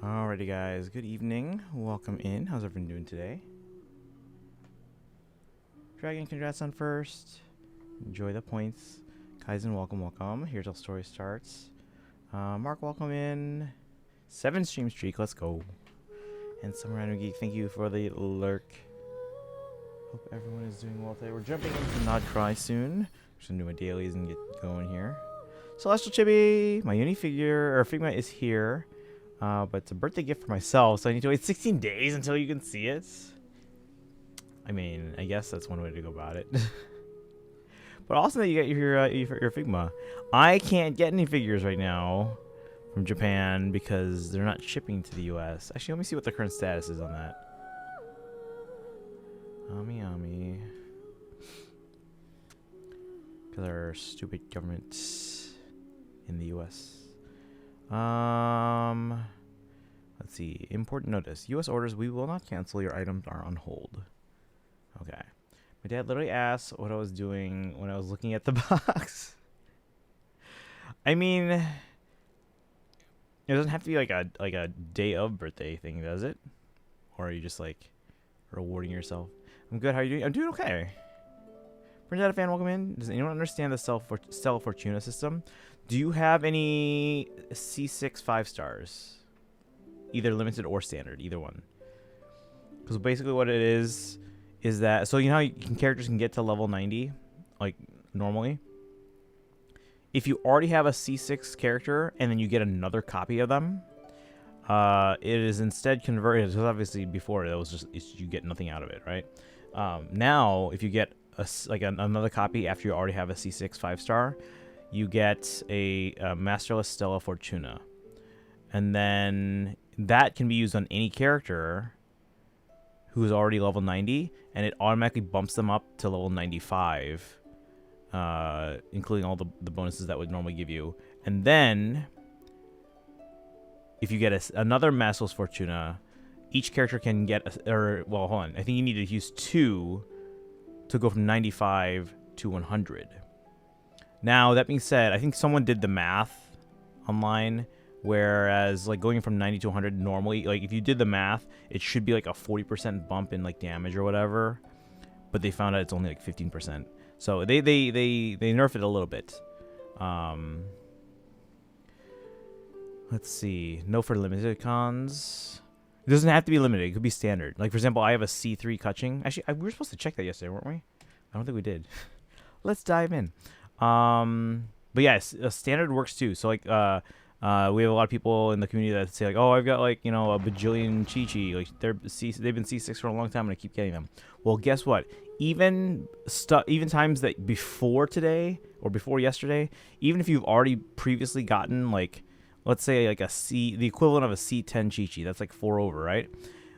Alrighty guys, good evening. Welcome in. How's everyone doing today? Dragon, congrats on first. Enjoy the points. Kaizen, welcome. Here's how the story starts. Mark, welcome in. 7 stream streak, let's go. And some random geek, thank you for the lurk. Hope everyone is doing well today. We're jumping into Not Cry soon. Just gonna do my dailies and get going here. Celestial Chibi, my uni figure or Figma is here. But it's a birthday gift for myself, so I need to wait 16 days until you can see it. I mean, I guess that's one way to go about it. But awesome that you get your Figma. I can't get any figures right now from Japan because they're not shipping to the US. Actually, let me see what the current status is on that. Ami. Because our stupid government in the US. Let's see. Important notice. U.S. orders, we will not cancel. Your items are on hold. Okay. My dad literally asked what I was doing when I was looking at the box. I mean, it doesn't have to be like a day of birthday thing, does it? Or are you just like rewarding yourself? I'm good. How are you doing? I'm doing okay. Prince Data fan, welcome in. Does anyone understand the Stella Fortuna system? Do you have any C6 5 stars? Either limited or standard, either one. Because basically what it is that, so you know how characters can get to level 90, like normally? If you already have a C6 character and then you get another copy of them, it is instead converted, because obviously before it was just, you get nothing out of it, right? Now, if you get another copy after you already have a C6 5 star, you get a Masterless Stella Fortuna. And then that can be used on any character who's already level 90, and it automatically bumps them up to level 95, including all the bonuses that would normally give you. And then, if you get another Masterless Fortuna, each character can get, well, hold on. I think you need to use 2 to go from 95 to 100. Now, that being said, I think someone did the math online, whereas like going from 90 to 100 normally, like if you did the math, it should be like a 40% bump in like damage or whatever, but they found out it's only like 15%. So they nerfed it a little bit. Let's see. No for limited cons. It doesn't have to be limited. It could be standard. Like for example, I have a C3 Kutching. Actually, we were supposed to check that yesterday, weren't we? I don't think we did. Let's dive in. But yes, standard works too. So like, we have a lot of people in the community that say like, oh, I've got like, you know, a bajillion Chi-Chi. Like they've been C6 for a long time and I keep getting them. Well, guess what? Even times that before today or before yesterday, even if you've already previously gotten like, let's say like the equivalent of a C10 Chi-Chi, that's like 4 over, right?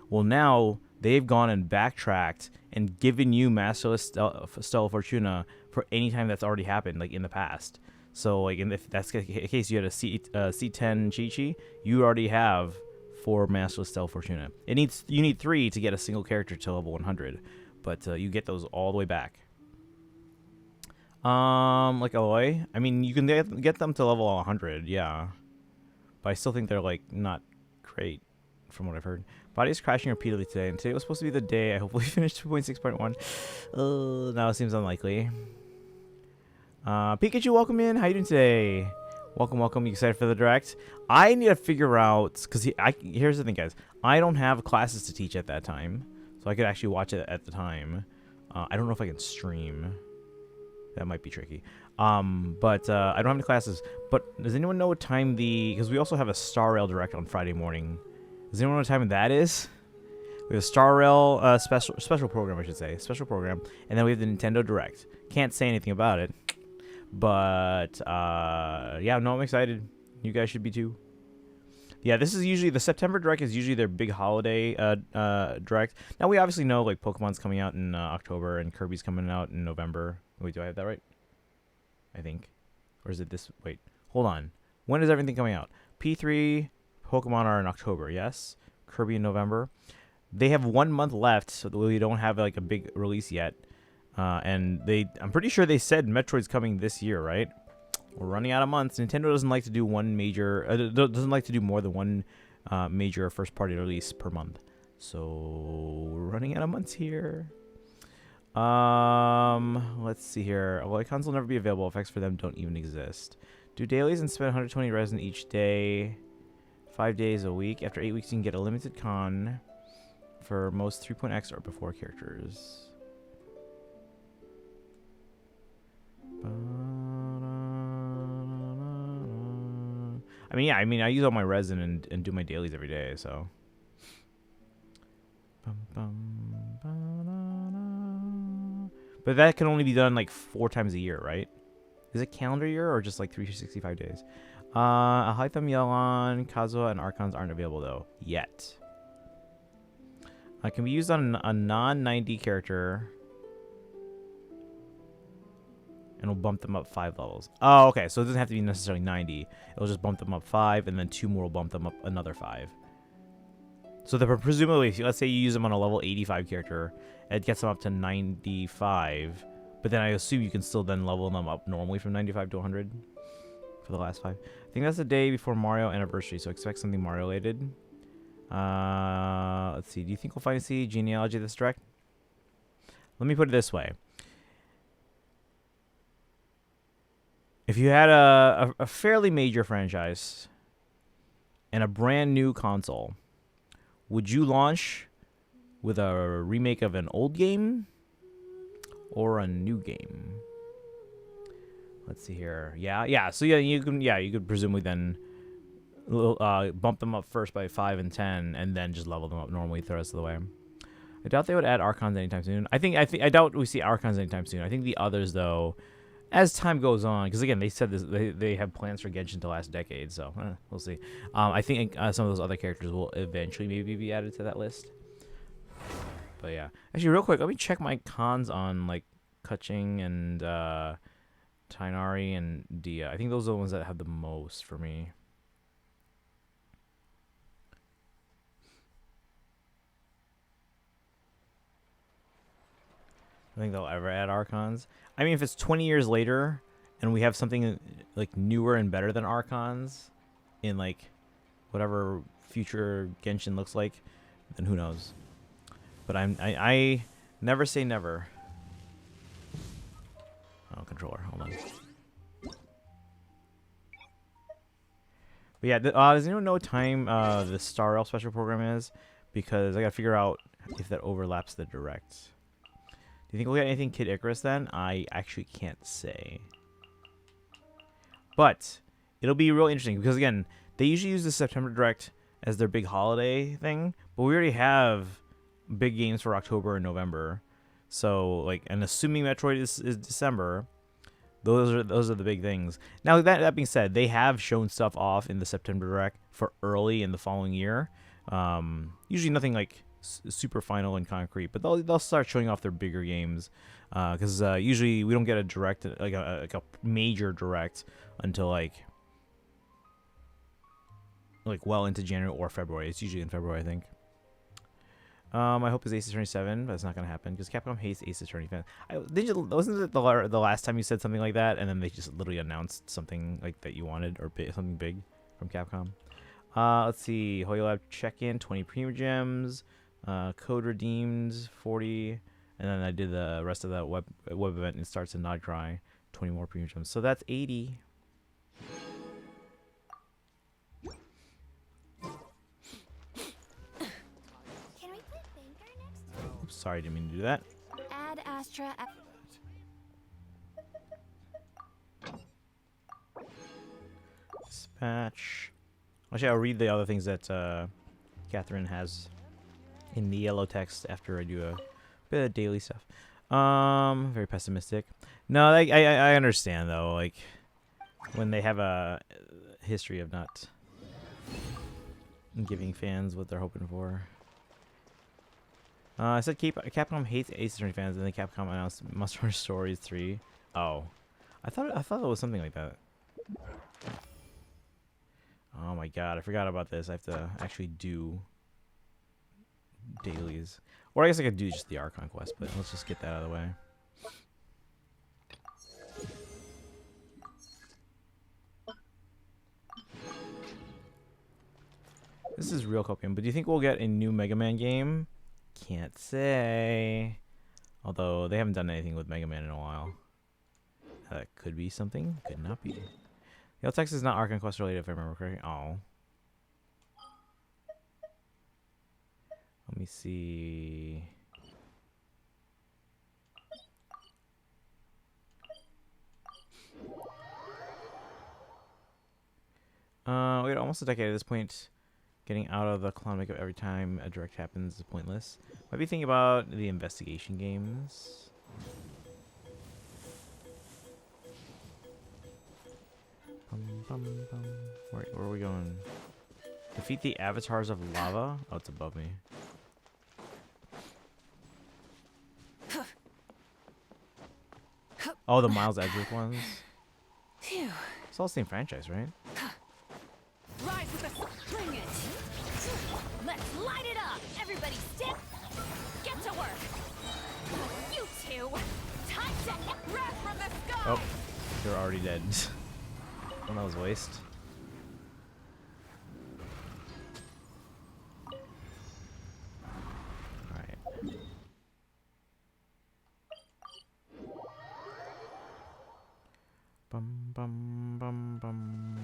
Well, now they've gone and backtracked and given you Masterless Stella Fortuna for any time that's already happened, like in the past. So, like, if that's the case, you had a C10 Chi-Chi, you already have 4 Masterless Stella Fortuna. You need 3 to get a single character to level 100, but you get those all the way back. Like Aloy, I mean, you can get them to level 100, yeah, but I still think they're like not great, from what I've heard. Body is crashing repeatedly today, and today was supposed to be the day I hopefully finished 2.6.1. Now it seems unlikely. Pikachu, welcome in. How you doing today? Welcome. You excited for the direct? I need to figure out, because here's the thing, guys. I don't have classes to teach at that time, so I could actually watch it at the time. I don't know if I can stream. That might be tricky. But I don't have any classes. But does anyone know what time because we also have a Star Rail direct on Friday morning. Does anyone know what time that is? We have a Star Rail special program, I should say. Special program. And then we have the Nintendo Direct. Can't say anything about it. But, yeah, no, I'm excited. You guys should be too. Yeah, this is usually, the September Direct is usually their big holiday Direct. Now, we obviously know, like, Pokemon's coming out in October and Kirby's coming out in November. Wait, do I have that right? I think. Or is it this? Wait, hold on. When is everything coming out? P3, Pokemon are in October, yes? Kirby in November. They have 1 month left, so we don't have, like, a big release yet. And I'm pretty sure they said Metroid's coming this year, right? We're running out of months. Nintendo doesn't like to do doesn't like to do more than one major first party release per month. So we're running out of months here. Let's see here. Well, icons will never be available. Effects for them don't even exist. Do dailies and spend 120 resin each day. 5 days a week. After 8 weeks, you can get a limited con for most 3.x or before characters. I mean, yeah, I use all my resin and do my dailies every day, so. But that can only be done like 4 times a year, right? Is it calendar year or just like 365 days? Alhaitham, Yelan, Kazuha, and Archons aren't available though yet. Can be used on a non-90 character. And we'll bump them up 5 levels. Oh, okay. So it doesn't have to be necessarily 90. It'll just bump them up 5, and then 2 more will bump them up another 5. So presumably, if let's say you use them on a level 85 character, it gets them up to 95. But then I assume you can still then level them up normally from 95 to 100 for the last 5. I think that's the day before Mario anniversary, so expect something Mario related. Let's see. Do you think we'll finally see genealogy this direct? Let me put it this way. If you had a fairly major franchise and a brand new console, would you launch with a remake of an old game or a new game? Let's see here. Yeah. So yeah, you could presumably then bump them up first by 5 and 10, and then just level them up normally the rest of the way. I doubt they would add Archons anytime soon. I doubt we see Archons anytime soon. I think the others though, as time goes on, because again, they said this, they have plans for Genshin to last decade, so we'll see. I think some of those other characters will eventually maybe be added to that list. But yeah, actually, real quick, let me check my cons on like Kaching and Tainari and Dia. I think those are the ones that have the most for me. I think they'll ever add Archons. I mean, if it's 20 years later and we have something like newer and better than Archons in like whatever future Genshin looks like, then who knows? But I never say never. Oh, controller, hold on. But yeah, does anyone know what time the Star Elf special program is? Because I gotta figure out if that overlaps the direct. Do you think we'll get anything Kid Icarus then? I actually can't say. But it'll be real interesting because again, they usually use the September Direct as their big holiday thing, but we already have big games for October and November. So like, and assuming Metroid is December, those are the big things. Now that being said, they have shown stuff off in the September Direct for early in the following year. Usually nothing like super final and concrete, but they'll start showing off their bigger games because usually we don't get a direct like a major direct until like well into January or February. It's usually in February, I think. I hope it's Ace Attorney 7, but it's not gonna happen because Capcom hates Ace Attorney fans. Wasn't it the last time you said something like that, and then they just literally announced something like that you wanted or something big from Capcom? Let's see. Hoyo Lab check-in, 20 premium gems. Code redeemed, 40. And then I did the rest of that web event, and it starts in Krai, 20 more premium gems. So that's 80. Can we play Banker next? Oops, sorry, didn't mean to do that. Add Astra. Dispatch. Actually, I'll read the other things that Catherine has in the yellow text after I do a bit of daily stuff. Very pessimistic. No, I understand though. Like when they have a history of not giving fans what they're hoping for. I said Capcom hates Ace Attorney fans, and then Capcom announced Monster Hunter Stories 3. Oh, I thought it was something like that. Oh my god, I forgot about this. I have to actually do dailies. Or I guess I could do just the Archon quest, but let's just get that out of the way. This is real copium. But do you think we'll get a new Mega Man game? Can't say. Although they haven't done anything with Mega Man in a while. That could be something. Could not be. The text is not Ark and Quest related, if I remember correctly. Oh. Let me see. Wait, almost a decade at this point. Getting out of the clown makeup every time a direct happens is pointless. Might be thinking about the investigation games. Where are we going? Defeat the avatars of lava? Oh, it's above me. Oh, the Miles Edgeworth ones? Phew. It's all the same franchise, right? Rise with the bring it. Let's light it up! Everybody stick! Get to work! You two! Time to Wrath from the sky. Oh, they're already dead. Well, that was a waste. Alright. Bum bum bum bum.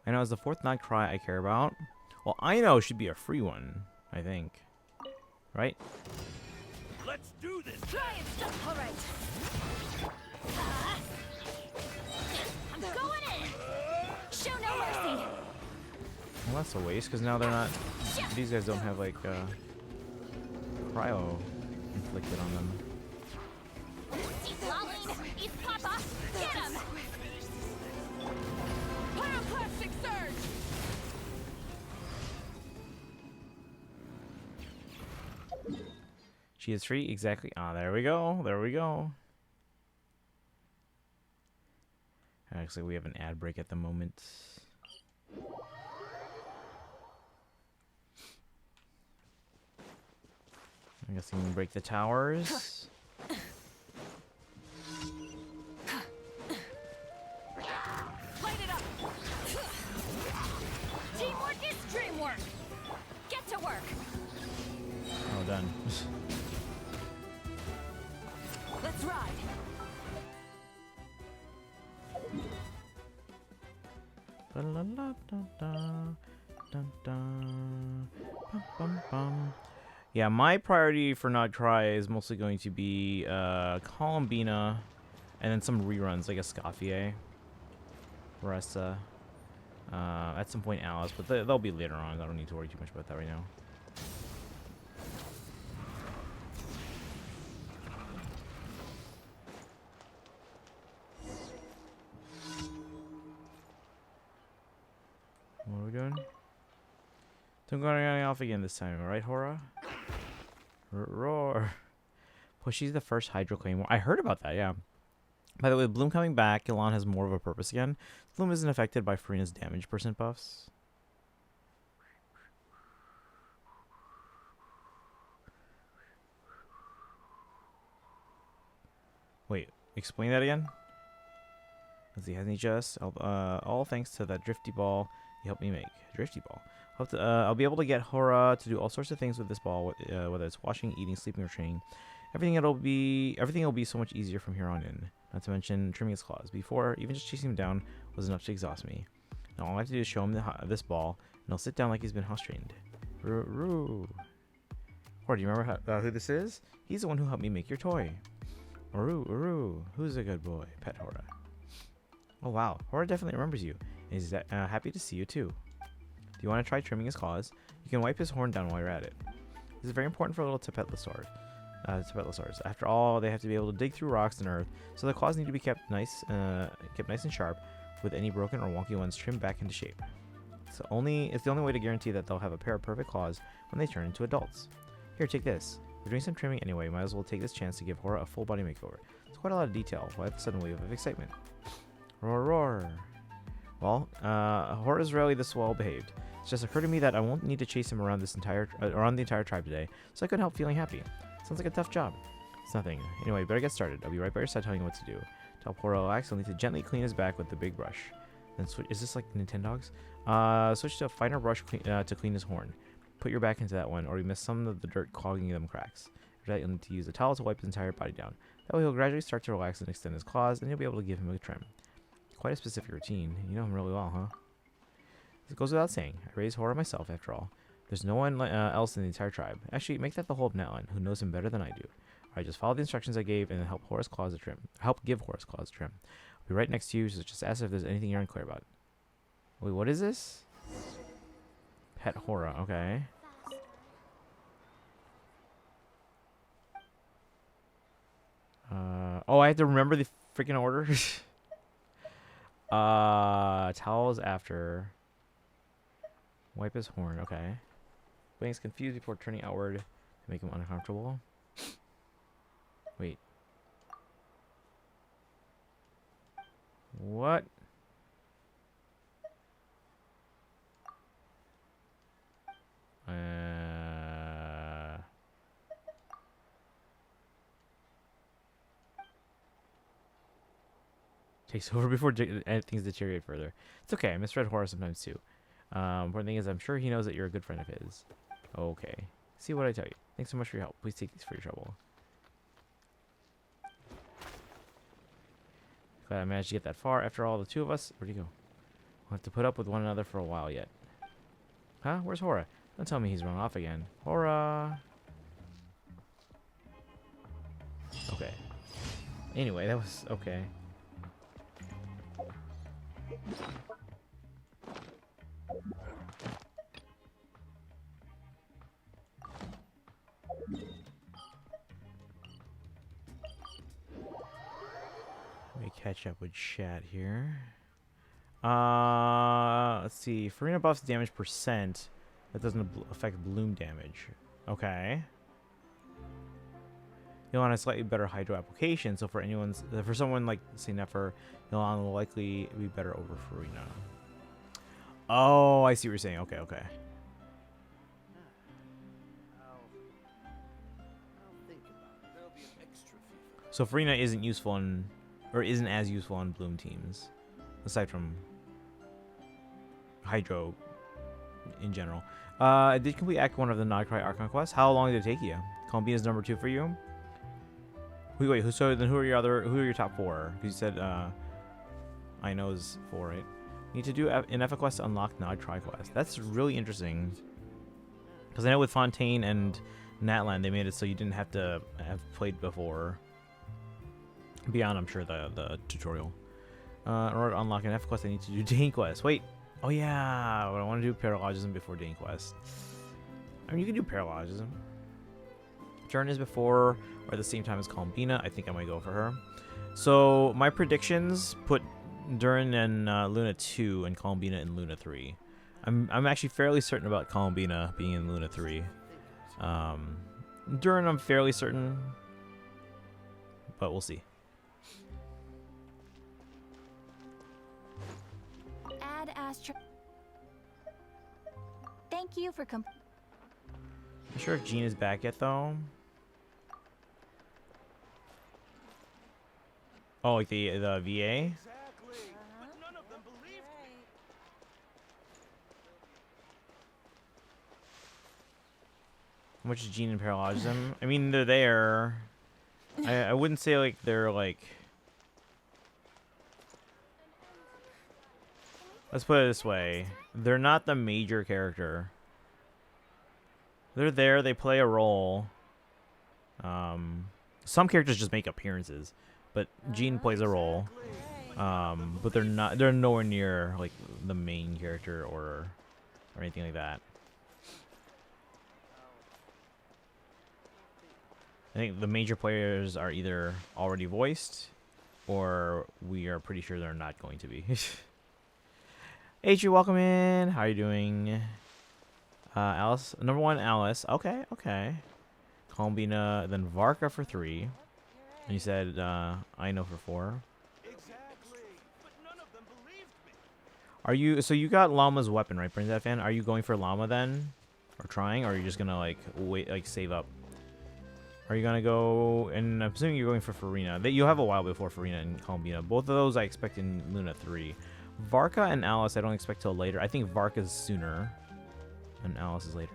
I know it's the fourth not Krai I care about. Well, I know should be a free one, I think. Right? Let's do this. try and stop! Alright. I'm going in! Show no mercy! Well, that's a waste, because now they're not... These guys don't have, like, cryo inflicted on them. Eat Lolling! Eat Papa! Get him! Pyroclastic surge. She is free, exactly. Ah, there we go. There we go. Actually, we have an ad break at the moment. I guess we can break the towers. Light it up. Teamwork is dreamwork! Get to work! Oh, done. Let's ride. Yeah, my priority for Not Cry is mostly going to be Columbina and then some reruns like Escoffier, Ressa, at some point Alice, but they'll be later on. I don't need to worry too much about that right now. What are we doing? Don't go off again this time, alright, Hora? Roar. Well, she's the first Hydro Claymore. I heard about that, yeah. By the way, with Bloom coming back, Elan has more of a purpose again. Bloom isn't affected by Farina's damage percent buffs. Wait, explain that again? Let's see, hasn't he just? All thanks to that Drifty Ball you helped me make. Drifty Ball. I'll be able to get Hora to do all sorts of things with this ball, whether it's washing, eating, sleeping, or training. Everything will be so much easier from here on in. Not to mention trimming his claws. Before, even just chasing him down was enough to exhaust me. Now all I have to do is show him this ball, and he'll sit down like he's been house trained. Roo. Hora, do you remember who this is? He's the one who helped me make your toy. Uru, who's a good boy? Pet Hora. Oh wow, Hora definitely remembers you. And he's happy to see you too. Do you want to try trimming his claws? You can wipe his horn down while you're at it. This is very important for little Tipetlosaurs. After all, they have to be able to dig through rocks and earth, so the claws need to be kept nice and sharp, with any broken or wonky ones trimmed back into shape. It's the only way to guarantee that they'll have a pair of perfect claws when they turn into adults. Here, take this. We're doing some trimming anyway. Might as well take this chance to give Hora a full body makeover. It's quite a lot of detail. Why the sudden wave of excitement? Roar. Well, Hora's rarely this well behaved. It's just occurred to me that I won't need to chase him around around the entire tribe today, so I couldn't help feeling happy. Sounds like a tough job. It's nothing. Anyway, better get started. I'll be right by your side telling you what to do. help Hora relax, you'll need to gently clean his back with the big brush. Then switch. Is this like Nintendogs? Switch to a finer brush to clean his horn. Put your back into that one, or you miss some of the dirt clogging them cracks. After that, you'll need to use a towel to wipe his entire body down. That way, he'll gradually start to relax and extend his claws, and you'll be able to give him a trim. Quite a specific routine. You know him really well, huh? It goes without saying. I raised Hora myself, after all. There's no one else in the entire tribe. Actually, make that the whole of Netline, who knows him better than I do. Alright, just follow the instructions I gave and help Hora's claws a trim. Help give Hora's claws a trim. I'll be right next to you, so just ask if there's anything you're unclear about. Wait, what is this? Pet Hora, okay. Oh, I have to remember the freaking order. Towels after. Wipe his horn, okay. Wings confused before turning outward to make him uncomfortable. Wait. What? Takes over before things deteriorate further. It's okay. I misread Hora sometimes too. Important thing is, I'm sure he knows that you're a good friend of his. Okay. See what I tell you. Thanks so much for your help. Please take these for your trouble. Glad I managed to get that far. After all, the two of us. Where'd he go? We'll have to put up with one another for a while yet. Huh? Where's Hora? Don't tell me he's run off again. Hora! Okay. Anyway, that was okay. Let me catch up with chat here. Let's see. Farina buffs damage percent. That doesn't affect bloom damage. Okay. Yolan has slightly better hydro application, so for someone like say Nefer, Yolan will likely be better over Farina. Oh, I see what you're saying. Okay, okay. So Farina isn't useful isn't as useful on bloom teams, aside from hydro in general. I did complete Act 1 of the Krai Archon quest. How long did it take you? Columbina's number 2 for you. Wait, who are your top 4? Because you said I know is 4, right? You need to do an Efa quest to unlock Nod Tri quest. That's really interesting. Because I know with Fontaine and Natlan they made it so you didn't have to have played before. Beyond, I'm sure, the tutorial. In order to unlock an F quest, I need to do Dane quest. Wait. Oh yeah, but I want to do Paralogism before Dane quest. I mean, you can do Paralogism. Turn is before or at the same time as Columbina. I think I might go for her. So my predictions put Durin in Luna 2 and Columbina in Luna 3. I'm actually fairly certain about Columbina being in Luna 3. Durin, I'm fairly certain, but we'll see. Add Astra. Thank you for Not sure if Jean is back yet though. Oh, like the VA? Exactly. But none of them believed me. How much is Jean and Paralogism? I mean, they're there. I wouldn't say like they're like. Let's put it this way: they're not the major character. They're there. They play a role. Some characters just make appearances, but Jean plays a role. But they're not. They're nowhere near like the main character or anything like that. I think the major players are either already voiced, or we are pretty sure they're not going to be. H, welcome in. How are you doing? Alice, number 1, Alice. Okay, okay. Columbina, then Varka for 3. And you said I know for 4. Exactly. But none of them believed me. Are you? So you got Llama's weapon, right, Brinzat fan? Are you going for Llama then, or trying, or are you just gonna like wait, like save up? Are you gonna go? And I'm assuming you're going for Farina. That you have a while before Farina and Columbina. Both of those I expect in Luna 3. Varka and Alice I don't expect till later. I think Varka's sooner, and Alice is later.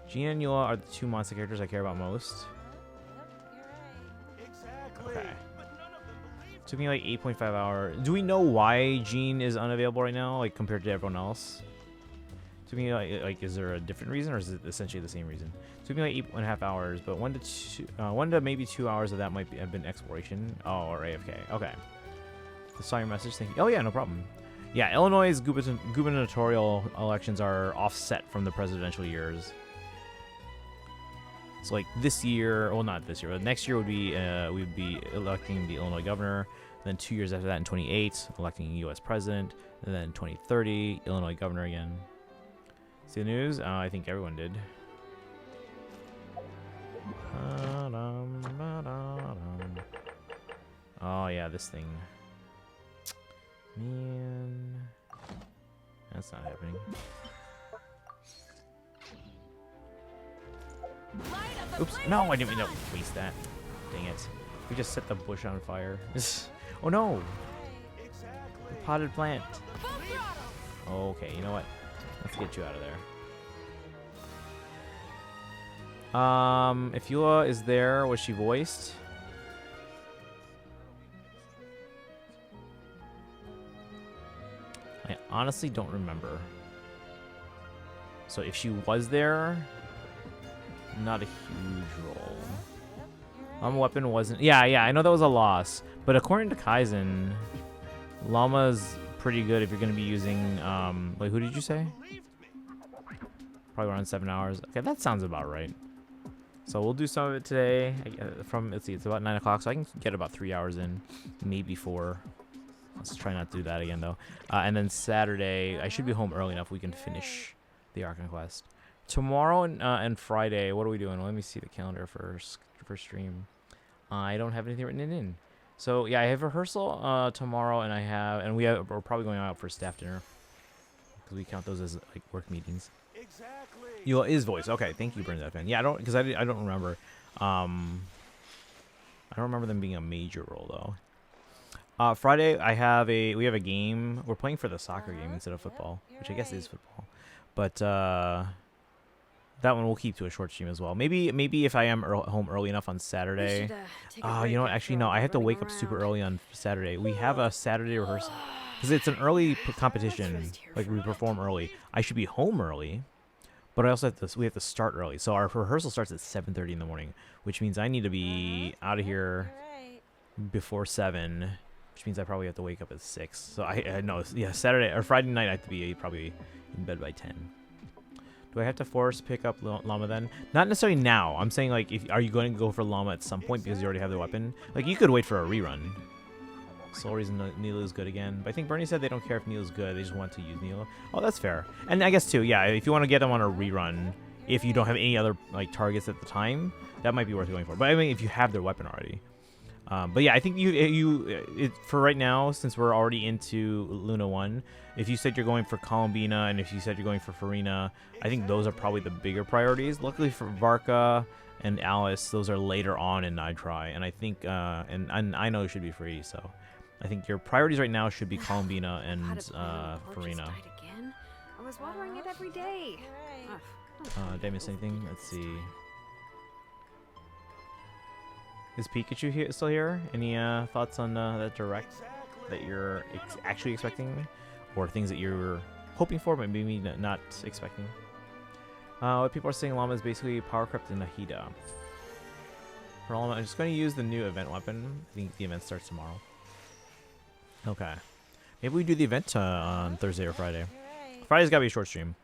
Gina and Eula are the two monster characters I care about most. Exactly. Okay. But none of them believed Took me like 8.5 hours. Do we know why Jean is unavailable right now, like compared to everyone else? To me, like, is there a different reason, or is it essentially the same reason? Took me like 8.5 hours, but 1 to maybe 2 hours of that might have been exploration. Oh, or AFK. Okay. Saw your message. Thank you. Oh yeah, no problem. Yeah, Illinois' gubernatorial elections are offset from the presidential years. So like this year, well not this year, but next year would be we'd be electing the Illinois governor. Then 2 years after that, in 28, electing U.S. president. And then 2030, Illinois governor again. See the news? I think everyone did. Oh yeah, this thing. Man, that's not happening. Oops, no, I didn't mean to waste that. Dang it. We just set the bush on fire. Oh no! The potted plant. Okay, you know what? Let's get you out of there. If Eula is there, was she voiced? I honestly don't remember. So if she was there, not a huge role. Weapon wasn't. Yeah, I know that was a loss. But according to Kaizen, Llama's pretty good if you're going to be using. Wait, who did you say? Probably around 7 hours. Okay, that sounds about right. So we'll do some of it today. Let's see, it's about 9 o'clock, so I can get about 3 hours in, maybe 4. Let's try not to do that again, though. And then Saturday, I should be home early enough we can finish the Archon quest. Tomorrow and Friday, what are we doing? Let me see the calendar for stream. I don't have anything written in. So yeah, I have rehearsal tomorrow, and we're probably going out for staff dinner because we count those as like work meetings. Exactly. Eula is voice. Okay, thank you, Bernadette fan. Yeah, I don't remember. I don't remember them being a major role though. Friday we have a game. We're playing for the soccer game instead of football, which I guess is football. But that one we'll keep to a short stream as well. Maybe if I am home early enough on Saturday. You know what? Actually, no. I have to wake up super early on Saturday. We have a Saturday rehearsal because it's an early competition. Like we perform early. I should be home early, but I also we have to start early. So our rehearsal starts at 7:30 in the morning, which means I need to be out of here before 7. Which means I probably have to wake up at 6. So I know, yeah, Saturday or Friday night I have to be probably in bed by 10. Do I have to force pick up Llama then? Not necessarily now. I'm saying like, are you going to go for Llama at some point because you already have the weapon? Like you could wait for a rerun. Sole reason Neela is good again. But I think Bernie said they don't care if Neela's good. They just want to use Neela. Oh, that's fair. And I guess too, yeah, if you want to get them on a rerun, if you don't have any other like targets at the time, that might be worth going for. But I mean, if you have their weapon already. But yeah, I think for right now, since we're already into Luna 1, if you said you're going for Columbina and if you said you're going for Farina, I think those are probably the bigger priorities. Luckily for Varka and Alice, those are later on in Nitri, and I think and I know it should be free, so I think your priorities right now should be Columbina and Farina. I was watering it every day. Did I miss anything? Let's see. Is Pikachu still here? Any thoughts on that direct that you're actually expecting? Or things that you're hoping for but maybe not expecting? What people are saying, Llama is basically power crept in Nahida. For Llama, I'm just going to use the new event weapon. I think the event starts tomorrow. Okay. Maybe we do the event on Thursday or Friday. Friday's got to be a short stream.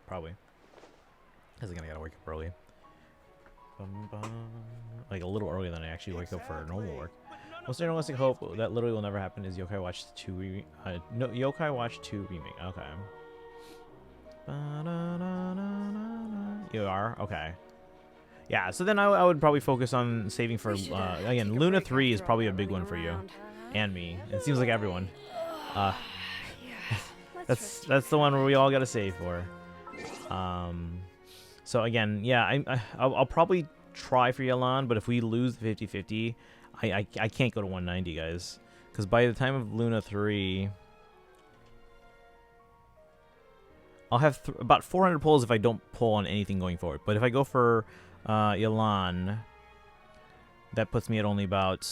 Probably. Because I'm going to gotta wake up early. Like a little earlier than I actually wake up for normal work. Most realistic hope that literally will never happen is Yokai Watch 2 Yokai Watch 2 remake. Okay. You are? Okay. Yeah, so then I would probably focus on saving for again, Luna 3 is probably a big one for you and me. It seems like everyone. That's the one where we all got to save for. So again, yeah, I'll probably try for Yelan, but if we lose the 50-50, I can't go to 190, guys. Because by the time of Luna 3, I'll have about 400 pulls if I don't pull on anything going forward. But if I go for Yelan, that puts me at only about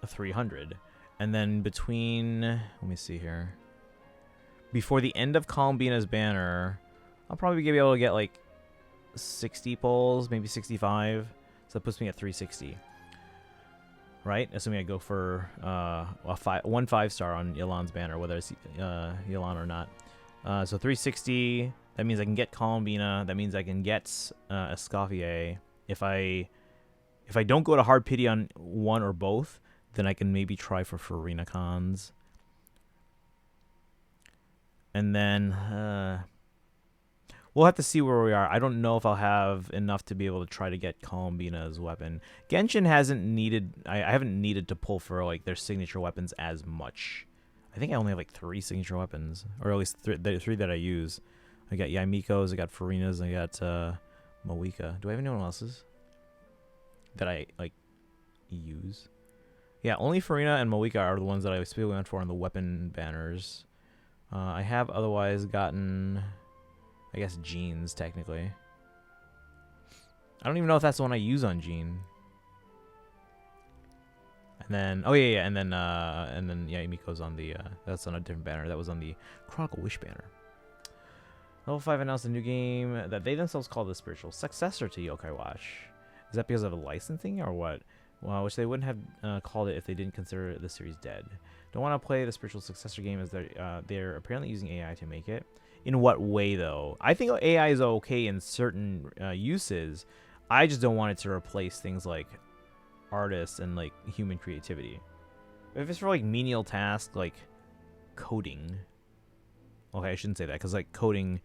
300. And then between, let me see here, before the end of Columbina's banner, I'll probably be able to get like 60 pulls, maybe 65. So that puts me at 360. Right? Assuming I go for one 5-star on Yelan's banner, whether it's Yelan or not. So 360, that means I can get Columbina. That means I can get Escoffier. If I don't go to Hard Pity on one or both, then I can maybe try for Farina Cons. And then we'll have to see where we are. I don't know if I'll have enough to be able to try to get Columbina's weapon. Genshin hasn't needed... I haven't needed to pull for like their signature weapons as much. I think I only have like 3 signature weapons. Or at least the 3 that I use. I got Yaimiko's, I got Farina's, I got Moika. Do I have anyone else's that I like use? Yeah, only Farina and Moika are the ones that I specifically went for on the weapon banners. I have otherwise gotten, I guess, Jeans, technically. I don't even know if that's the one I use on Jean. And then, oh yeah, and then yeah, Miko's on the, that's on a different banner. That was on the Chronicle Wish banner. Level 5 announced a new game that they themselves call the spiritual successor to Yokai Watch. Is that because of a licensing or what? Well, which they wouldn't have called it if they didn't consider the series dead. Don't want to play the spiritual successor game as they're apparently using AI to make it. In what way, though? I think AI is okay in certain uses. I just don't want it to replace things like artists and like human creativity. If it's for like menial tasks like coding, okay, I shouldn't say that because like coding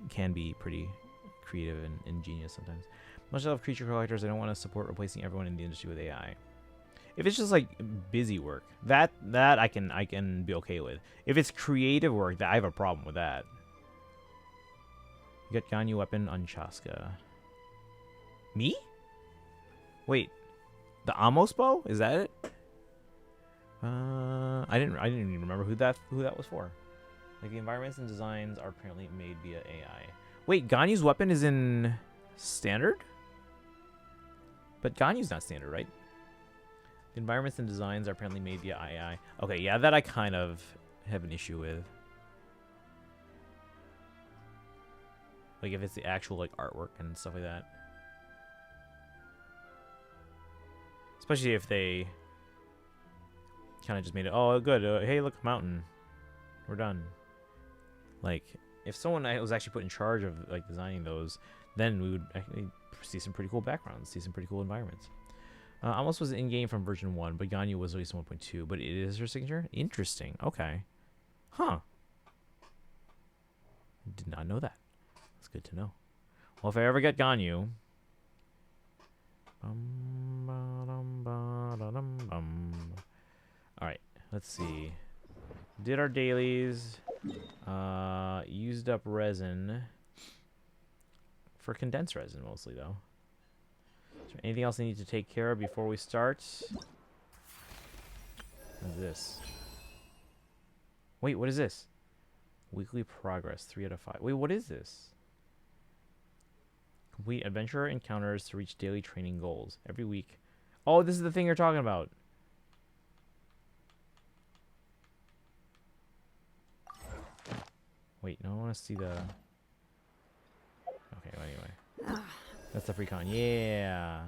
can be pretty creative and ingenious sometimes. Much love creature collectors. I don't want to support replacing everyone in the industry with AI. If it's just like busy work, that I can be okay with. If it's creative work, I have a problem with that. You got Ganyu weapon on Chaska. Me? Wait, the Amos bow? Is that it? I didn't even remember who that was for. Like the environments and designs are apparently made via AI. Wait, Ganyu's weapon is in standard? But Ganyu's not standard, right? The environments and designs are apparently made via AI. Okay, yeah, that I kind of have an issue with. Like if it's the actual like artwork and stuff like that. Especially if they kind of just made it, oh, good. Hey, look, mountain. We're done. Like, if someone was actually put in charge of like designing those, then we would actually see some pretty cool backgrounds, see some pretty cool environments. Almost was in-game from version 1, but Ganyu was released 1.2, but it is her signature? Interesting. Okay. Huh. Did not know that. That's good to know. Well, if I ever get Ganyu... Alright, let's see. Did our dailies. Used up resin. For condensed resin, mostly, though. Is there anything else I need to take care of before we start? What's this? Wait, what is this? Weekly progress, 3 out of 5. Wait, what is this? Complete adventurer encounters to reach daily training goals every week. Oh, this is the thing you're talking about. Wait, no, I want to see the... Okay, well, anyway. That's the free con. Yeah.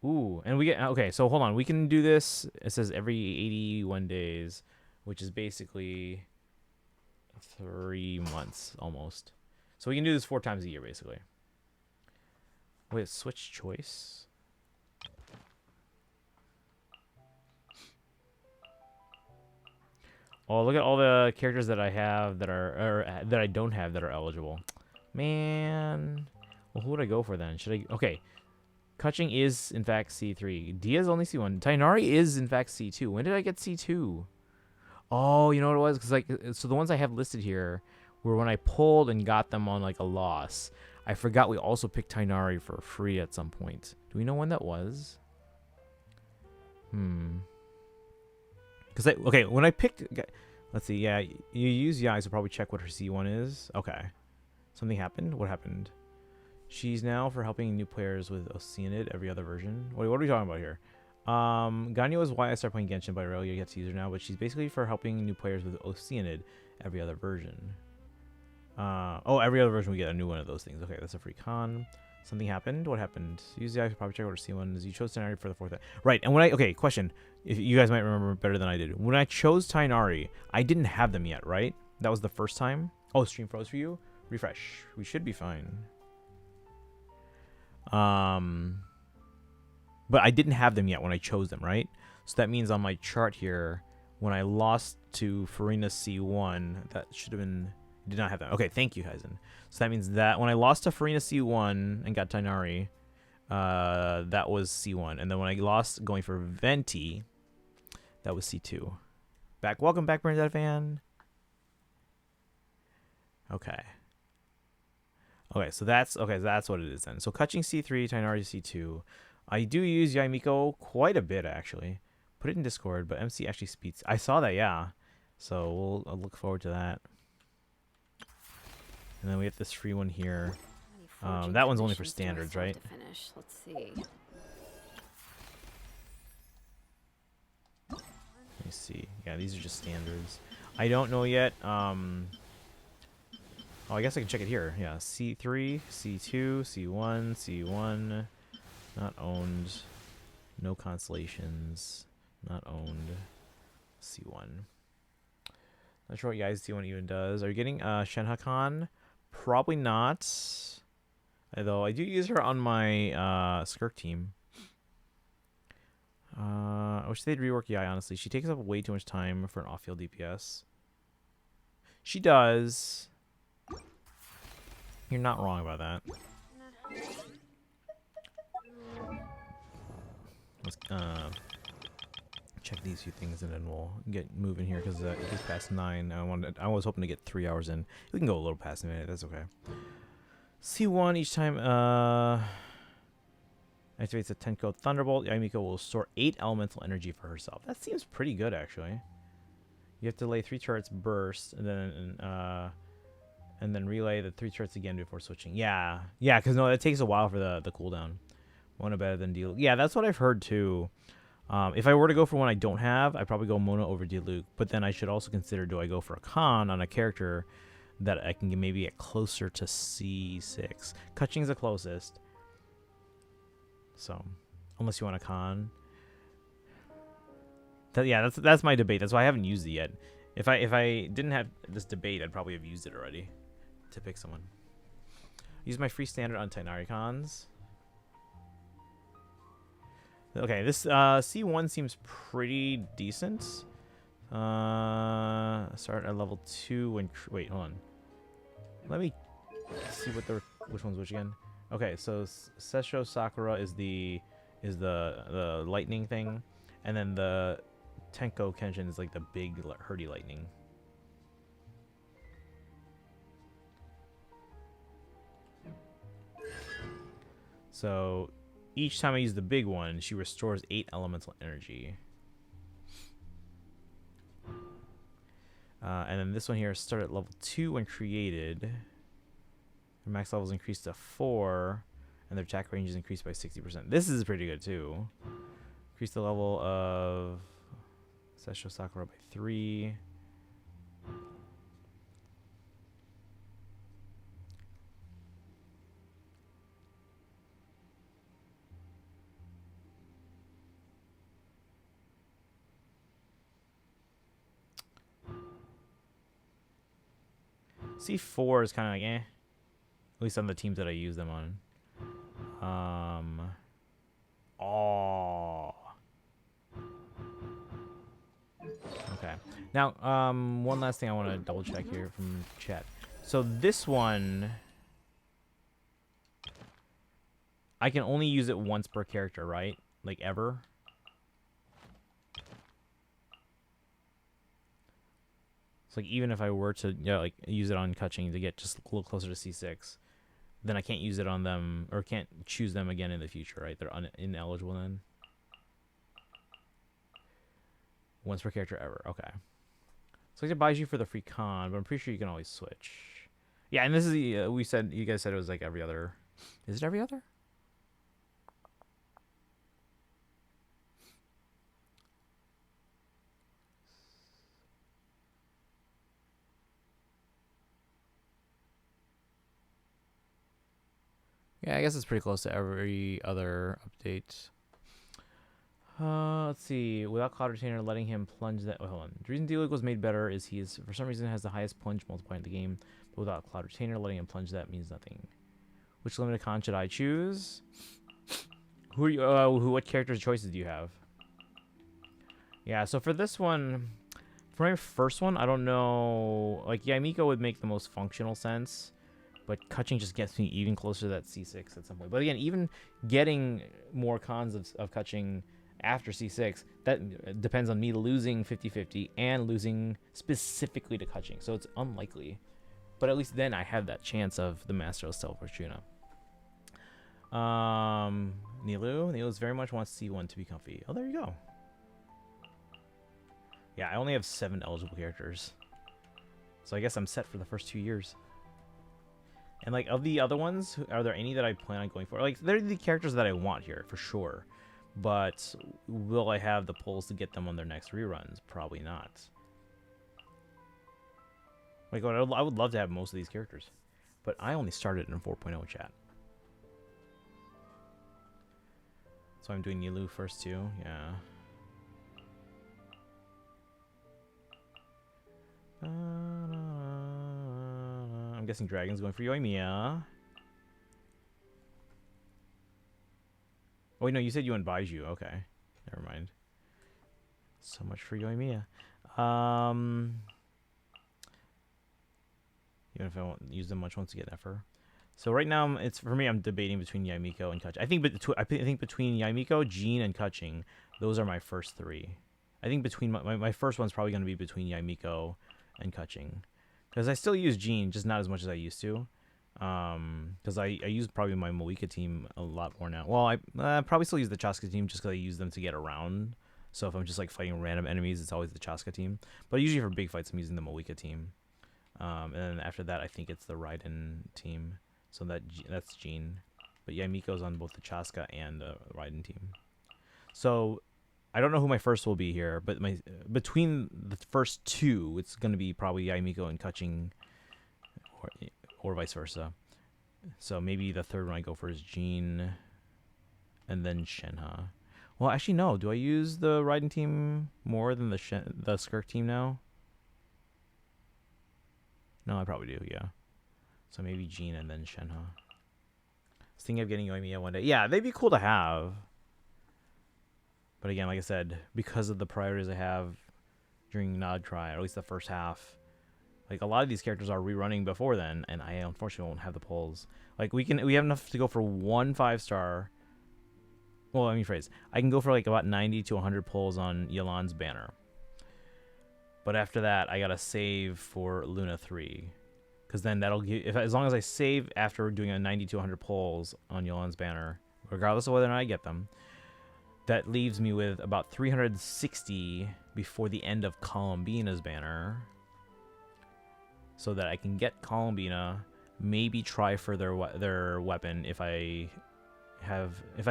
Ooh, and we get... Okay, so hold on. We can do this. It says every 81 days, which is basically 3 months, almost. So we can do this 4 times a year, basically. Wait, switch choice? Oh, look at all the characters that I have that are, or that I don't have that are eligible. Man. Well, who would I go for then? Should I... Okay. Kutching is, in fact, C3. Dia's only C1. Tainari is, in fact, C2. When did I get C2? Oh, you know what it was? Because, like, so the ones I have listed here were when I pulled and got them on, like, a loss. I forgot we also picked Tainari for free at some point. Do we know when that was? Because okay, when I picked, let's see. Yeah, you use Yai, so probably check what her C1 is. Okay, something happened. What happened? She's now for helping new players with Oceanid every other version. Wait, what are we talking about here? Ganyo is why I started playing Genshin, but I rarely get to use her now. But she's basically for helping new players with Oceanid every other version. Oh, every other version we get a new one of those things. Okay, that's a free con. Something happened. What happened? Use the eye to probably check what her C1 is. You chose Tainari for the 4th. Right, and when okay, question. If you guys might remember better than I did. When I chose Tainari, I didn't have them yet, right? That was the first time. Oh, stream froze for you? Refresh. We should be fine. But I didn't have them yet when I chose them, right? So that means on my chart here, when I lost to Farina's C1, that should have been... Did not have that. Okay, thank you, Hyzen. So that means that when I lost to Farina C1 and got Tainari, that was C1. And then when I lost going for Venti, that was C2. Welcome back, Bernadette fan. Okay. Okay, so that's what it is then. So Kaching C3, Tainari C2. I do use Yaimiko quite a bit actually. Put it in Discord, but MC actually speaks. I saw that, yeah. So I'll look forward to that. And then we have this free one here. That one's only for standards, right? Let's see. Let me see. Yeah, these are just standards. I don't know yet. Oh, I guess I can check it here. Yeah, C3, C2, C1, C1. Not owned. No constellations. Not owned. C1. Not sure what Yai's C1 even does. Are you getting Shenhakan? Probably not. Although I do use her on my Skirk team. I wish they'd rework Yai, honestly. She takes up way too much time for an off-field DPS. She does. You're not wrong about that. Let's check these few things and then we'll get moving here because it's past 9. I was hoping to get 3 hours in. We can go a little past a minute. That's okay. C1 each time activates a 10-code Thunderbolt. Yaimiko will store 8 elemental energy for herself. That seems pretty good, actually. You have to lay 3 turrets burst and then relay the 3 turrets again before switching. Yeah, because no, it takes a while for the cooldown. Mono better than Diluc. Yeah, that's what I've heard too. If I were to go for one I don't have, I'd probably go Mono over Diluc. But then I should also consider, do I go for a con on a character that I can maybe get closer to C6? Kaching's the closest. So, unless you want a con. Yeah, that's my debate. That's why I haven't used it yet. If I didn't have this debate, I'd probably have used it already to pick someone. Use my free standard on Tainari cons. Okay, this C1 seems pretty decent. Start at level 2 and wait, hold on. Let me see which one's which again. Okay, so Sesho Sakura is the lightning thing, and then the Tenko Kenshin is like the big herdy lightning. So each time I use the big one, she restores 8 elemental energy. And then this one here, start at level 2 when created. Their max level is increased to 4, and their attack range is increased by 60%. This is pretty good too. Increase the level of Sesho Sakura by 3. C4 is kind of like eh. At least on the teams that I use them on. Oh. Okay. Now, one last thing I want to double check here from chat. So this one, I can only use it once per character, right? Like ever? It's like even if I were to like use it on Kaching to get just a little closer to C6, then I can't use it on them or can't choose them again in the future, right? They're ineligible then. Once per character ever. Okay. So it buys you for the free con, but I'm pretty sure you can always switch. Yeah, and this is we said you guys said it was like every other. Is it every other? Yeah, I guess it's pretty close to every other update. Let's see. Without Cloud Retainer letting him plunge that. Wait, hold on. The reason Dealig was made better is he is, for some reason, has the highest plunge multiplier in the game. But without Cloud Retainer letting him plunge that means nothing. Which limited con should I choose? Who are you? What character choices do you have? Yeah, so for this one, for my first one, I don't know. Like, Yamiko would make the most functional sense. But Kutching just gets me even closer to that C6 at some point. But again, even getting more cons of Kutching after C6, that depends on me losing 50-50 and losing specifically to Kutching. So it's unlikely. But at least then I have that chance of the Master of Stealth Fortuna. Nilu's very much wants C1 to be comfy. Oh, there you go. Yeah, I only have 7 eligible characters. So I guess I'm set for the first 2 years. And, like, of the other ones, are there any that I plan on going for? Like, they're the characters that I want here, for sure. But will I have the pulls to get them on their next reruns? Probably not. Like, I would love to have most of these characters. But I only started in 4.0 chat. So I'm doing Nilu first, too. Yeah. I'm guessing Dragon's going for Yoimiya. Oh, wait, no, you said you went Baiju. Okay. Never mind. So much for Yoimiya. Even if I won't use them much once again, ever. So right now, it's for me, I'm debating between Yamiko and Kutching. I think between Yamiko, Jean, and Kutching, those are my first 3. I think between my first one's probably going to be between Yamiko and Kutching. Because I still use Jean, just not as much as I used to. Because I use probably my Moika team a lot more now. Well, I probably still use the Chaska team just because I use them to get around. So if I'm just like fighting random enemies, it's always the Chaska team. But usually for big fights, I'm using the Moika team. And then after that, I think it's the Raiden team. So that's Jean. But Yamiko's on both the Chaska and the Raiden team. So I don't know who my first will be here, but between the first 2, it's going to be probably Yamiko and Kutching, or vice versa. So maybe the third one I go for is Jean, and then Shenhe. Well, actually, no. Do I use the Raiden team more than the Skirk team now? No, I probably do, yeah. So maybe Jean and then Shenhe. I was thinking of getting Yoimiya one day. Yeah, they'd be cool to have. But again, like I said, because of the priorities I have during Nod Cry, or at least the first half, like a lot of these characters are rerunning before then, and I unfortunately won't have the pulls. Like we have enough to go for 1 5-star. Well, let me phrase. I can go for like about 90 to 100 pulls on Yelan's banner. But after that, I gotta save for Luna 3, because then that'll give. As long as I save after doing a 90 to 100 pulls on Yelan's banner, regardless of whether or not I get them. That leaves me with about 360 before the end of Columbina's banner. So that I can get Columbina, maybe try for their weapon if I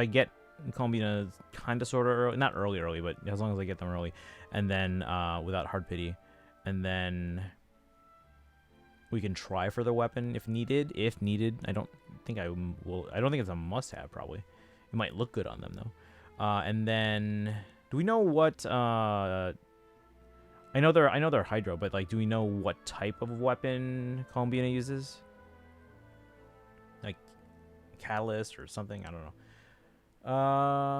get Columbina kind of sort of early, not early, but as long as I get them early, and then without hard pity, and then we can try for their weapon if needed. I don't think I don't think it's a must-have. Probably, it might look good on them though. And then, do we know what? I know they're Hydro, but like, do we know what type of weapon Columbina uses? Like, Catalyst or something? I don't know.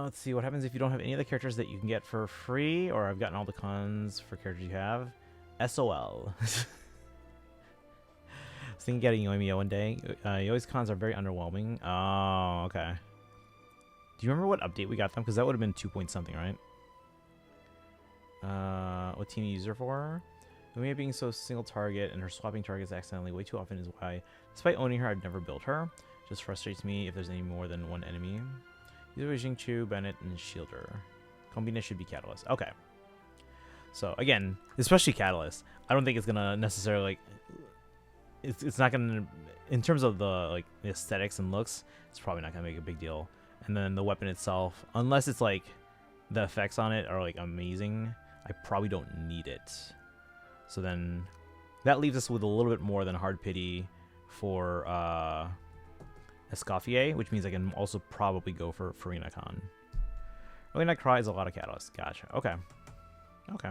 Let's see what happens if you don't have any of the characters that you can get for free, or I've gotten all the cons for characters you have. SOL. I was thinking getting Yoimiya one day. Yoimi's cons are very underwhelming. Oh, okay. Do you remember what update we got them? Because that would have been 2 point something, right? What team you use her for? Lumia being so single target and her swapping targets accidentally way too often is why, despite owning her, I'd never built her. Just frustrates me if there's any more than one enemy. Either way, Jingchu, Bennett, and Shielder. Combina should be Catalyst. Okay. So again, especially Catalyst, I don't think it's gonna necessarily like. It's not gonna, in terms of the the aesthetics and looks, it's probably not gonna make a big deal. And then the weapon itself, unless it's like the effects on it are like amazing, I probably don't need it. So then that leaves us with a little bit more than hard pity for Escoffier, which means I can also probably go for Farina Khan. Really not Krai is a lot of catalysts. Gotcha. Okay. Okay.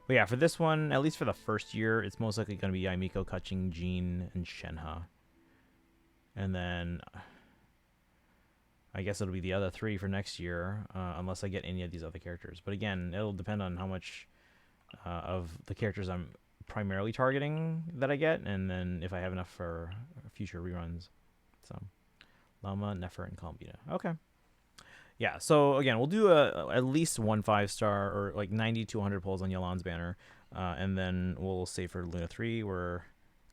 But yeah, for this one, at least for the first year, it's most likely going to be Yaimiko, Kaching, Jean, and Shenhe. And then I guess it'll be the other three for next year, unless I get any of these other characters. But again, it'll depend on how much of the characters I'm primarily targeting that I get, and then if I have enough for future reruns. So, Llama, Nefer, and Columbina. Okay. Yeah, so again, we'll do at least 1 5-star or like 90 to 100 pulls on Yalan's banner, and then we'll save for Luna 3, where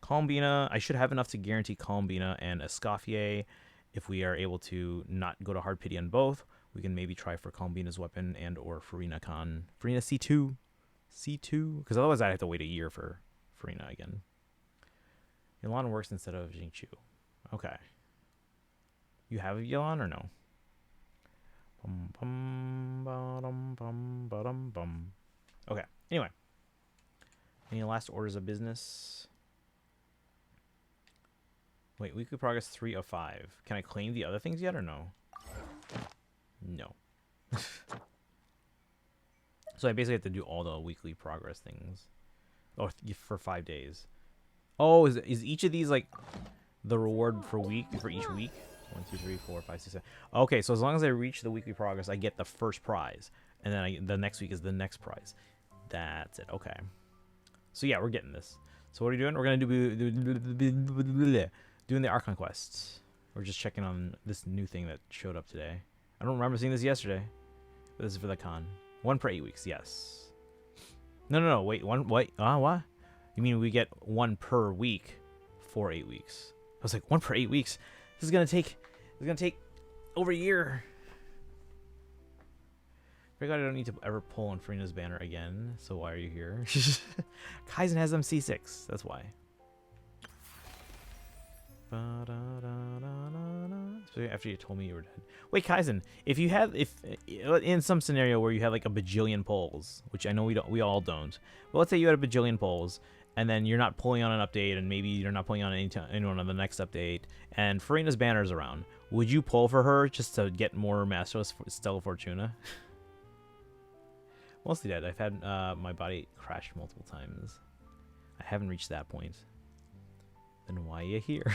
Columbina, I should have enough to guarantee Columbina and Escoffier. If we are able to not go to hard pity on both, we can maybe try for Columbina's weapon and or Farina Khan. Farina C2. C2? Because otherwise I'd have to wait a year for Farina again. Yalan works instead of Jingchu. Okay. You have a Yalan or no? Okay. Anyway. Any last orders of business? Wait, weekly progress 3 of 5. Can I claim the other things yet or no? No. So I basically have to do all the weekly progress things. Oh, for 5 days. Oh, is each of these like the reward for each week? 1, 2, 3, 4, 5, 6, 7. Okay, so as long as I reach the weekly progress, I get the first prize, and then the next week is the next prize. That's it. Okay. So yeah, we're getting this. So what are we doing? We're gonna doing the Archon quests. We're just checking on this new thing that showed up today. I don't remember seeing this yesterday. But this is for the con. 1 per 8 weeks. Yes. No. Wait. What? You mean we get 1 per week for 8 weeks? I was like, 1 per 8 weeks. This is gonna take over a year. Figured I don't need to ever pull on Farina's banner again. So why are you here? Kaizen has them C6. That's why. So after you told me you were dead. Wait, Kaizen, if in some scenario where you had like a bajillion polls, which I know we all don't, but let's say you had a bajillion polls, and then you're not pulling on an update, and maybe you're not pulling on anyone on the next update, and Farina's banner's around, would you pull for her just to get more Masterless Stella Fortuna? Mostly dead. I've had my body crash multiple times. I haven't reached that point. Then why are you here?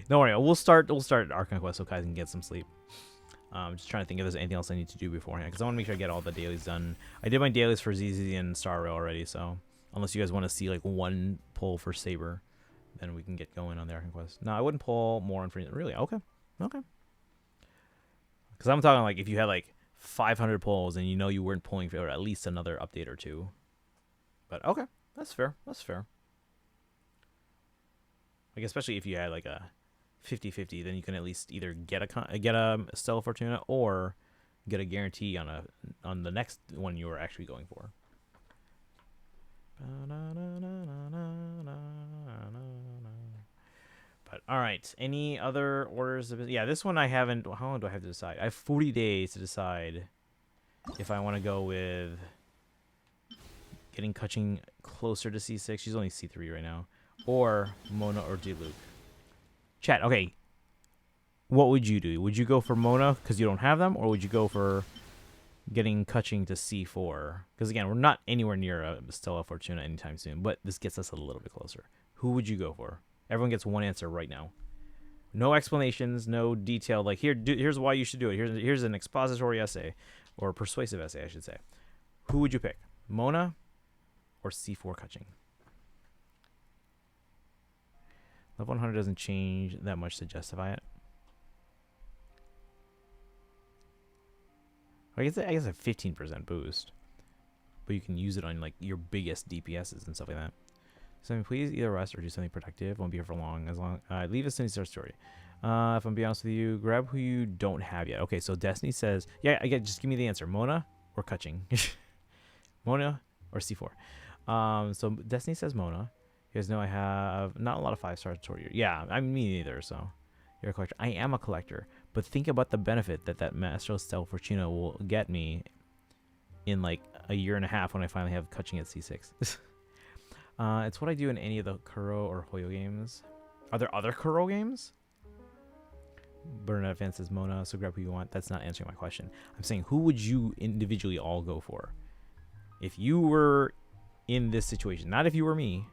Don't worry, we'll start Archon Quest so Kai can get some sleep. Just trying to think if there's anything else I need to do beforehand, because I want to make sure I get all the dailies done. I did my dailies for ZZ and Star Rail already, so unless you guys want to see like 1 pull for Saber, then we can get going on the Archon Quest. No, I wouldn't pull more on free. Really? Okay. Because I'm talking like if you had like 500 pulls and you know you weren't pulling for at least another update or 2. But okay, that's fair. Like especially if you had like a 50-50, then you can at least either get a Stella Fortuna or get a guarantee on the next one you were actually going for. But all right, any other orders of yeah, this one I haven't. How long do I have to decide? I have 40 days to decide if I want to go with getting Kaching closer to C6. She's only C3 right now. Or Mona or Diluc. Chat, okay. What would you do? Would you go for Mona because you don't have them? Or would you go for getting Kaching to C4? Because again, we're not anywhere near a Stella Fortuna anytime soon. But this gets us a little bit closer. Who would you go for? Everyone gets one answer right now. No explanations, no detail. Like, here's why you should do it. Here's an expository essay. Or persuasive essay, I should say. Who would you pick? Mona or C4 Kaching? Level 100 doesn't change that much to justify it. I guess a 15% boost. but you can use it on like your biggest DPSs and stuff like that. So please either rest or do something productive. Won't be here for long. Leave as soon as you start story. If I'm being honest with you, grab who you don't have yet. Okay, so Destiny says, yeah, I get. Just give me the answer: Mona or Kutching, Mona or C4. So Destiny says Mona. You guys know I have not a lot of 5-star tutorial. Yeah, I mean, me neither. So you're a collector. I am a collector, but think about the benefit that Master Stella Fortuna will get me in like a year and a half when I finally have Kutching at C6. It's what I do in any of the Kuro or Hoyo games. Are there other Kuro games? Bernadette Fan says Mona, so grab who you want. That's not answering my question. I'm saying, who would you individually all go for? If you were in this situation, not if you were me,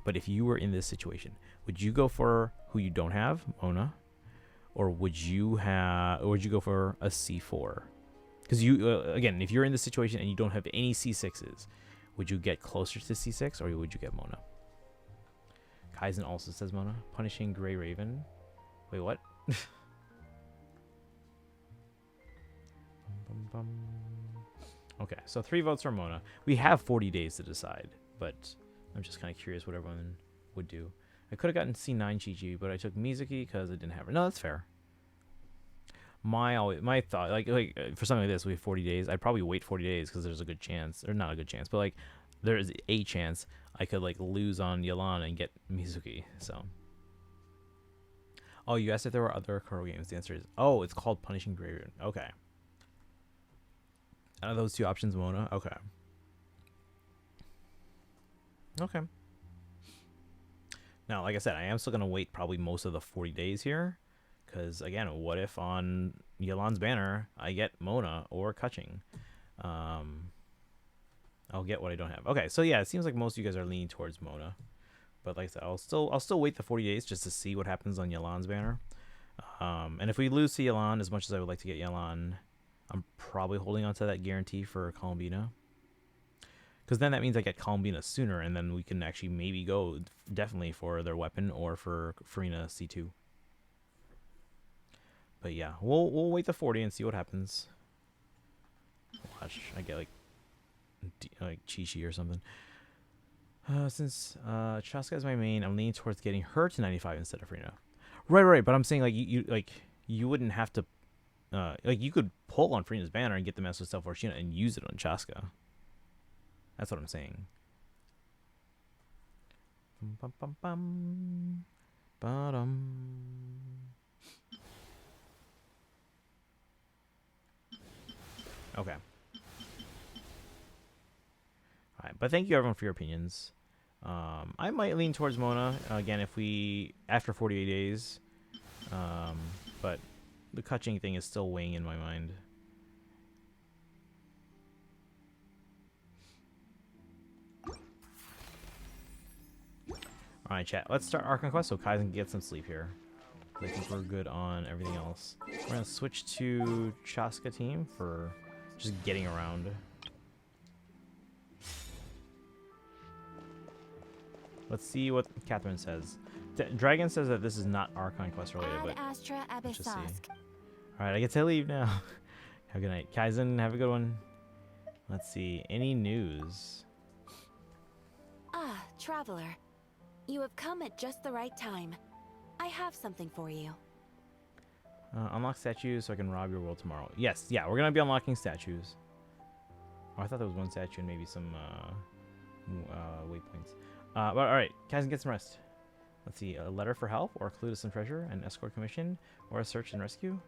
but if you were in this situation, would you go for who you don't have, Mona, or would you go for a C4? Because you, again, if you're in this situation and you don't have any C6s, would you get closer to C6 or would you get Mona? Kaizen also says Mona. Punishing Grey Raven. Wait, what? Okay, so 3 votes for Mona. We have 40 days to decide, but I'm just kind of curious what everyone would do. I could have gotten C9 Chi-Chi, but I took Mizuki because I didn't have her. No, that's fair. My thought, like for something like this, we have 40 days. I'd probably wait 40 days because there's a good chance, or not a good chance, but like there's a chance I could like lose on Yelan and get Mizuki. So, oh, you asked if there were other Kuro games. The answer is, oh, it's called Punishing Grey Raven. Okay. Out of those 2 options, Mona. Okay. Okay. Now, like I said, I am still gonna wait probably most of the 40 days here. Because, again, what if on Yelan's banner I get Mona or Kutching? I'll get what I don't have. Okay, so yeah, it seems like most of you guys are leaning towards Mona. But like I said, I'll still wait the 40 days just to see what happens on Yelan's banner. And if we lose to Yelan, as much as I would like to get Yelan, I'm probably holding on to that guarantee for Columbina. Because then that means I get Columbina sooner, and then we can actually maybe go definitely for their weapon or for Farina C2. But yeah, we'll wait the 40 and see what happens. Watch, I get like Chi-Chi or something. Since Chaska is my main, I'm leaning towards getting her to 95 instead of Farina. Right. But I'm saying like you wouldn't have to like you could pull on Farina's banner and get the Master Stella Fortuna and use it on Chaska. That's what I'm saying. Bum, bum, bum, bum. Okay. Alright, but thank you everyone for your opinions. I might lean towards Mona again if we after 48 days. But the Kutching thing is still weighing in my mind. Alright, chat. Let's start our conquest so Kaizen can get some sleep here. I think we're good on everything else. We're gonna switch to Chaska team for just getting around. Let's see what Catherine says. Dragon says that this is not our conquest related, but let's just see. Alright, I get to leave now. Have a good night. Kaizen, have a good one. Let's see. Any news? Ah, traveler. You have come at just the right time. I have something for you. Unlock statues so I can rob your world tomorrow. Yes, yeah, we're gonna be unlocking statues. Oh, I thought there was one statue and maybe some waypoints. But alright, Kaizen, get some rest. Let's see, a letter for help, or a clue to some treasure, an escort commission, or a search and rescue?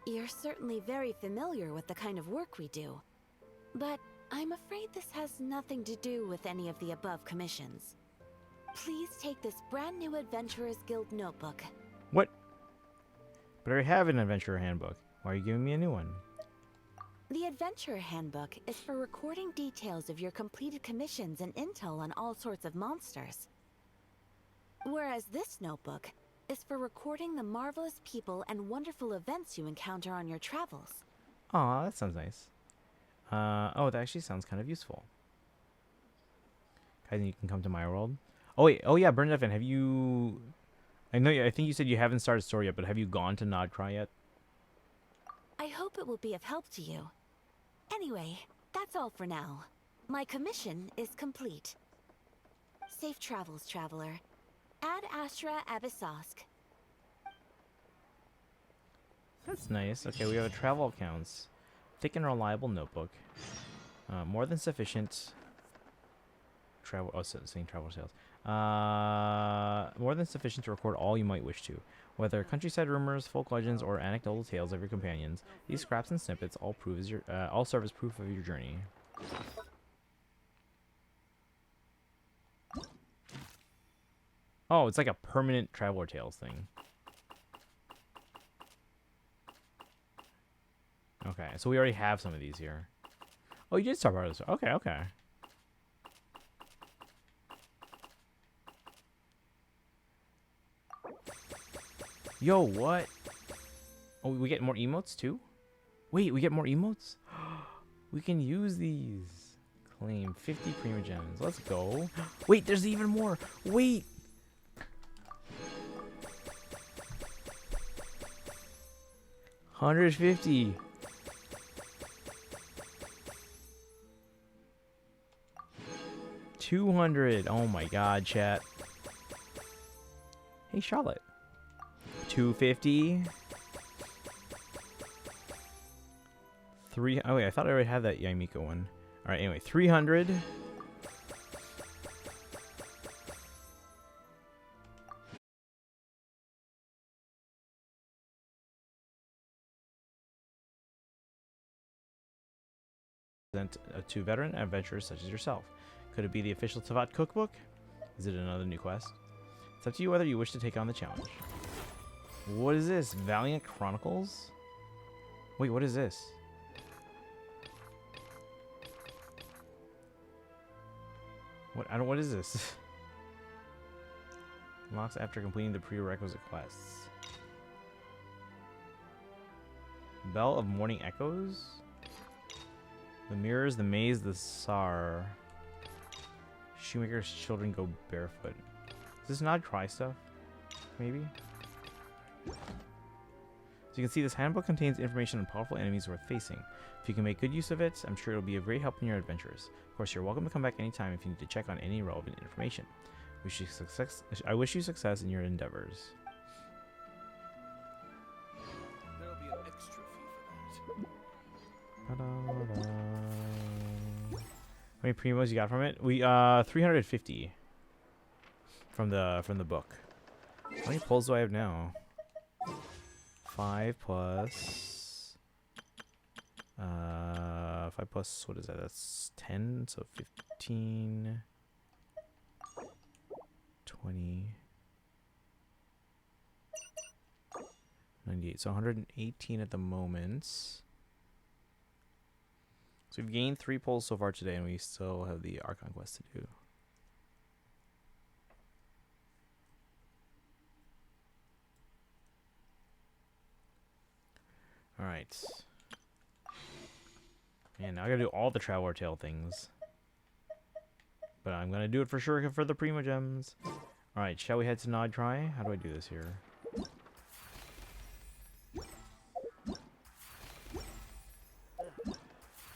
You're certainly very familiar with the kind of work we do. But I'm afraid this has nothing to do with any of the above commissions. Please take this brand new Adventurers Guild notebook. What? But I already have an adventurer handbook. Why are you giving me a new one? The Adventurer Handbook is for recording details of your completed commissions and intel on all sorts of monsters. Whereas this notebook is for recording the marvelous people and wonderful events you encounter on your travels. Aw, that sounds nice. Oh, that actually sounds kind of useful. Kaizen, you can come to my world. Oh wait, oh yeah, Bernadette, have you... I think you said you haven't started story yet, but have you gone to Krai yet? I hope it will be of help to you. Anyway, that's all for now. My commission is complete. Safe travels, traveler. Ad Astra Abyssosk. That's nice. Okay, we have a travel accounts. Thick and reliable notebook. More than sufficient. Travel. Oh, saying travel sales. More than sufficient to record all you might wish to. Whether countryside rumors, folk legends, or anecdotal tales of your companions, these scraps and snippets all all serve as proof of your journey. Oh, it's like a permanent traveler tales thing. Okay, so we already have some of these here. Oh, you did start part of this. Okay, okay. Yo, what? Oh, we get more emotes too? Wait, we get more emotes? We can use these. Claim 50 Prima Gems. Let's go. Wait, there's even more. Wait. $150. $200. Oh my god, chat. Hey, Charlotte. $250. Oh wait, I thought I already had that Yamika one. All right, anyway, $300. To veteran adventurers such as yourself. Could it be the official Tavat cookbook? Is it another new quest? It's up to you whether you wish to take on the challenge. What is this? Valiant Chronicles? Wait, what is this? What is this? Unlocks after completing the prerequisite quests. Bell of Morning Echoes? The mirrors, the maze, the Tsar. Shoemaker's children go barefoot. Is this not Krai stuff? Maybe? So you can see this handbook contains information on powerful enemies worth facing. If you can make good use of it, I'm sure it'll be a great help in your adventures. Of course, you're welcome to come back anytime if you need to check on any relevant information. I wish you success in your endeavors. There'll be an extra fee for that. How many primos you got from it? We 350 from the book. How many pulls do I have now? 5 plus 5 plus, what is that? That's 10, so 15, 20, 98. So 118 at the moment. So we've gained 3 pulls so far today, and we still have the Archon quest to do. Alright. Man, now I gotta do all the Traveler Tale things. But I'm gonna do it for sure for the Prima Gems. Alright, shall we head to Nod Try? How do I do this here?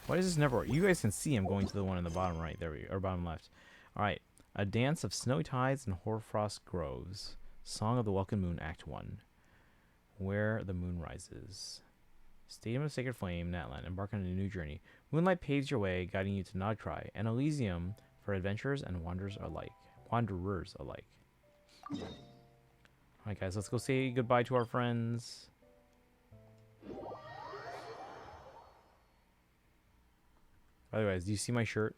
Why does this never work? You guys can see I'm going to the one in the bottom right. There we go. Or bottom left. Alright. A Dance of Snowy Tides and Hoarfrost Groves. Song of the Welcome Moon, Act 1. Where the Moon Rises. Stadium of Sacred Flame, Natlan. Embark on a new journey. Moonlight paves your way, guiding you to Nod Cry, an Elysium for adventurers and wanderers alike. Alright guys, let's go say goodbye to our friends. By the way, do you see my shirt?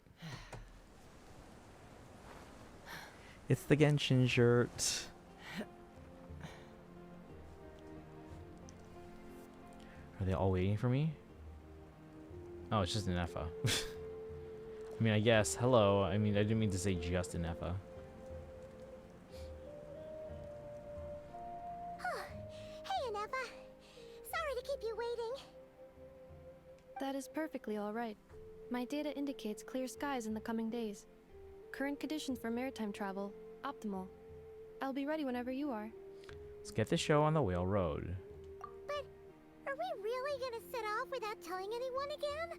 It's the Genshin shirt. Are they all waiting for me? Oh, it's just an Effa. I mean, I guess. Hello. I mean, I didn't mean to say just an Effa. Hey, Aneva. Sorry to keep you waiting. That is perfectly all right. My data indicates clear skies in the coming days. Current conditions for maritime travel, optimal. I'll be ready whenever you are. Let's get the show on the Whale Road. But are we really gonna set off without telling anyone again?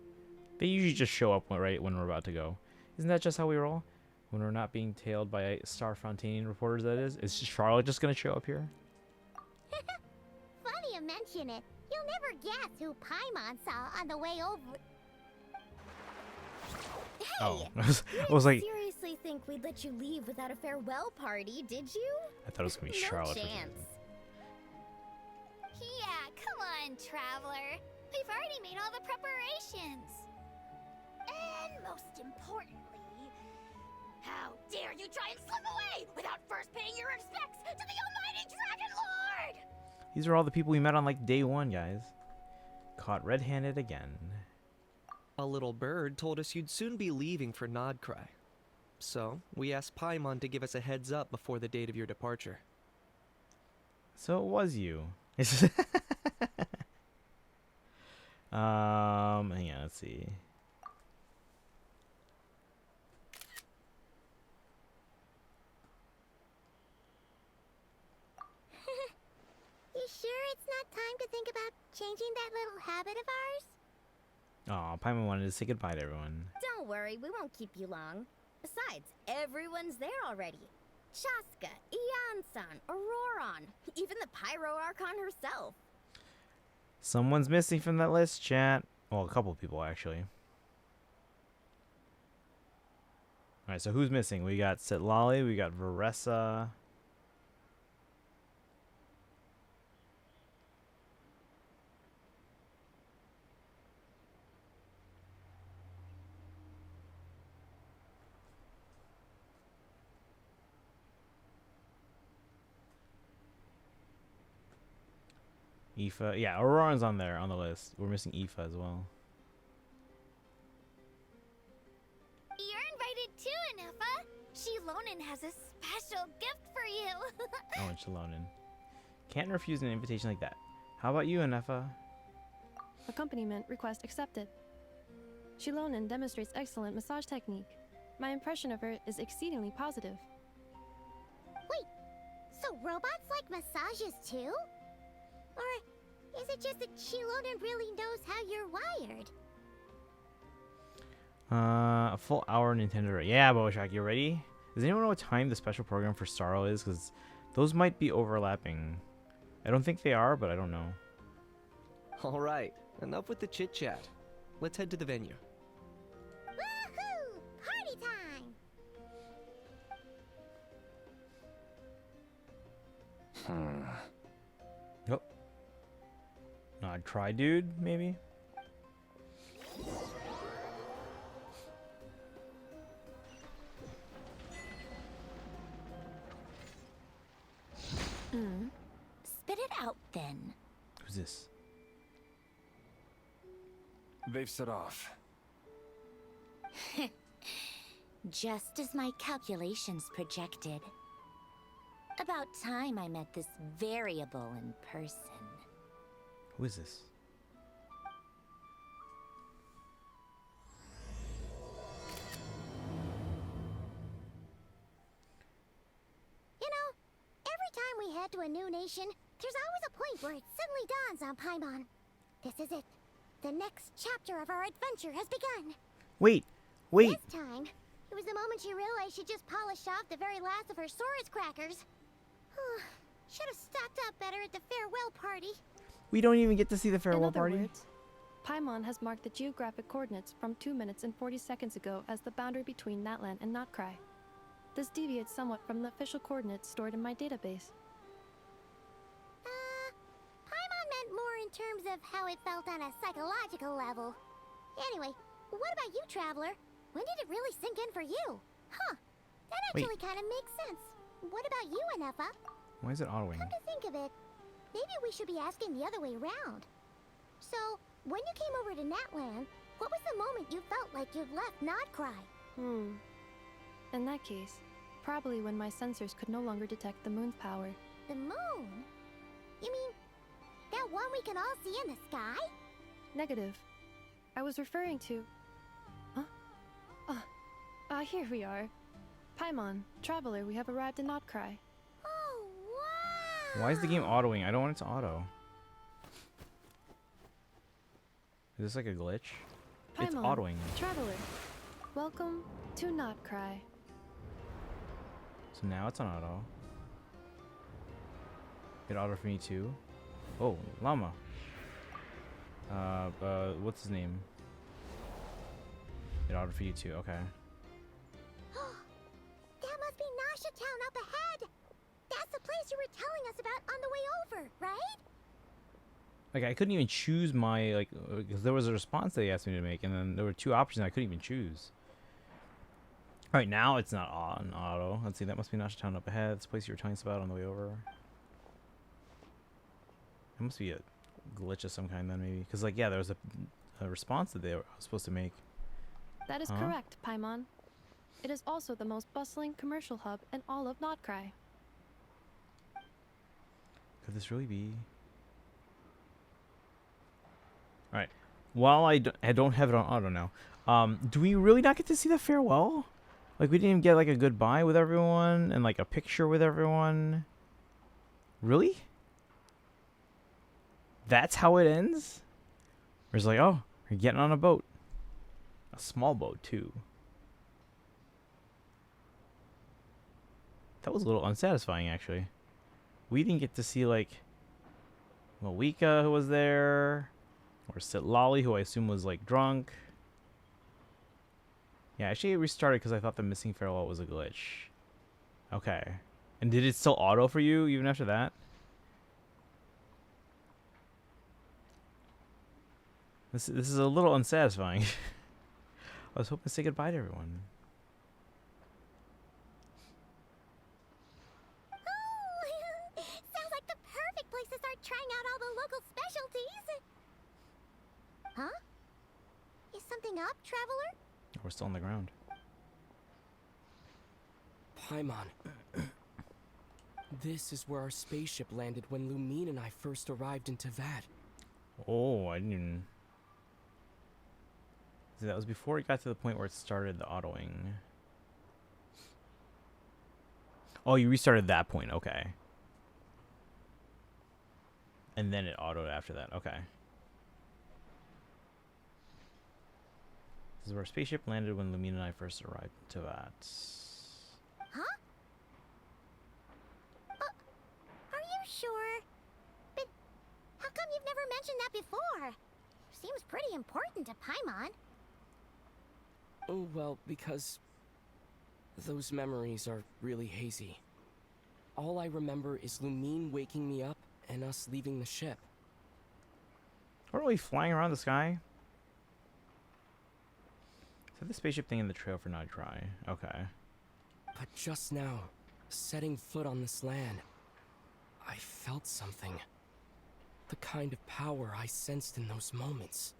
They usually just show up right when we're about to go. Isn't that just how we roll? When we're not being tailed by Star Fontaine reporters, that is? Is Charlotte just gonna show up here? Funny you mention it. You'll never guess who Paimon saw on the way over. Hey! Oh, You I was like, seriously think we'd let you leave without a farewell party, did you? I thought it was gonna be No Charlotte. for some chance. reason. Yeah, come on, traveler. We've already made all the preparations. And most importantly, how dare you try and slip away without first paying your respects to the almighty Dragon Lord! These are all the people we met on like day one, guys. Caught red-handed again. A little bird told us you'd soon be leaving for Krai. So, we asked Paimon to give us a heads up before the date of your departure. So it was you. Hang on, let's see. You sure it's not time to think about changing that little habit of ours? Oh, Paimon wanted to say goodbye to everyone. Don't worry, we won't keep you long. Besides, everyone's there already. Chaska, Ian-san, Auroron, even the Pyro Archon herself. Someone's missing from that list, chat. Well, a couple people, actually. Alright, so who's missing? We got Sitlali, we got Varessa. Aoife. Yeah, Auroran's on there on the list. We're missing Aoife as well. You're invited too, Anufa. Shilonen has a special gift for you. Oh, and Shalonen. Can't refuse an invitation like that. How about you, Anefa? Accompaniment request accepted. Shilonen demonstrates excellent massage technique. My impression of her is exceedingly positive. Wait, so robots like massages too? Or is it just that Shilonen really knows how you're wired? A full hour Nintendo. Yeah, Boshak, you ready? Does anyone know what time the special program for Starro is? Because those might be overlapping. I don't think they are, but I don't know. Alright, enough with the chit-chat. Let's head to the venue. Woohoo! Party time! Yep. Not try, dude. Maybe. Spit it out then. Who's this? They've set off. Just as my calculations projected. About time I met this variable in person. Who is this? You know, every time we head to a new nation, there's always a point where it suddenly dawns on Paimon. This is it. The next chapter of our adventure has begun. Wait. Wait. This time, it was the moment she realized she just polished off the very last of her Saurus crackers. Should have stocked up better at the farewell party. We don't even get to see the In farewell other party. words, Paimon has marked the geographic coordinates from 2 minutes and 40 seconds ago as the boundary between Natlan and Krai. This deviates somewhat from the official coordinates stored in my database. Paimon meant more in terms of how it felt on a psychological level. Anyway, what about you, Traveler? When did it really sink in for you? Huh, that Wait. actually kind of makes sense. What about you, Anefa? Why is it autoing? Come to think of it, maybe we should be asking the other way around. So, when you came over to Natlan, what was the moment you felt like you'd left Krai? In that case, probably when my sensors could no longer detect the moon's power. The moon? You mean that one we can all see in the sky? Negative. I was referring to... Huh? Here we are. Paimon, Traveler, we have arrived in Krai. Oh, wow! Why is the game autoing? I don't want it to auto. Is this like a glitch? It's Paimon, autoing. Traveler, welcome To not cry. So now it's on auto. Get auto for me too. Oh, llama. What's his name? Get auto for you too. Okay. That must be Nasha Town up ahead. That's the place you were telling us about on the way over, right? Like I couldn't even choose my because there was a response they asked me to make, and then there were two options I couldn't even choose. All right, now it's not on auto. Let's see. That must be Nasha Town up ahead. This place you were telling us about on the way over. It must be a glitch of some kind then, maybe. Because, like, yeah, there was a response that they were supposed to make. That is correct, Paimon. It is also the most bustling commercial hub in all of Notcry. Could this really be? All right. While I don't have it on auto now, do we really not get to see the farewell? Like, we didn't even get, like, a goodbye with everyone and, like, a picture with everyone? Really? That's how it ends? Or it's like, oh, we're getting on a boat. A small boat, too. That was a little unsatisfying, actually. We didn't get to see, like, Malika, who was there, or Sitlali, who I assume was, like, drunk. Yeah, actually it restarted because I thought the missing farewell was a glitch. Okay. And did it still auto for you even after that? This is a little unsatisfying. I was hoping to say goodbye to everyone. Oh, sounds like the perfect place to start trying out all the local specialties. Huh? Is something up, traveler? We're still on the ground. Paimon. This is where our spaceship landed when Lumine and I first arrived in Tavad. Oh, I didn't even... See, that was before it got to the point where it started the autoing. Oh, you restarted that point. Okay. And then it autoed after that. Okay. This is where our spaceship landed when Lumine and I first arrived to that. Huh? Are you sure? But how come you've never mentioned that before? Seems pretty important to Paimon. Oh, well, because those memories are really hazy. All I remember is Lumine waking me up and us leaving the ship. Weren't we flying around the sky? Is that the spaceship thing in the trail for Nightcry? Okay. But just now, setting foot on this land, I felt something. The kind of power I sensed in those moments.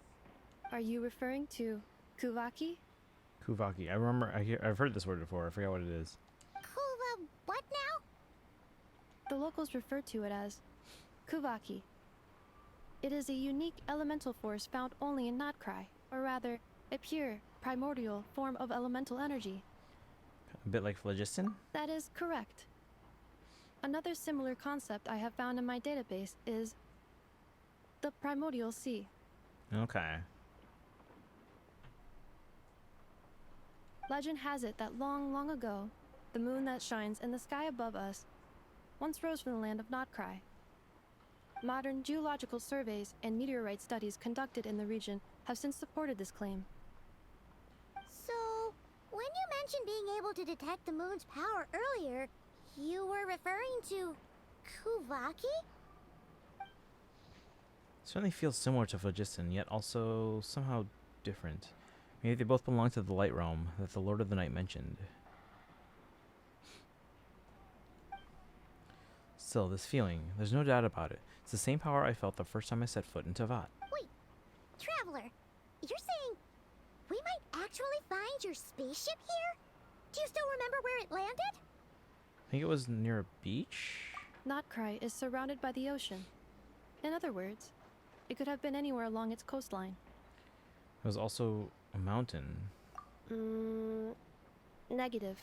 Are you referring to Kuvaki? Kuvaki. I remember. I've heard this word before. I forgot what it is. Cool, what now? The locals refer to it as Kuvaki. It is a unique elemental force found only in Notcry, or rather, a pure, primordial form of elemental energy. A bit like phlogiston? That is correct. Another similar concept I have found in my database is the primordial sea. Okay. Legend has it that long, long ago, the moon that shines in the sky above us once rose from the land of Notcry. Modern geological surveys and meteorite studies conducted in the region have since supported this claim. So, when you mentioned being able to detect the moon's power earlier, you were referring to Kuvaki? Certainly feels similar to phlogiston, yet also somehow different. Maybe they both belong to the light realm that the Lord of the Night mentioned. Still, this feeling, there's no doubt about it. It's the same power I felt the first time I set foot in Tavad. Wait, Traveler, you're saying we might actually find your spaceship here? Do you still remember where it landed? I think it was near a beach? Notcry is surrounded by the ocean. In other words, it could have been anywhere along its coastline. It was also a mountain. Negative.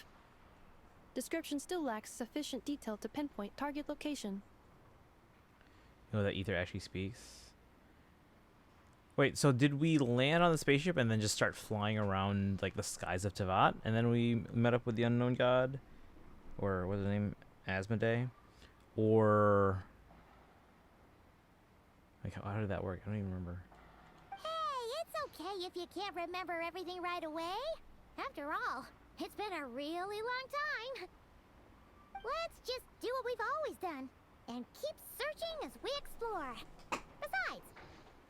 Description still lacks sufficient detail to pinpoint target location. You know that Ether actually speaks? Wait, so did we land on the spaceship and then just start flying around like the skies of Tevat, and then we met up with the unknown god, or what's his name, Asmodee, or like how did that work? I don't even remember. Hey, it's okay if you can't remember everything right away. After all, it's been a really long time. Let's just do what we've always done and keep searching as we explore. Besides,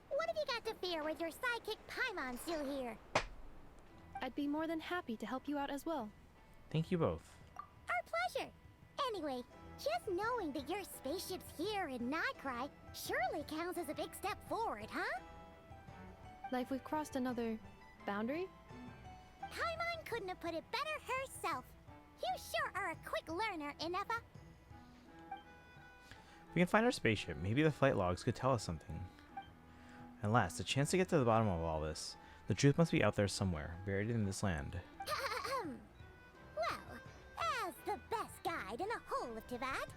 what have you got to fear with your sidekick Paimon still here? I'd be more than happy to help you out as well. Thank you both. Our pleasure. Anyway, just knowing that your spaceship's here in Nightcry surely counts as a big step forward, huh? Like we've crossed another boundary? Paimon couldn't have put it better herself. You sure are a quick learner, Inefa. We can find our spaceship. Maybe the flight logs could tell us something. At last, a chance to get to the bottom of all this. The truth must be out there somewhere, buried in this land. Well, as the best guide in the whole of Tevat,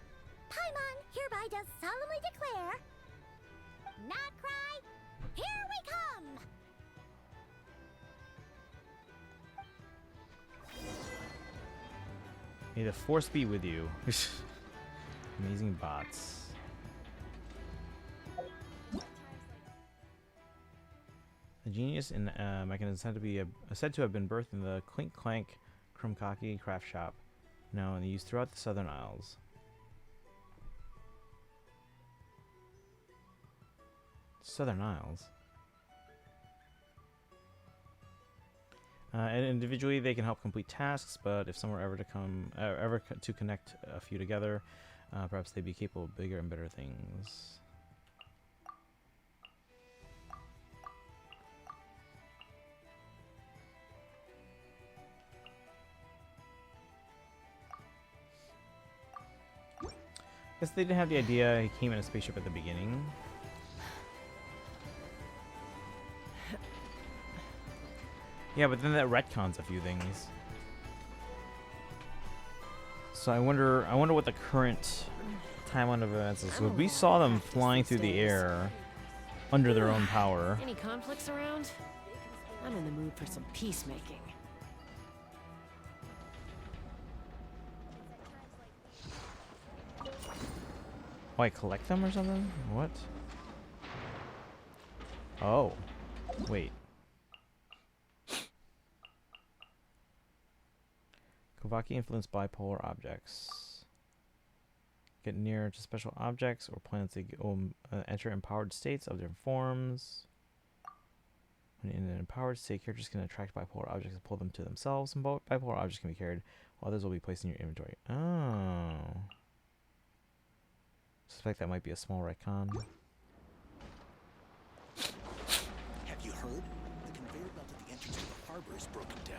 Paimon hereby does solemnly declare, Nightcry, here we come! May the force be with you. Amazing bots. The genius in mechanism said to have been birthed in the Clink Clank Krumkaki craft shop, now in use throughout the Southern Isles. Southern Isles. And individually, they can help complete tasks, but if some were ever to connect a few together, perhaps they'd be capable of bigger and better things. Guess they didn't have the idea he came in a spaceship at the beginning. Yeah, but then that retcons a few things. So I wonder what the current timeline of events is. So we saw them flying through the air under their own power. Any conflicts around? I'm in the mood for some peacemaking. Oh, I collect them or something? What? Oh. Wait. Kavaki influenced bipolar objects. Get near to special objects or planets that enter empowered states of different forms. When in an empowered state, characters can attract bipolar objects and pull them to themselves. Some bipolar objects can be carried, while others will be placed in your inventory. Oh. Suspect that might be a small retcon. Have you heard? The conveyor belt at the entrance to the harbor is broken down.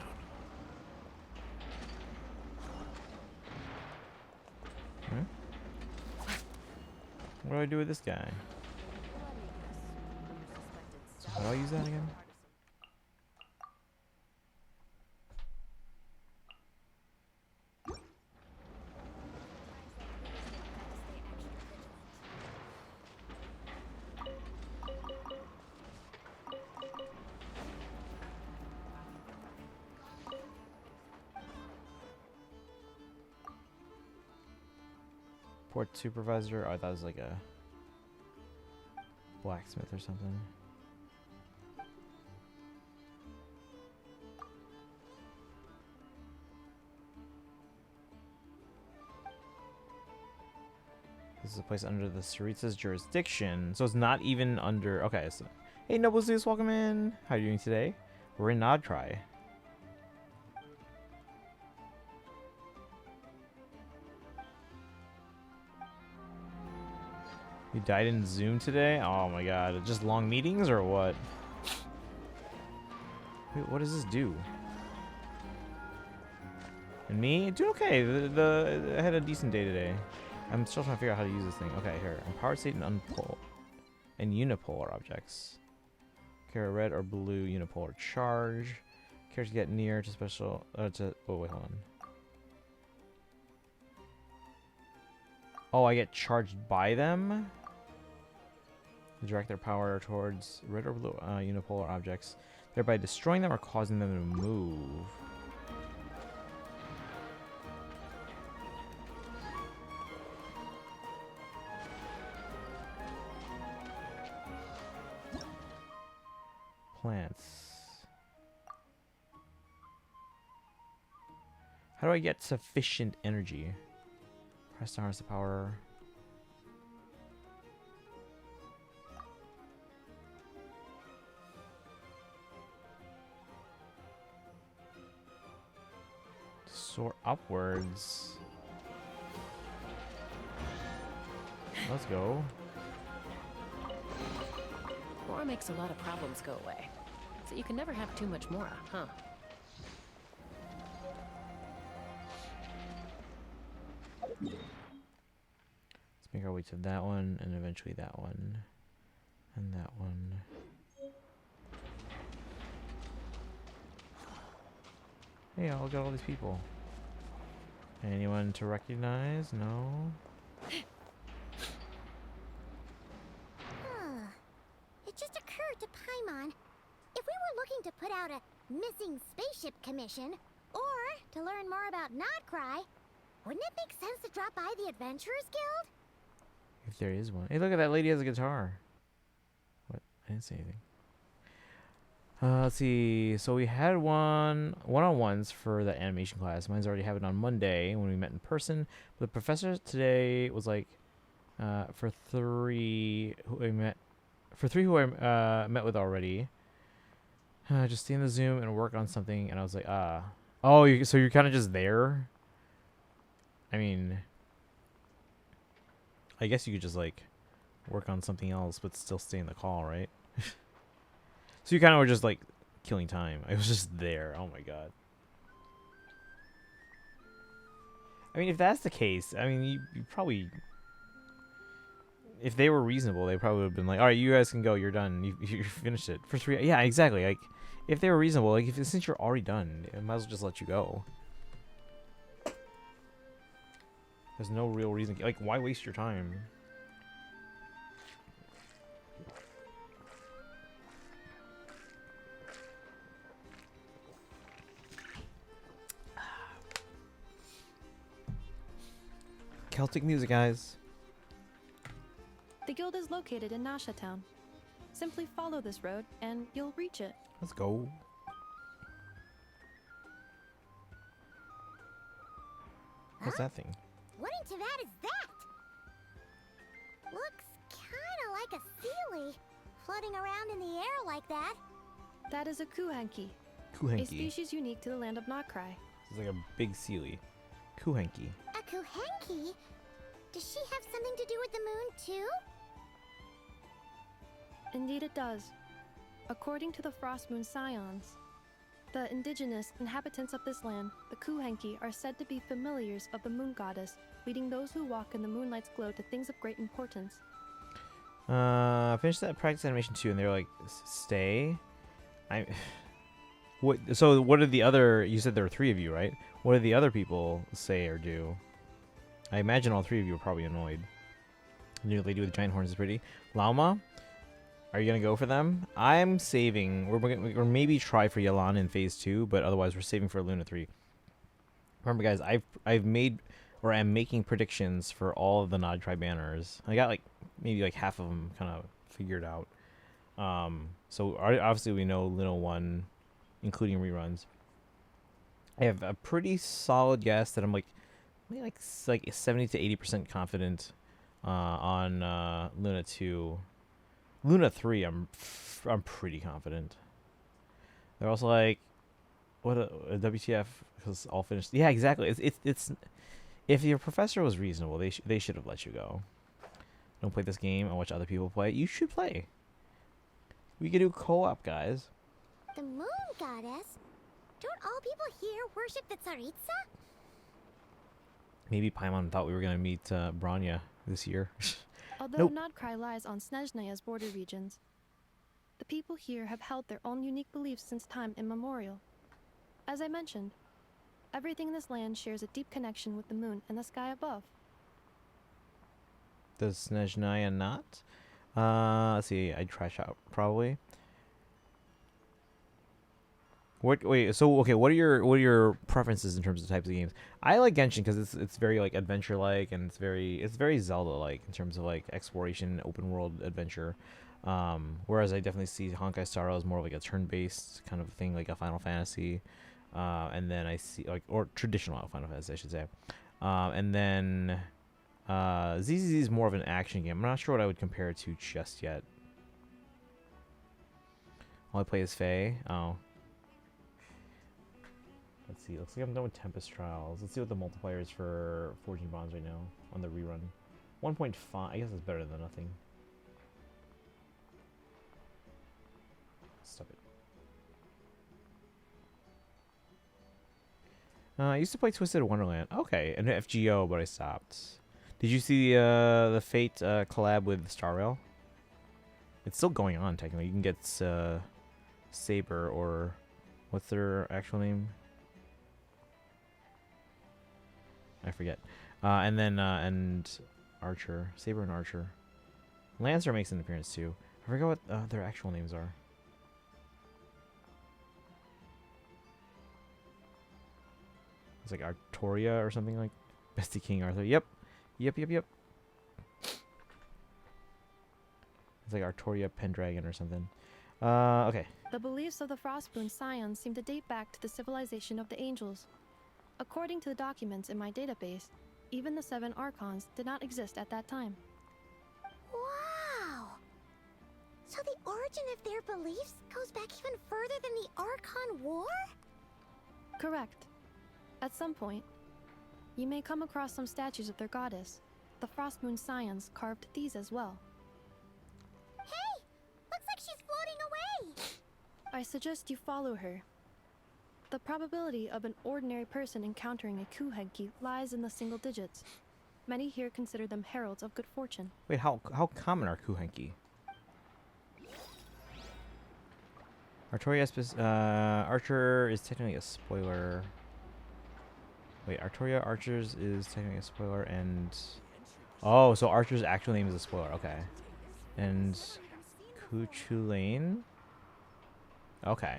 What do I do with this guy? How do I use that again? Port supervisor. Oh, I thought it was like a blacksmith or something. This is a place under the Saritsa's jurisdiction, so it's not even under. Okay, so hey, Noble Zeus, welcome in. How are you doing today? We're in Nodcry. You died in Zoom today? Oh my god. Just long meetings or what? Wait, what does this do? And me? Doing okay. I had a decent day today. I'm still trying to figure out how to use this thing. Okay, here. Empowered state and unpull. And unipolar objects. Carry a red or blue unipolar charge. Characters get near to special... oh, wait, hold on. Oh, I get charged by them? Direct their power towards red or blue unipolar objects, thereby destroying them or causing them to move. Plants. How do I get sufficient energy? Press to harness the power. Soar upwards. Let's go. More makes a lot of problems go away. So you can never have too much more, huh? Let's make our way to that one, and eventually that one, and that one. Hey, look at all these people. Anyone to recognize? No. It just occurred to Paimon. If we were looking to put out a missing spaceship commission, or to learn more about Nodcry, wouldn't it make sense to drop by the Adventurers Guild? If there is one. Hey, look at that lady has a guitar. What? I didn't say anything. Let's see. So we had one-on-ones for the animation class. Mine's already happened on Monday when we met in person. The professor today was like, for three who I met with already. Just stay in the Zoom and work on something. And I was like, oh, so you're kind of just there. I mean, I guess you could just like work on something else, but still stay in the call, right? So you kind of were just like killing time. I was just there. Oh my god. I mean, if that's the case, I mean, you probably, if they were reasonable, they probably would have been like, all right, you guys can go. You're done. You finished it for 3. Yeah, exactly. Like, if they were reasonable, like, since you're already done, I might as well just let you go. There's no real reason. Like, why waste your time? Celtic music, guys. The guild is located in Nasha Town. Simply follow this road and you'll reach it. Let's go. What's that thing? What into that is that? Looks kinda like a sealy, floating around in the air like that. That is a kuhanki, a Kuhenki. species unique to the land of Nodcry. It's like a big sealy. Kuhenki. A kuhenki? Does she have something to do with the moon too? Indeed it does. According to the Frost Moon Scions, the indigenous inhabitants of this land, the kuhenki, are said to be familiars of the moon goddess, leading those who walk in the moonlight's glow to things of great importance. Finished that practice animation too, and they're like, stay. What? So what did the other? You said there were 3 of you, right? What did the other people say or do? I imagine all 3 of you were probably annoyed. The new lady with the giant horns is pretty. Lauma, are you gonna go for them? I'm saving. We're maybe try for Yalan in phase 2, but otherwise we're saving for Luna 3. Remember, guys, I've made or am making predictions for all of the Nodcry banners. I got like maybe like half of them kind of figured out. So obviously we know Luna 1, including reruns. I have a pretty solid guess that I'm like maybe like 70 to 80% confident on Luna 2. Luna 3, I'm pretty confident. They're also like, what a WTF, because all finished. Yeah, exactly. It's if your professor was reasonable, they should have let you go. Don't play this game and watch other people play it. You should play. We can do co-op, guys. The moon goddess? Don't all people here worship the Tsaritsa? Maybe Paimon thought we were gonna meet Branya this year. Although Nope. Nodcry lies on Snezhnaya's border regions, the people here have held their own unique beliefs since time immemorial. As I mentioned, everything in this land shares a deep connection with the moon and the sky above. Does Snezhnaya not? Let's see. I'd trash out probably. What? Wait. So okay. What are your preferences in terms of types of games? I like Genshin because it's very like adventure like, and it's very Zelda like in terms of like exploration, open world adventure. Whereas I definitely see Honkai Star Rail as more of like a turn based kind of thing, like a Final Fantasy. And then I see like or traditional Final Fantasy, I should say. And then ZZZ is more of an action game. I'm not sure what I would compare it to just yet. All I play is Faye. Oh. Let's see. Looks like I'm done with Tempest Trials. Let's see what the multiplier is for 14 Bonds right now on the rerun. 1.5. I guess it's better than nothing. Stop it. I used to play Twisted Wonderland. Okay, an FGO, but I stopped. Did you see the Fate collab with Star Rail? It's still going on technically. You can get Saber or what's their actual name? I forget. And then and Archer, Saber and Archer. Lancer makes an appearance too. I forget what their actual names are. It's like Artoria or something like Bestie King Arthur. Yep. It's like Artoria Pendragon or something. Okay. The beliefs of the Frostmoon Scions seem to date back to the civilization of the Angels. According to the documents in my database, even the 7 Archons did not exist at that time. Wow! So the origin of their beliefs goes back even further than the Archon War? Correct. At some point, you may come across some statues of their goddess. The Frostmoon Scions carved these as well. Hey! Looks like she's floating away! I suggest you follow her. The probability of an ordinary person encountering a Kuhenki lies in the single digits. Many here consider them heralds of good fortune. Wait, how common are Kuhenki? Artoria Archer is technically a spoiler. Wait, Artoria Archers is technically a spoiler, and oh, so Archer's actual name is a spoiler. Okay, and Kuchulain. Okay.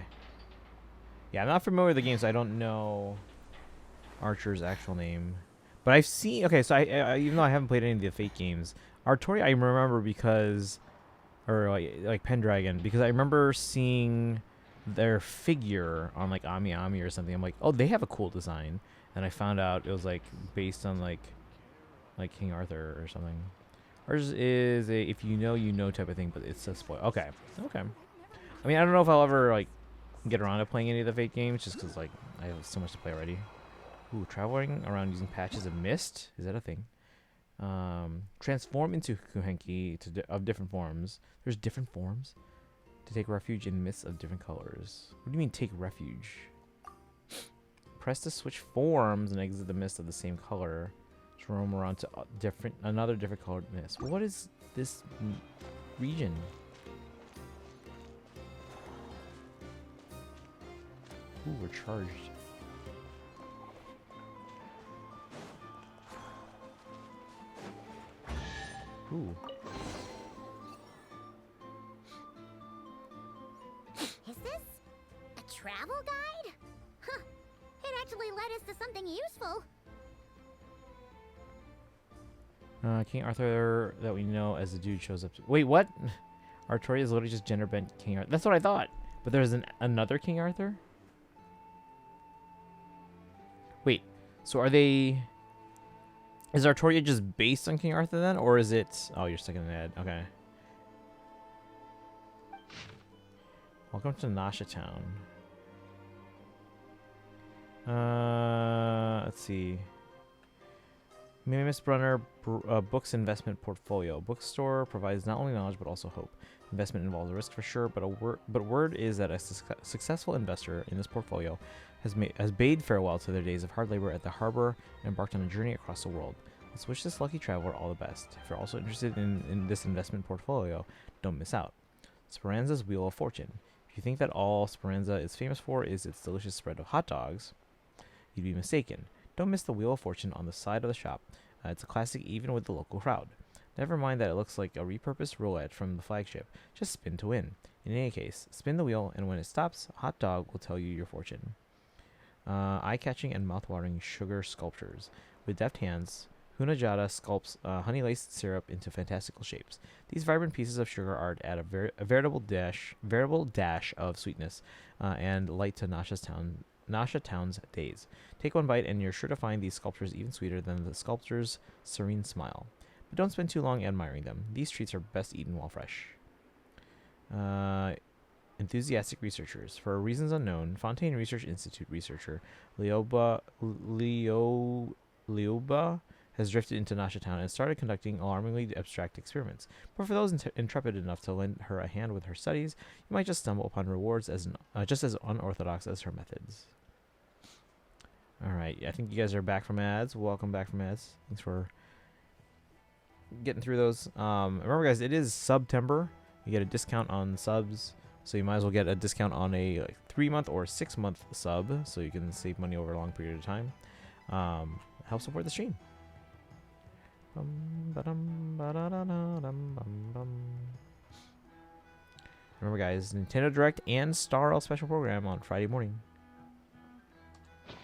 Yeah, I'm not familiar with the game, so I don't know Archer's actual name. But I've seen... Okay, so I even though I haven't played any of the Fate games, Artoria I remember because... Or like Pendragon, because I remember seeing their figure on like Ami Ami or something. I'm like, oh, they have a cool design. And I found out it was like based on like King Arthur or something. Ours is a if you know type of thing, but it's a spoil. Okay. I mean, I don't know if I'll ever like get around to playing any of the Fate games, just because like I have so much to play already. Ooh, traveling around using patches of mist, is that a thing? Transform into Kuhenki of different forms. There's different forms to take refuge in mists of different colors. What do you mean take refuge? Press to switch forms and exit the mist of the same color to roam around to another different colored mist. What is this region? Ooh, we're charged. Ooh. Is this a travel guide? Huh. It actually led us to something useful. King Arthur that we know as the dude shows up. Wait, what? Artoria is literally just gender bent King Arthur. That's what I thought. But there's another King Arthur? Wait, so are they... Is Artoria just based on King Arthur then? Or is it... Oh, you're stuck in an ad. Okay. Welcome to Nasha Town. Let's see. Miss Brunner Books Investment Portfolio. Bookstore provides not only knowledge but also hope. Investment involves a risk for sure, but word is that a successful investor in this portfolio has bade farewell to their days of hard labor at the harbor and embarked on a journey across the world. Let's wish this lucky traveler all the best. If you're also interested in this investment portfolio, don't miss out. Speranza's Wheel of Fortune. If you think that all Speranza is famous for is its delicious spread of hot dogs, you'd be mistaken. Don't miss the Wheel of Fortune on the side of the shop. It's a classic even with the local crowd. Never mind that it looks like a repurposed roulette from the flagship. Just spin to win. In any case, spin the wheel, and when it stops, Hot Dog will tell you your fortune. Eye-catching and mouth-watering sugar sculptures. With deft hands, Hunajada sculpts honey-laced syrup into fantastical shapes. These vibrant pieces of sugar art add a veritable dash of sweetness and light to Nasha Town's days. Take one bite, and you're sure to find these sculptures even sweeter than the sculptor's serene smile. But don't spend too long admiring them. These treats are best eaten while fresh. Enthusiastic researchers. For reasons unknown, Fontaine Research Institute researcher Lioba has drifted into Nasha Town and started conducting alarmingly abstract experiments. But for those intrepid enough to lend her a hand with her studies, you might just stumble upon rewards just as unorthodox as her methods. Alright, I think you guys are back from ads. Welcome back from ads. Thanks for getting through those. Remember, guys, it is September. You get a discount on subs, so you might as well get a discount on a 3-month or 6-month sub, so you can save money over a long period of time. Help support the stream. Remember, guys, Nintendo Direct and Star L special program on Friday morning.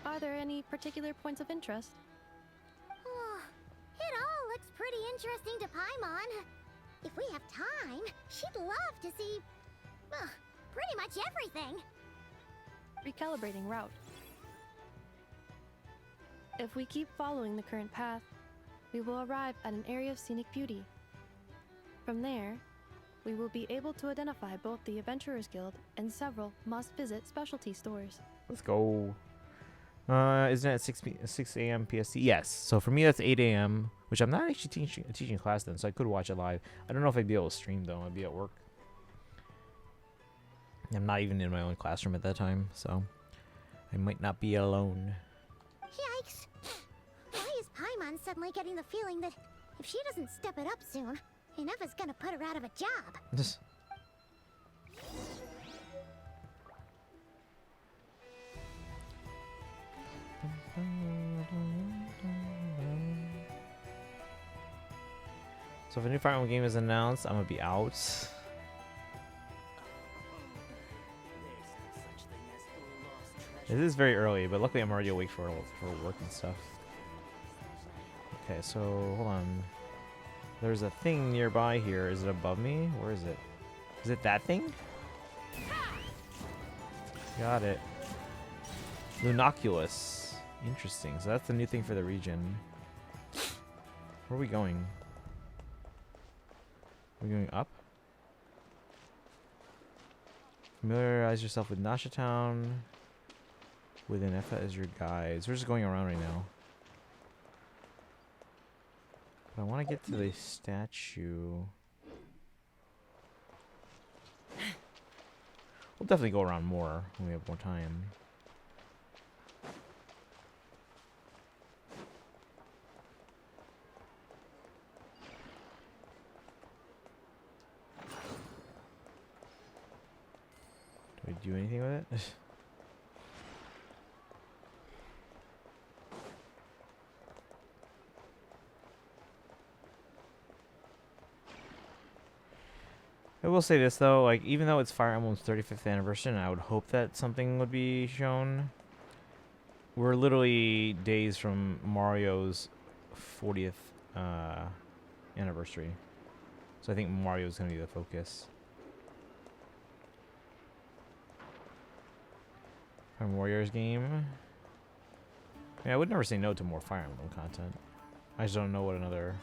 Are there any particular points of interest? It all looks pretty interesting to Paimon. If we have time, she'd love to see, pretty much everything. Recalibrating route. If we keep following the current path, we will arrive at an area of scenic beauty. From there, we will be able to identify both the Adventurers Guild and several must-visit specialty stores. Let's go. Isn't it at 6 a.m. PST? Yes. So for me, that's 8 a.m., which I'm not actually teaching class then, so I could watch it live. I don't know if I'd be able to stream, though. I'd be at work. I'm not even in my own classroom at that time, so I might not be alone. Yikes. Why is Paimon suddenly getting the feeling that if she doesn't step it up soon, Ineva's gonna put her out of a job? So if a new Fire Emblem game is announced, I'm gonna be out. It is very early, but luckily I'm already awake for work and stuff. Okay, so hold on. There's a thing nearby here. Is it above me? Where is it? Is it that thing? Got it. Lunoculus. Interesting. So that's the new thing for the region. Where are we going? Are we going up? Familiarize yourself with Nasha Town. With Inefa as your guides. We're just going around right now. But I want to get to the statue. We'll definitely go around more when we have more time. Do we do anything with it? I will say this though, like even though it's Fire Emblem's 35th anniversary, and I would hope that something would be shown, we're literally days from Mario's 40th anniversary. So I think Mario's going to be the focus. Fire Warriors game. I mean, I would never say no to more Fire Emblem content. I just don't know what another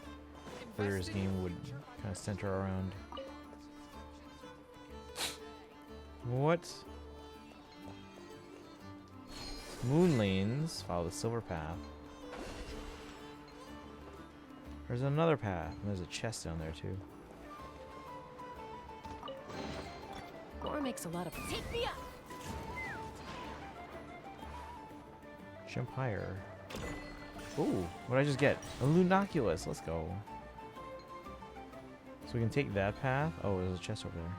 Warriors game would kind of center around. What? Moon lanes. Follow the silver path. There's another path. And there's a chest down there too. War makes a lot of. Take me up! Jump higher. Ooh, what did I just get? A Lunoculus. Let's go. So we can take that path. Oh, there's a chest over there.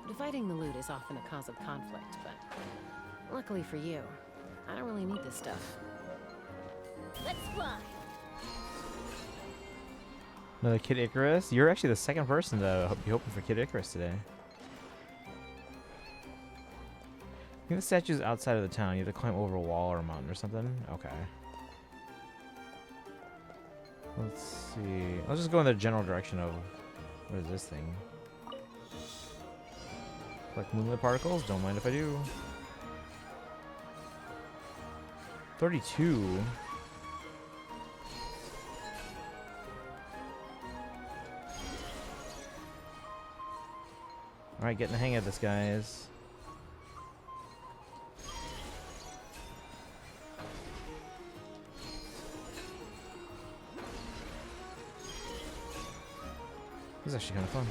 Dividing the loot is often a cause of conflict, but luckily for you, I don't really need this stuff. Let's fly. Another Kid Icarus? You're actually the second person to be hoping for Kid Icarus today. I think the statue's outside of the town. You have to climb over a wall or a mountain or something. Okay. Let's see. Let's just go in the general direction of... What is this thing? Collect moonlit particles? Don't mind if I do. 32? Alright, getting the hang of this, guys. This is actually kind of fun.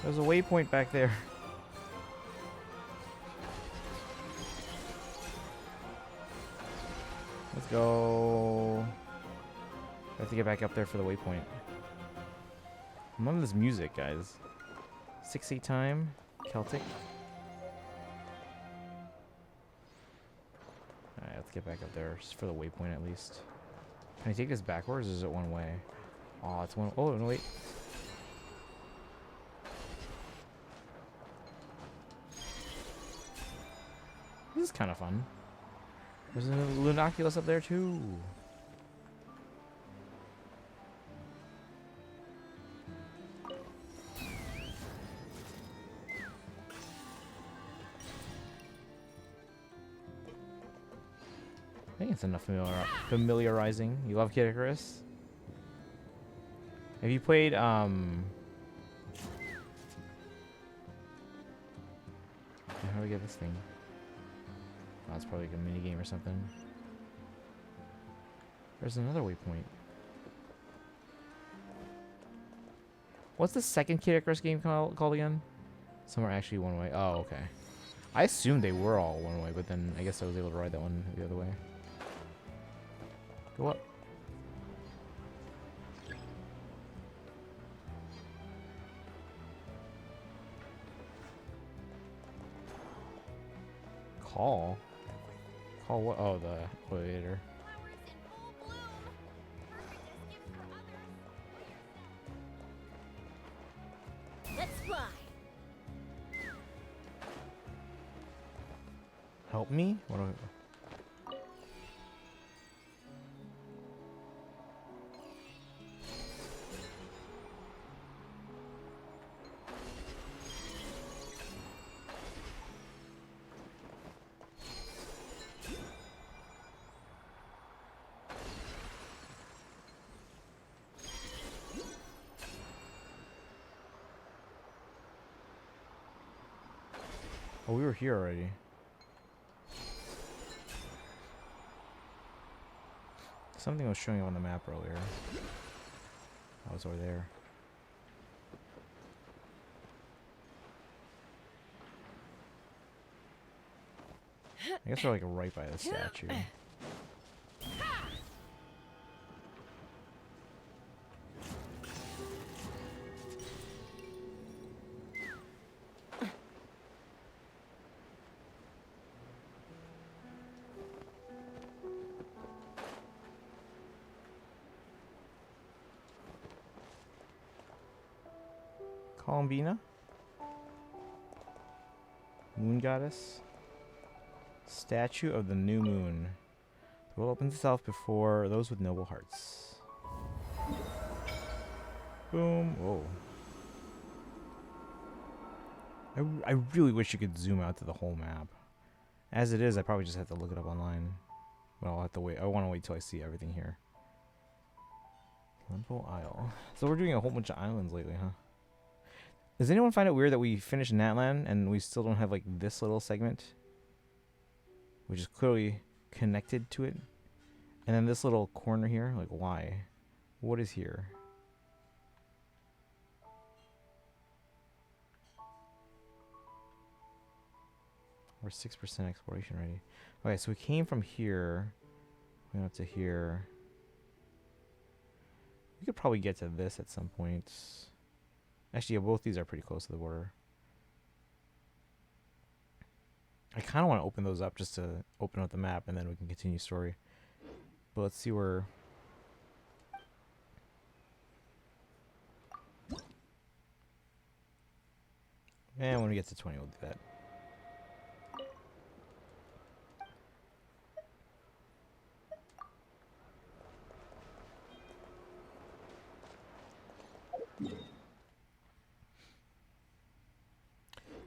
There's a waypoint back there. Let's go. I have to get back up there for the waypoint. I'm loving this music, guys. 6-8 time. Celtic. Alright, let's get back up there just for the waypoint at least. Can I take this backwards or is it one way? Oh, it's one. Oh, no, wait. This is kind of fun. There's a Lunoculus up there too. I think it's enough familiarizing. You love Kid Icarus? Have you played, how do we get this thing? Oh, it's probably like a mini game or something. There's another waypoint. What's the second Kid Icarus game called again? Some are actually one way. Oh, okay. I assumed they were all one way, but then I guess I was able to ride that one the other way. Go up. Call? Call what? Oh, the elevator. Flowers in full bloom. Perfect as gifts for others. Let's fly. Help me? What do I... Oh, we were here already. Something was showing up on the map earlier. I was over there. I guess we're like right by the statue. Columbina? Moon Goddess? Statue of the New Moon. The world opens itself before those with noble hearts. Boom. Whoa. I really wish you could zoom out to the whole map. As it is, I probably just have to look it up online. But I'll have to wait. I want to wait till I see everything here. Limbo Isle. So we're doing a whole bunch of islands lately, huh? Does anyone find it weird that we finished Natlan and we still don't have like this little segment? Which is clearly connected to it. And then this little corner here, like why? What is here? We're 6% exploration ready. Okay, so we came from here. We went up to here. We could probably get to this at some point. Actually, yeah, both these are pretty close to the border. I kind of want to open those up just to open up the map, and then we can continue story. But let's see where... And when we get to 20, we'll do that.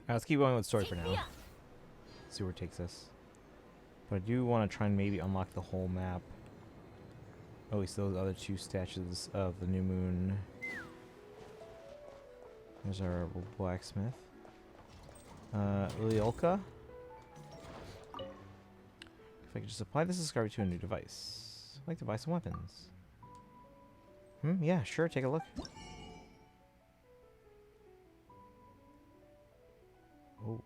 Alright, let's keep going with story for now. See where it takes us. But I do want to try and maybe unlock the whole map. At least those other two statues of the new moon. There's our blacksmith. Liolka. If I could just apply this discovery to a new device. I'd like to buy some weapons. Yeah, sure, take a look. Oh.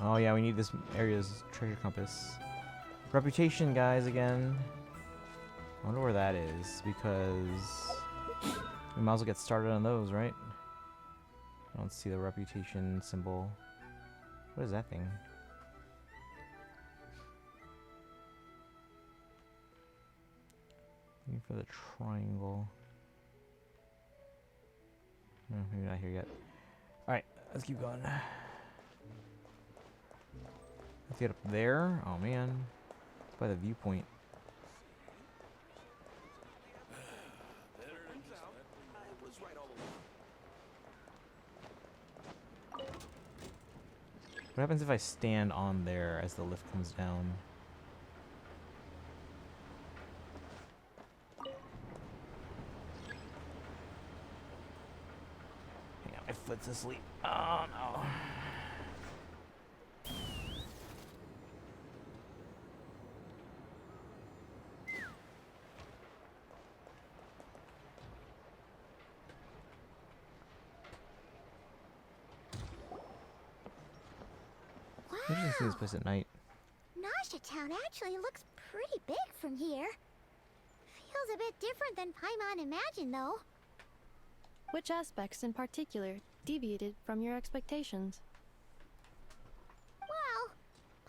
Oh yeah, we need this area's treasure compass. Reputation, guys, again. I wonder where that is, because we might as well get started on those, right? I don't see the reputation symbol. What is that thing? Looking for the triangle. No, maybe not here yet. Alright, let's keep going. Let's get up there. Oh man. By the viewpoint. What happens if I stand on there as the lift comes down? Hang on, my foot's asleep. Oh no. I usually see this place at night. Nasha Town actually looks pretty big from here. Feels a bit different than Paimon imagined, though. Which aspects in particular deviated from your expectations? Well,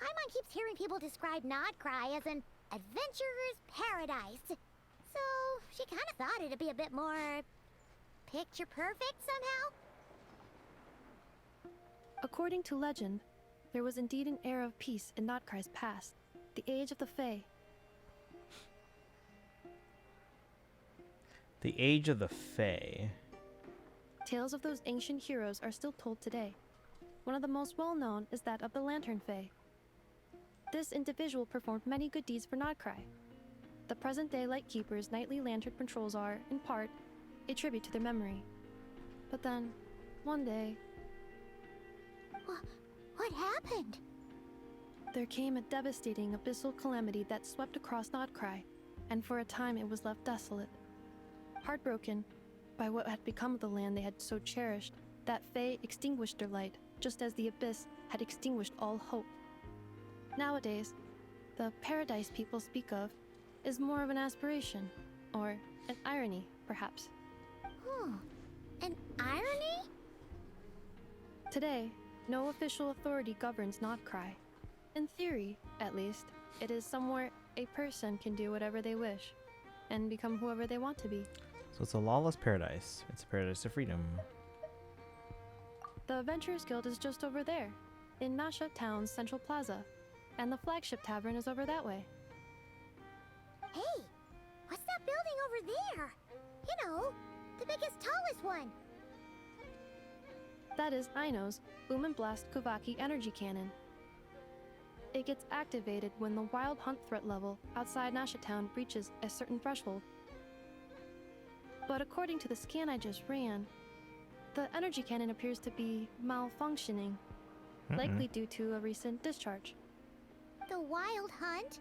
Paimon keeps hearing people describe Krai as an adventurer's paradise. So, she kind of thought it'd be a bit more picture perfect somehow. According to legend, there was indeed an era of peace in Krai's past, the age of the Fae. The age of the Fae. Tales of those ancient heroes are still told today. One of the most well-known is that of the Lantern Fae. This individual performed many good deeds for Krai. The present-day Lightkeeper's nightly lantern patrols are, in part, a tribute to their memory. But then, one day... What happened? There came a devastating abyssal calamity that swept across Krai, and for a time it was left desolate. Heartbroken by what had become of the land they had so cherished, that Fae extinguished their light, just as the abyss had extinguished all hope. Nowadays, the paradise people speak of is more of an aspiration, or an irony, perhaps. An irony? Today, no official authority governs Krai. In theory, at least, it is somewhere a person can do whatever they wish, and become whoever they want to be. So it's a lawless paradise. It's a paradise of freedom. The Adventurers Guild is just over there, in Nasha Town's Central Plaza, and the flagship tavern is over that way. Hey, what's that building over there? You know, the biggest, tallest one. That is Aino's Boom and Blast Kuvaki energy cannon. It gets activated when the wild hunt threat level outside Nasha Town reaches a certain threshold. But according to the scan I just ran, The energy cannon appears to be malfunctioning, likely due to a recent discharge. The Wild Hunt?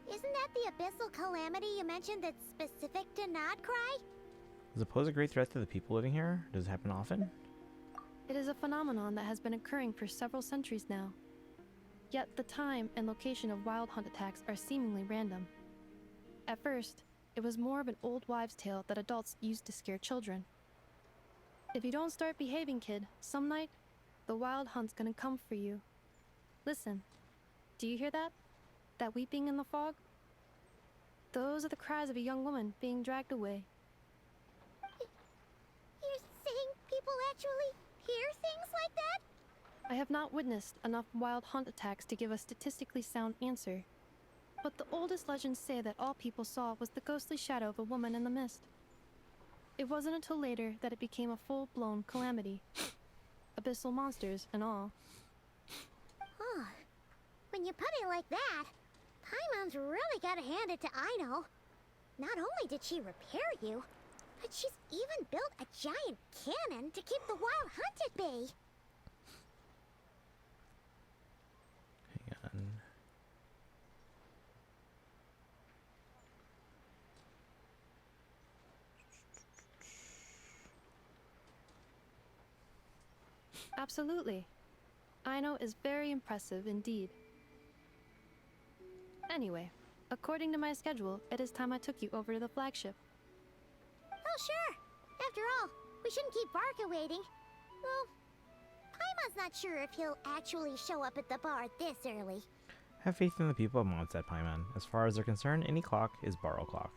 Isn't that the abyssal calamity you mentioned that's specific to Nodcry? Does it pose a great threat to the people living here? Does it happen often? It is a phenomenon that has been occurring for several centuries now. Yet the time and location of wild hunt attacks are seemingly random. At first, it was more of an old wives' tale that adults used to scare children. If you don't start behaving, kid, some night, the wild hunt's gonna come for you. Listen, do you hear that? That weeping in the fog? Those are the cries of a young woman being dragged away. You're saying people actually hear things like that? I have not witnessed enough wild hunt attacks to give a statistically sound answer. But the oldest legends say that all people saw was the ghostly shadow of a woman in the mist. It wasn't until later that it became a full-blown calamity. Abyssal monsters and all. Huh. When you put it like that, Paimon's really gotta hand it to Aino. Not only did she repair you, but she's even built a giant cannon to keep the wild hunt at bay. Hang on. Absolutely. Aino is very impressive indeed. Anyway, according to my schedule, it is time I took you over to the flagship. Oh, sure. After all, we shouldn't keep Barca waiting. Well, Paimon's not sure if he'll actually show up at the bar this early. Have faith in the people of Mont, said Paimon. As far as they're concerned, any clock is borrow clock.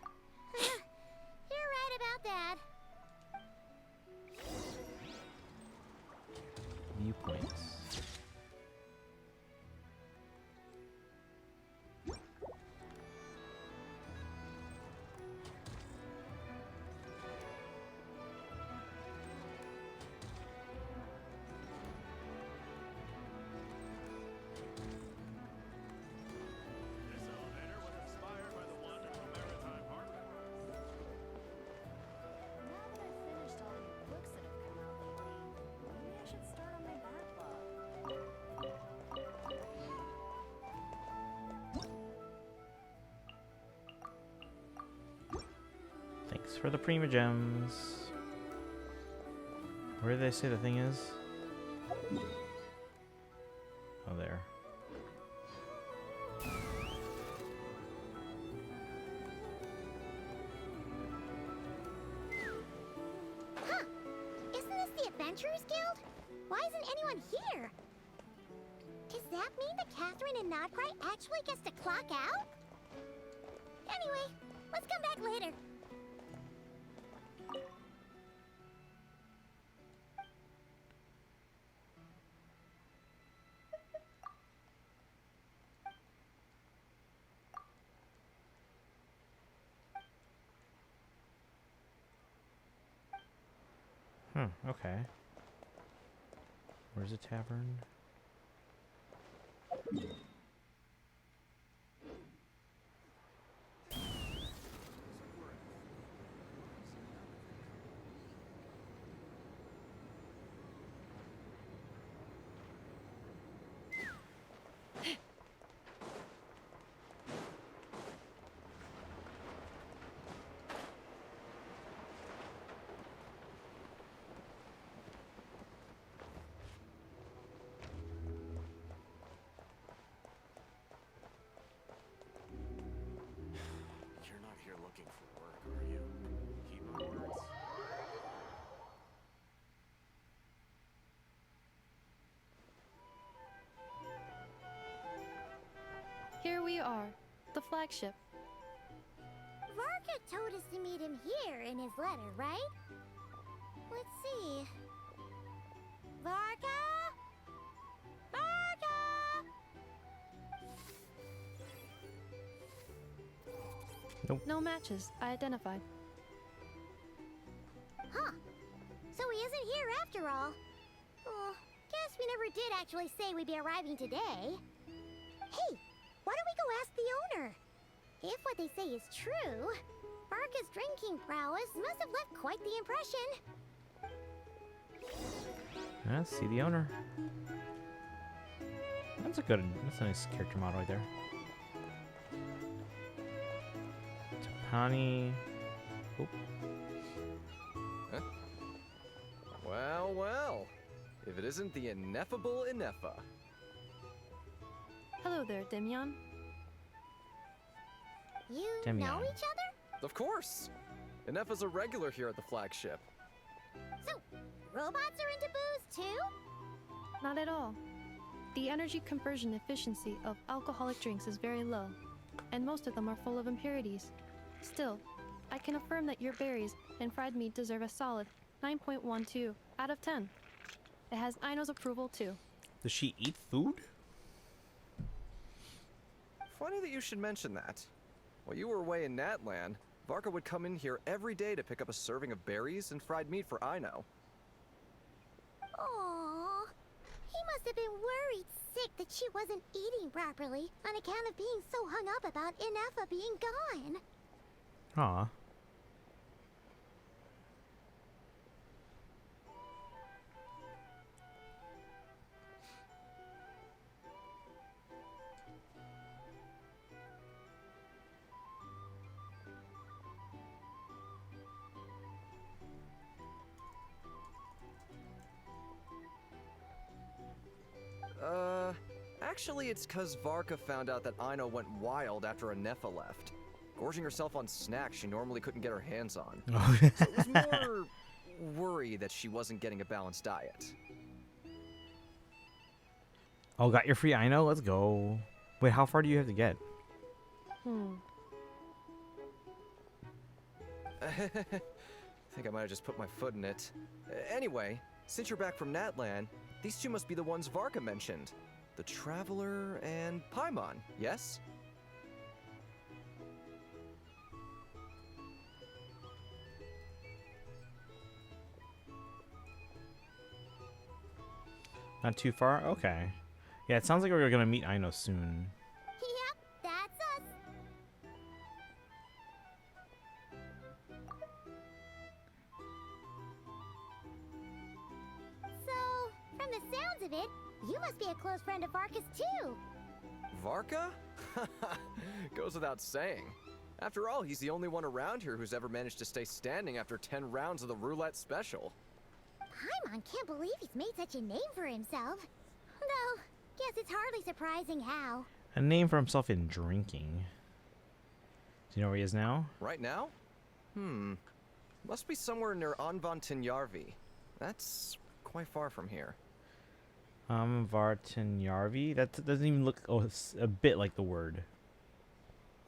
You're right about that. Viewpoints. Thanks for the Prima Gems. Where did they say the thing is? Oh, there. Huh. Isn't this the Adventurers Guild? Why isn't anyone here? Does that mean that Catherine and Nodcry actually gets to clock out? Anyway, let's come back later. Okay. Where's the tavern? You're not here looking for work, are you? Keep my words. Here we are, the flagship. Varka told us to meet him here in his letter, right? Let's see. Varka? Varka! No matches identified. Huh. So he isn't here after all. Oh, guess we never did actually say we'd be arriving today. Hey, why don't we go ask the owner? If what they say is true, Barca's drinking prowess must have left quite the impression. Yeah, see the owner. That's a nice character model right there. Tapani. Oh, Well, well. If it isn't the ineffable Inefa. Hello there, Demyon. You Demian. know each other? Of course. Inefa's a regular here at the flagship. So, robots are into booze too? Not at all. The energy conversion efficiency of alcoholic drinks is very low, and most of them are full of impurities. Still, I can affirm that your berries and fried meat deserve a solid 9.12 out of 10. It has Aino's approval too. does she eat food? Funny that you should mention that. While you were away in Natlan, Varka would come in here every day to pick up a serving of berries and fried meat for Aino. Aww. He must have been worried sick that she wasn't eating properly on account of being so hung up about Inefa being gone. Aw. Actually, it's 'cause Varka found out that Aino went wild after Inefa left, gorging herself on snacks she normally couldn't get her hands on. So it was more worry that she wasn't getting a balanced diet. Oh, got your free Ino? Let's go. Wait, how far do you have to get? I think I might have just put my foot in it. Anyway, since you're back from Natlan, these two must be the ones Varka mentioned. The Traveler and Paimon, yes? Not too far? Okay. Yeah, it sounds like we're gonna meet Aino soon. Yep, that's us. So, from the sounds of it, you must be a close friend of Varka's too. Varka? Goes without saying. After all, he's the only one around here who's ever managed to stay standing after 10 rounds of the roulette special. Paimon can't believe he's made such a name for himself. Though, guess it's hardly surprising how. A name for himself in drinking. Do you know where he is now? Right now? Must be somewhere near Anvan Tinyarvi. That's quite far from here. Vartinyarvi? That doesn't even look it's a bit like the word.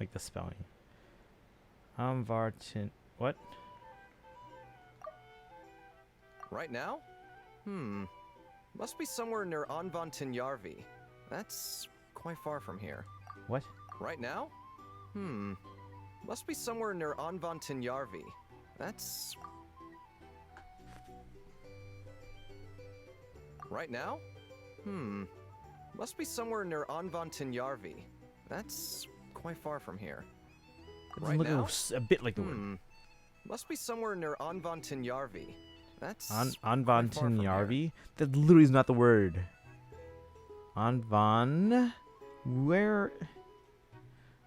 Like the spelling. What? Right now? Must be somewhere near Anvan Tinyarvi. That's quite far from here. What? Right now? Must be somewhere near Anvan Tinyarvi. That's... Right now? Must be somewhere near Anvan Tinyarvi. That's quite far from here. Right now? A bit like the word. Must be somewhere near Anvan Tinyarvi. That's Anvan quite far from Tinyarvi? here. That literally is not the word. Anvan... Where...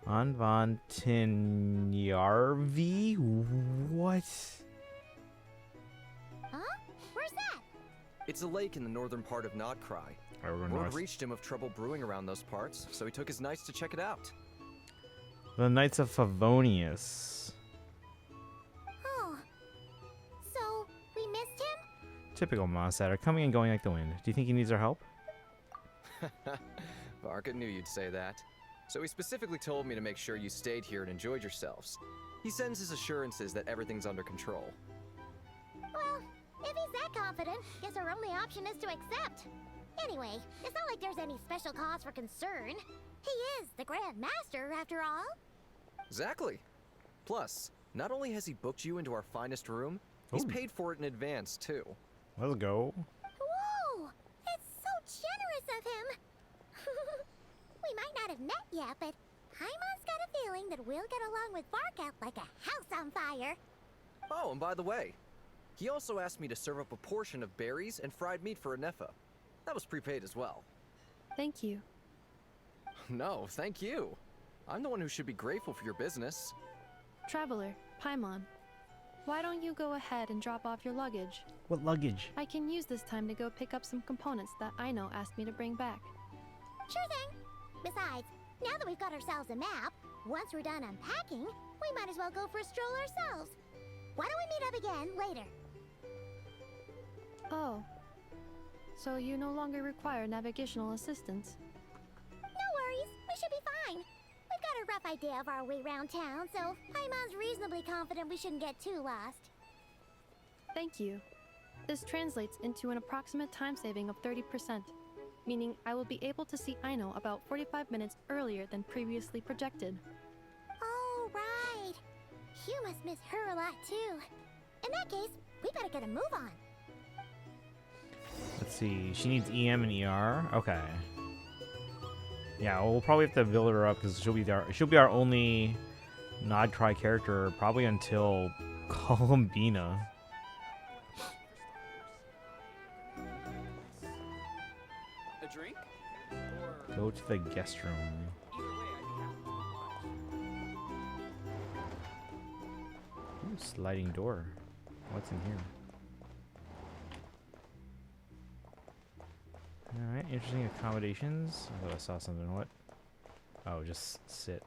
Anvan Tinyarvi? What? Huh? Where's that? It's a lake in the northern part of Krai. Alright, we're going Word north. reached him of trouble brewing around those parts, so he took his knights to check it out. The Knights of Favonius. Oh. So, we missed him? Typical Mosatter, coming and going like the wind. Do you think he needs our help? Varka knew you'd say that. So he specifically told me to make sure you stayed here and enjoyed yourselves. He sends his assurances that everything's under control. Well, if he's that confident, guess our only option is to accept. Anyway, it's not like there's any special cause for concern. He is the Grand Master, after all. Exactly. Plus, not only has he booked you into our finest room, he's Ooh. paid for it in advance, too. Let's go. Whoa! It's so generous of him! We might not have met yet, but Paimon's got a feeling that we'll get along with Varka like a house on fire. Oh, and by the way, He also asked me to serve up a portion of berries and fried meat for Anefa. That was prepaid as well. Thank you. No, thank you. I'm the one who should be grateful for your business. Traveler, Paimon, why don't you go ahead and drop off your luggage? What luggage? I can use this time to go pick up some components that Aino asked me to bring back. Sure thing. Besides, now that we've got ourselves a map, once we're done unpacking, we might as well go for a stroll ourselves. Why don't we meet up again later? Oh. So you no longer require navigational assistance? No worries, we should be fine. We've got a rough idea of our way around town, so Paimon's reasonably confident we shouldn't get too lost. Thank you. This translates into an approximate time saving of 30%, meaning I will be able to see Aino about 45 minutes earlier than previously projected. Oh, right. You must miss her a lot, too. In that case, we better get a move on. Let's see. She needs EM and ER. Okay. Yeah, well, we'll probably have to build her up because she'll be our only Nod Cry character probably until Columbina. A drink? Or Go to the guest room. either way, I'd be happy to Ooh, sliding door. What's in here? Alright, interesting accommodations. I thought I saw something. What? Oh, just sit.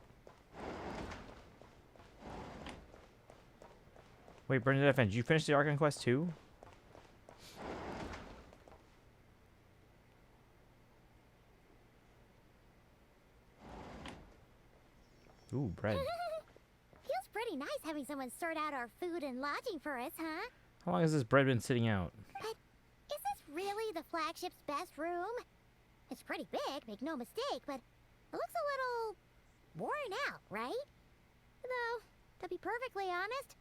Wait, Bernadette, did you finish the Archon Quest too? Ooh, bread. Feels pretty nice having someone sort out our food and lodging for us, huh? How long has this bread been sitting out? But is this really the flagship's best room? It's pretty big, make no mistake, but it looks a little worn out, right? Though, to be perfectly honest,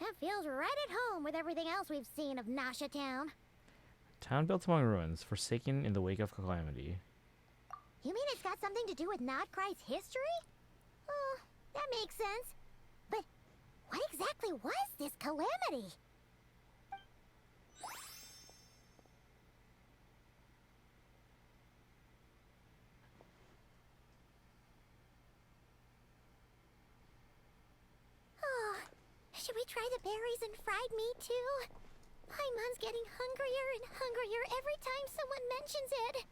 that feels right at home with everything else we've seen of Nasha Town. Town built among ruins, forsaken in the wake of calamity. You mean it's got something to do with Nodcry's history? Oh, that makes sense. But what exactly was this calamity? Oh, should we try the berries and fried meat too? Paimon's getting hungrier and hungrier every time someone mentions it.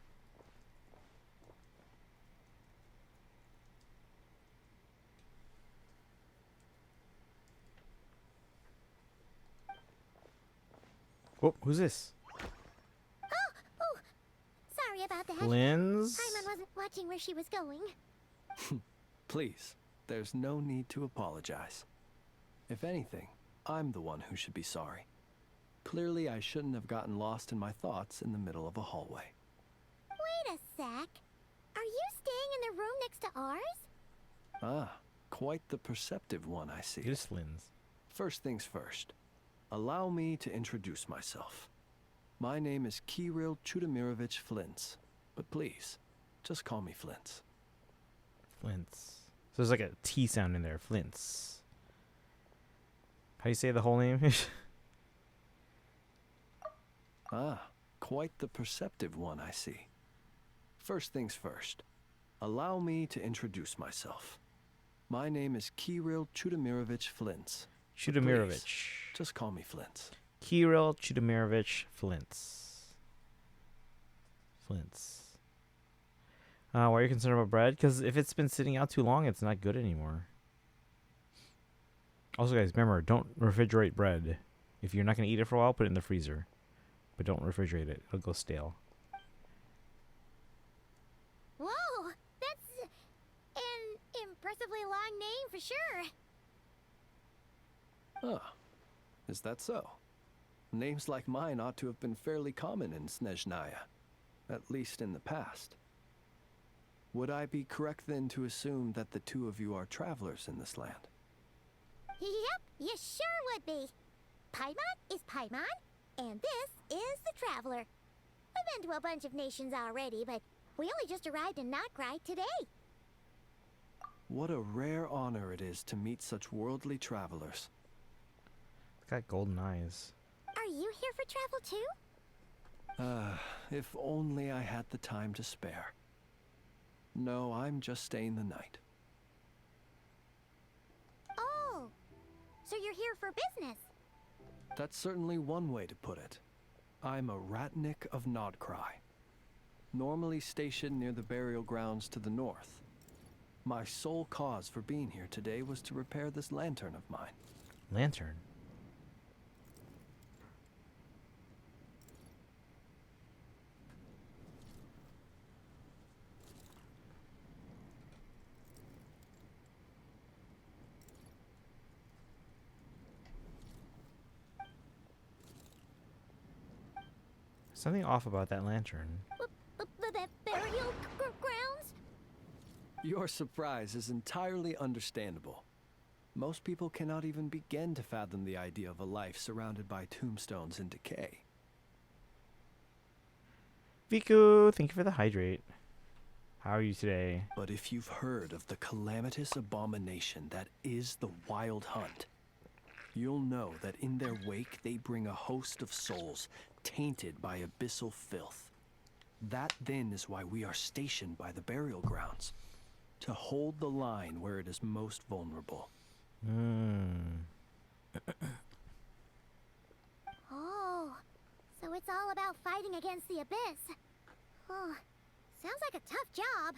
Oh, who's this? Oh, sorry about that. Linz? Paimon wasn't watching where she was going. Please, there's no need to apologize. If anything, I'm the one who should be sorry. Clearly, I shouldn't have gotten lost in my thoughts in the middle of a hallway. Wait a sec. Are you staying in the room next to ours? Ah, quite the perceptive one, I see. This Linz. First things first. Allow me to introduce myself. My name is Kirill Chudamirovich Flintz, but please, just call me Flintz. Flintz. So there's like a T sound in there. Flintz. How do you say the whole name? Ah, quite the perceptive one, I see. First things first. Allow me to introduce myself. My name is Kirill Chudamirovich Flintz. but Chudamirovich. please, just call me Flintz. Kirill Chudamirovich Flintz. Flintz. Why are you concerned about bread? Because if it's been sitting out too long, it's not good anymore. Also, guys, remember, don't refrigerate bread. If you're not going to eat it for a while, put it in the freezer. But don't refrigerate it. It'll go stale. Whoa, that's an impressively long name for sure. Ah, is that so? Names like mine ought to have been fairly common in Snezhnaya, at least in the past. Would I be correct then to assume that the two of you are travelers in this land? Yep, you sure would be. Paimon is Paimon, and this is the Traveler. We've been to a bunch of nations already, but we only just arrived in Notcry today. What a rare honor it is to meet such worldly travelers. It's got golden eyes. Are you here for travel too? If only I had the time to spare. No, I'm just staying the night. Oh, so you're here for business? That's certainly one way to put it. I'm a Ratnik of Nodkrai, normally stationed near the burial grounds to the north. My sole cause for being here today was to repair this lantern of mine. Lantern. Something off about that lantern. The burial grounds? Your surprise is entirely understandable. Most people cannot even begin to fathom the idea of a life surrounded by tombstones and decay. Viku, thank you for the hydrate. How are you today? But if you've heard of the calamitous abomination that is the Wild Hunt, you'll know that in their wake they bring a host of souls tainted by abyssal filth. That then is why we are stationed by the burial grounds, to hold the line where it is most vulnerable. Oh, so it's all about fighting against the abyss. Oh, sounds like a tough job.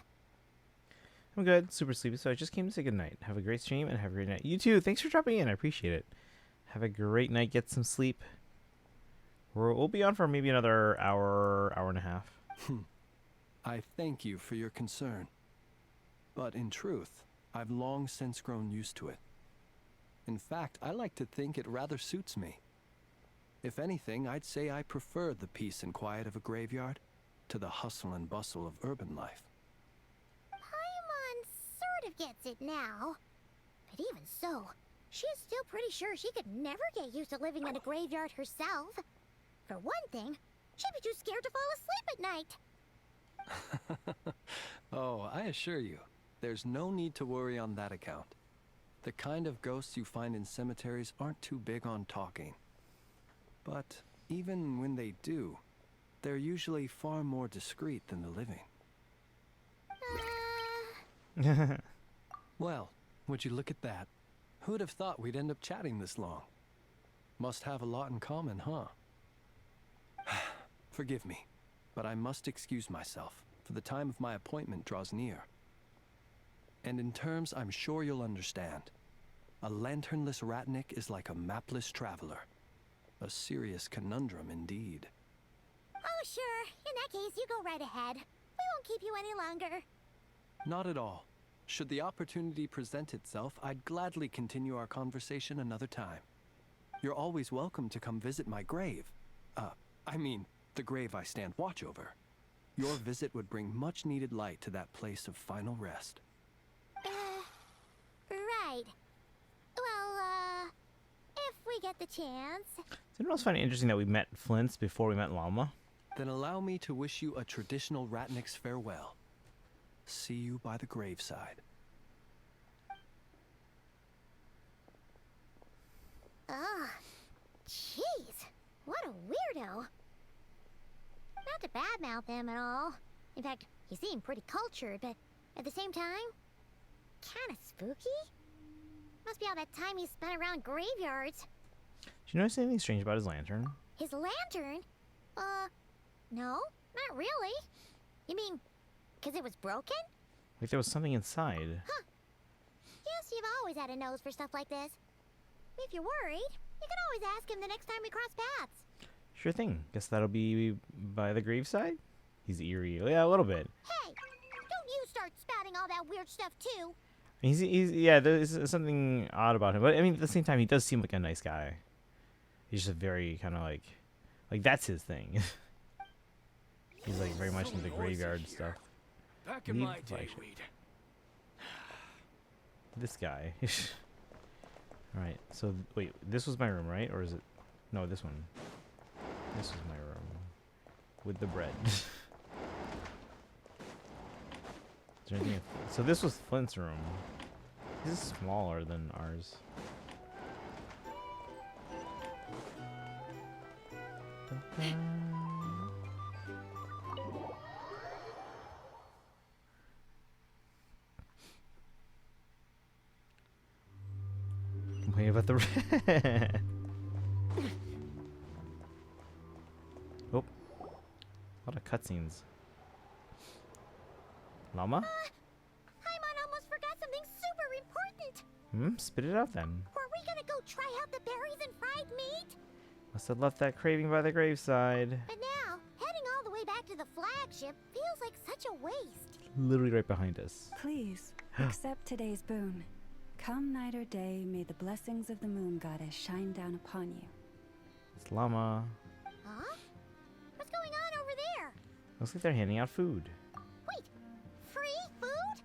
I'm good. Super sleepy, so I just came to say good night. Have a great stream and have a great night. You too. Thanks for dropping in. I appreciate it. Have a great night. Get some sleep. We'll be on for maybe another hour, hour and a half. I thank you for your concern. But in truth, I've long since grown used to it. In fact, I like to think it rather suits me. If anything, I'd say I prefer the peace and quiet of a graveyard to the hustle and bustle of urban life. Paimon sort of gets it now. But even so, she's still pretty sure she could never get used to living in a graveyard herself. For one thing, she'd be too scared to fall asleep at night. Oh, I assure you, there's no need to worry on that account. The kind of ghosts you find in cemeteries aren't too big on talking. But even when they do, they're usually far more discreet than the living. Well, would you look at that? Who'd have thought we'd end up chatting this long? Must have a lot in common, huh? Forgive me, but I must excuse myself, for the time of my appointment draws near. And in terms I'm sure you'll understand, a lanternless Ratnik is like a mapless traveler. A serious conundrum indeed. Oh, sure. In that case, you go right ahead. We won't keep you any longer. Not at all. Should the opportunity present itself, I'd gladly continue our conversation another time. You're always welcome to come visit my grave. I mean, the grave I stand watch over. Your visit would bring much needed light to that place of final rest. Right. Well, if we get the chance. Didn't you also find it interesting that we met Flints before we met Llama? Then allow me to wish you a traditional Ratnik's farewell. See you by the graveside. Ugh. Jeez. What a weirdo. Not to badmouth him at all. In fact, he seemed pretty cultured, but at the same time, kinda spooky. Must be all that time he spent around graveyards. Did you notice anything strange about his lantern? His lantern? No, not really. You mean, 'cause it was broken? Like there was something inside. Huh. Yes, you've always had a nose for stuff like this. If you're worried, you can always ask him the next time we cross paths. Sure thing. Guess that'll be by the graveside? He's eerie. Yeah, a little bit. Hey, don't you start spouting all that weird stuff too. He's yeah, there's something odd about him. But I mean, at the same time, he does seem like a nice guy. He's just very kind of like that's his thing. He's like very much into graveyard stuff. Back in my day, we'd. This guy. Alright, so wait, this was my room, right? Or is it? No, this one. This was my room. With the bread. Is there anything so this was Flint's room. This is smaller than ours. Complain about the oh, a lot of cutscenes. Llama? Paimon almost forgot something super important. Spit it out then. Were we gonna go try out the berries and fried meat? Must have left that craving by the graveside. But now, heading all the way back to the flagship feels like such a waste. Literally right behind us. Please, accept today's boon. Come night or day, may the blessings of the moon goddess shine down upon you. It's Llama. Huh? What's going on over there? Looks like they're handing out food. Wait, free food?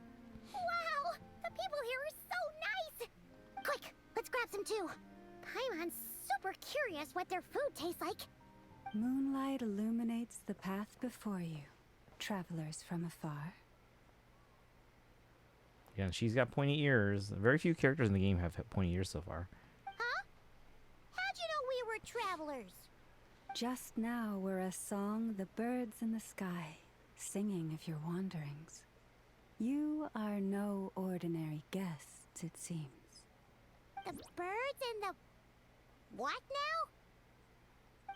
Wow, the people here are so nice! Quick, let's grab some too. Paimon's super curious what their food tastes like. Moonlight illuminates the path before you, travelers from afar. Yeah, and she's got pointy ears. Very few characters in the game have pointy ears so far. Huh? How'd you know we were travelers? Just now were a song the birds in the sky, singing of your wanderings. You are no ordinary guests, it seems. The birds and the... what now?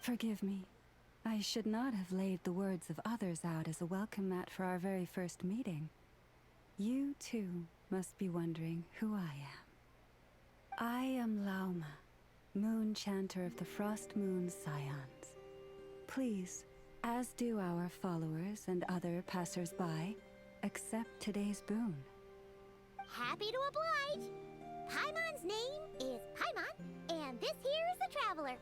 Forgive me. I should not have laid the words of others out as a welcome mat for our very first meeting. You, too, must be wondering who I am. I am Lauma, moon chanter of the Frost Moon Scions. Please, as do our followers and other passers-by, accept today's boon. Happy to oblige. Paimon's name is Paimon, and this here is the traveler.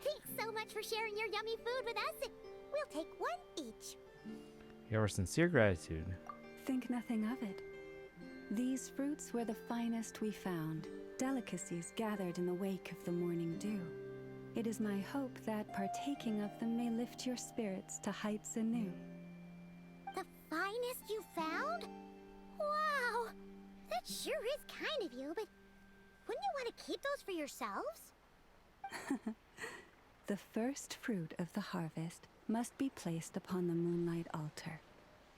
Thanks so much for sharing your yummy food with us. We'll take one each. Your sincere gratitude. Think nothing of it. These fruits were the finest we found, delicacies gathered in the wake of the morning dew. It is my hope that partaking of them may lift your spirits to heights anew. The finest you found? Wow! That sure is kind of you, but wouldn't you want to keep those for yourselves? The first fruit of the harvest must be placed upon the moonlight altar.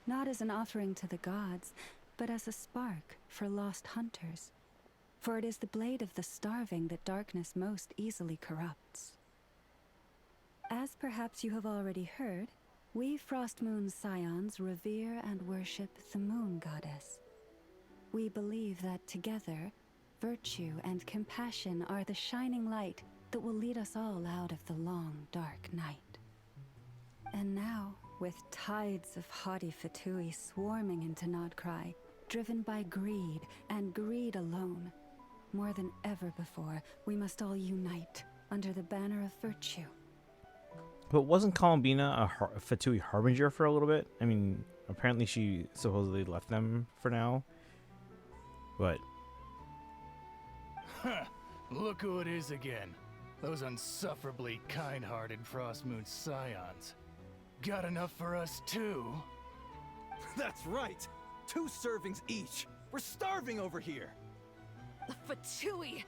Not as an offering to the gods, but as a spark for lost hunters. For it is the blade of the starving that darkness most easily corrupts. As perhaps you have already heard, we Frost Moon Scions revere and worship the moon goddess. We believe that together, virtue and compassion are the shining light that will lead us all out of the long, dark night. And now, with tides of haughty Fatui swarming into Krai, driven by greed, and greed alone, more than ever before, we must all unite under the banner of virtue. But wasn't Columbina a Fatui harbinger for a little bit? I mean, apparently she supposedly left them for now. But... Huh, look who it is again. Those unsufferably kind-hearted Frost Moon Scions. Got enough for us too? That's right! 2 servings each! We're starving over here! The Fatui!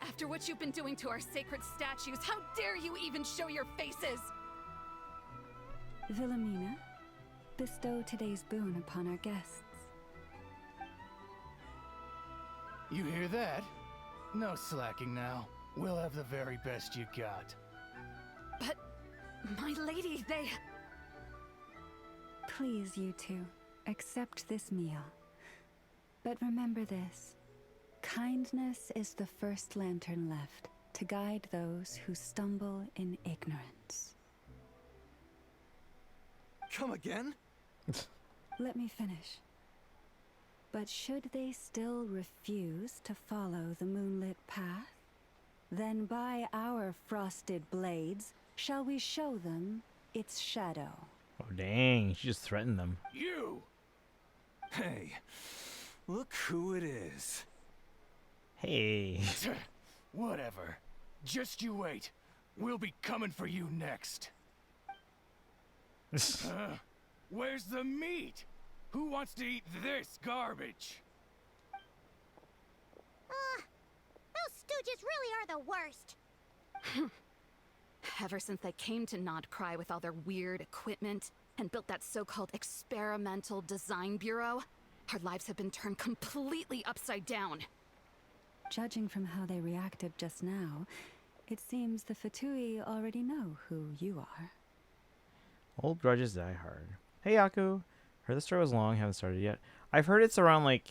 After what you've been doing to our sacred statues, how dare you even show your faces? Wilhelmina, bestow today's boon upon our guests. You hear that? No slacking now. We'll have the very best you got. But, my lady, they... Please, you two, accept this meal. But remember this. Kindness is the first lantern left to guide those who stumble in ignorance. Come again? Let me finish. But should they still refuse to follow the moonlit path, then by our frosted blades shall we show them its shadow. Oh dang, she just threatened them. You! Hey, look who it is. Hey. Whatever. Just you wait. We'll be coming for you next. Where's the meat? Who wants to eat this garbage? Those stooges really are the worst. Ever since they came to Krai with all their weird equipment and built that so-called experimental design bureau, our lives have been turned completely upside down. Judging from how they reacted just now, it seems the Fatui already know who you are. Old grudges die hard. Hey, Yaku. Heard the story was long. Haven't started yet. I've heard it's around like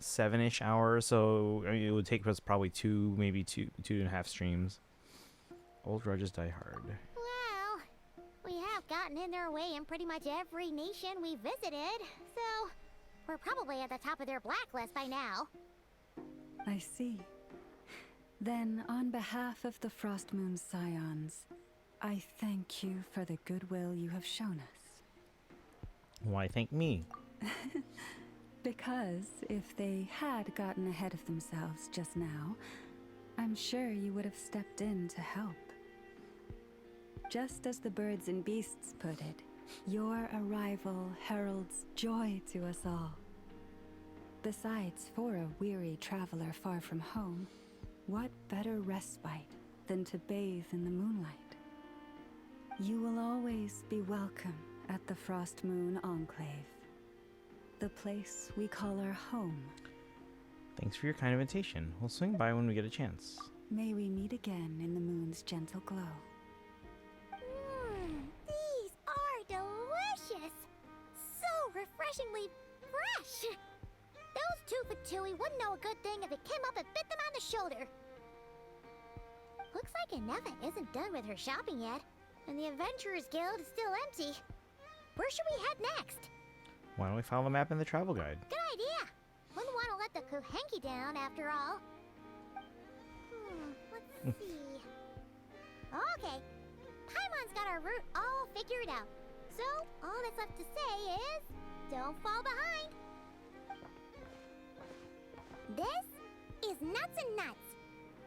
7-ish hours, so I mean, it would take us probably maybe two and a half streams. Old grudges die hard. Well, we have gotten in their way in pretty much every nation we visited, so we're probably at the top of their blacklist by now. I see. Then, on behalf of the Frostmoon Scions, I thank you for the goodwill you have shown us. Why thank me? Because if they had gotten ahead of themselves just now, I'm sure you would have stepped in to help. Just as the birds and beasts put it, your arrival heralds joy to us all. Besides, for a weary traveler far from home, what better respite than to bathe in the moonlight? You will always be welcome at the Frostmoon Enclave, the place we call our home. Thanks for your kind invitation. We'll swing by when we get a chance. May we meet again in the moon's gentle glow. These are delicious! So refreshingly fresh! Those two Fatui wouldn't know a good thing if it came up and bit them on the shoulder. Looks like Inefa isn't done with her shopping yet, and the Adventurers Guild is still empty. Where should we head next? Why don't we follow the map in the travel guide? Good idea! Wouldn't want to let the Kuhenki down, after all. Let's see. Okay. Paimon's got our route all figured out. So, all that's left to say is, don't fall behind. This is Nuts and Nuts.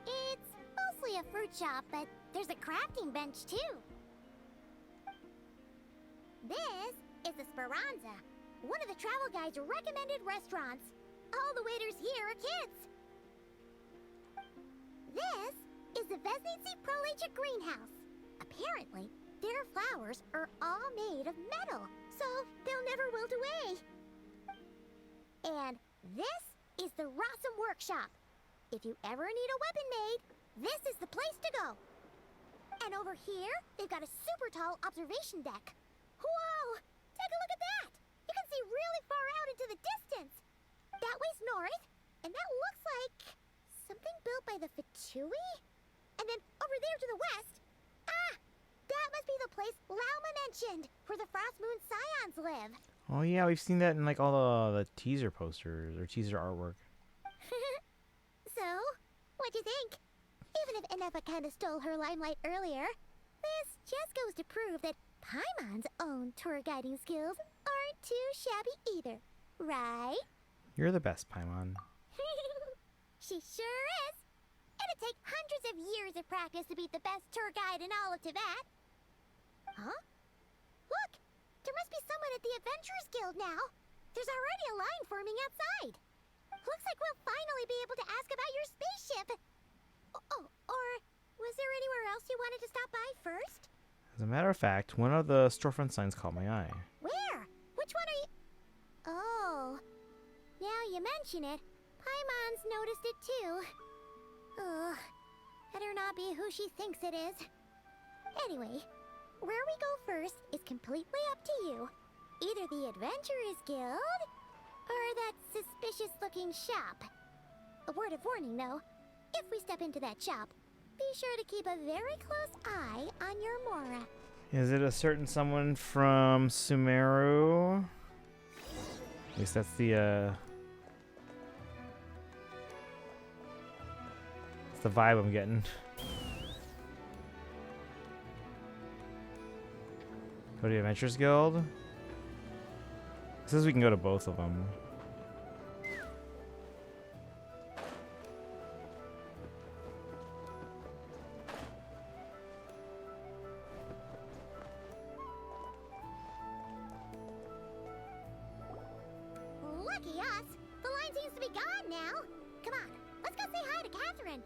It's mostly a fruit shop, but there's a crafting bench too. This is the Speranza, one of the travel guide's recommended restaurants. All the waiters here are kids. This is the Vesnici Prolecha greenhouse. Apparently, their flowers are all made of metal, so they'll never wilt away. And this is the Rossum Workshop. If you ever need a weapon made, this is the place to go. And over here, they've got a super tall observation deck. Whoa! Take a look at that! You can see really far out into the distance. That way's north, and that looks like something built by the Fatui? And then over there to the west, that must be the place Lauma mentioned, where the Frostmoon Scions live. Oh yeah, we've seen that in like all the teaser posters or teaser artwork. So, what'd you think? Even if Inefa kinda stole her limelight earlier, this just goes to prove that Paimon's own tour guiding skills aren't too shabby either, right? You're the best, Paimon. She sure is. It'd take hundreds of years of practice to beat the best tour guide in all of Tibet. Huh? Look! There must be someone at the Adventurers Guild now. There's already a line forming outside. Looks like we'll finally be able to ask about your spaceship. Oh, or was there anywhere else you wanted to stop by first? As a matter of fact, one of the storefront signs caught my eye. Where? Which one are you... Oh. Now you mention it, Paimon's noticed it too. Ugh. Better not be who she thinks it is. Anyway, where we go first is completely up to you. Either the Adventurers Guild, or that suspicious-looking shop. A word of warning, though. If we step into that shop, be sure to keep a very close eye on your Mora. Is it a certain someone from Sumeru? At least that's the it's the vibe I'm getting. Go to the Adventurers Guild. It says we can go to both of them. Lucky us! The line seems to be gone now. Come on, let's go say hi to Catherine.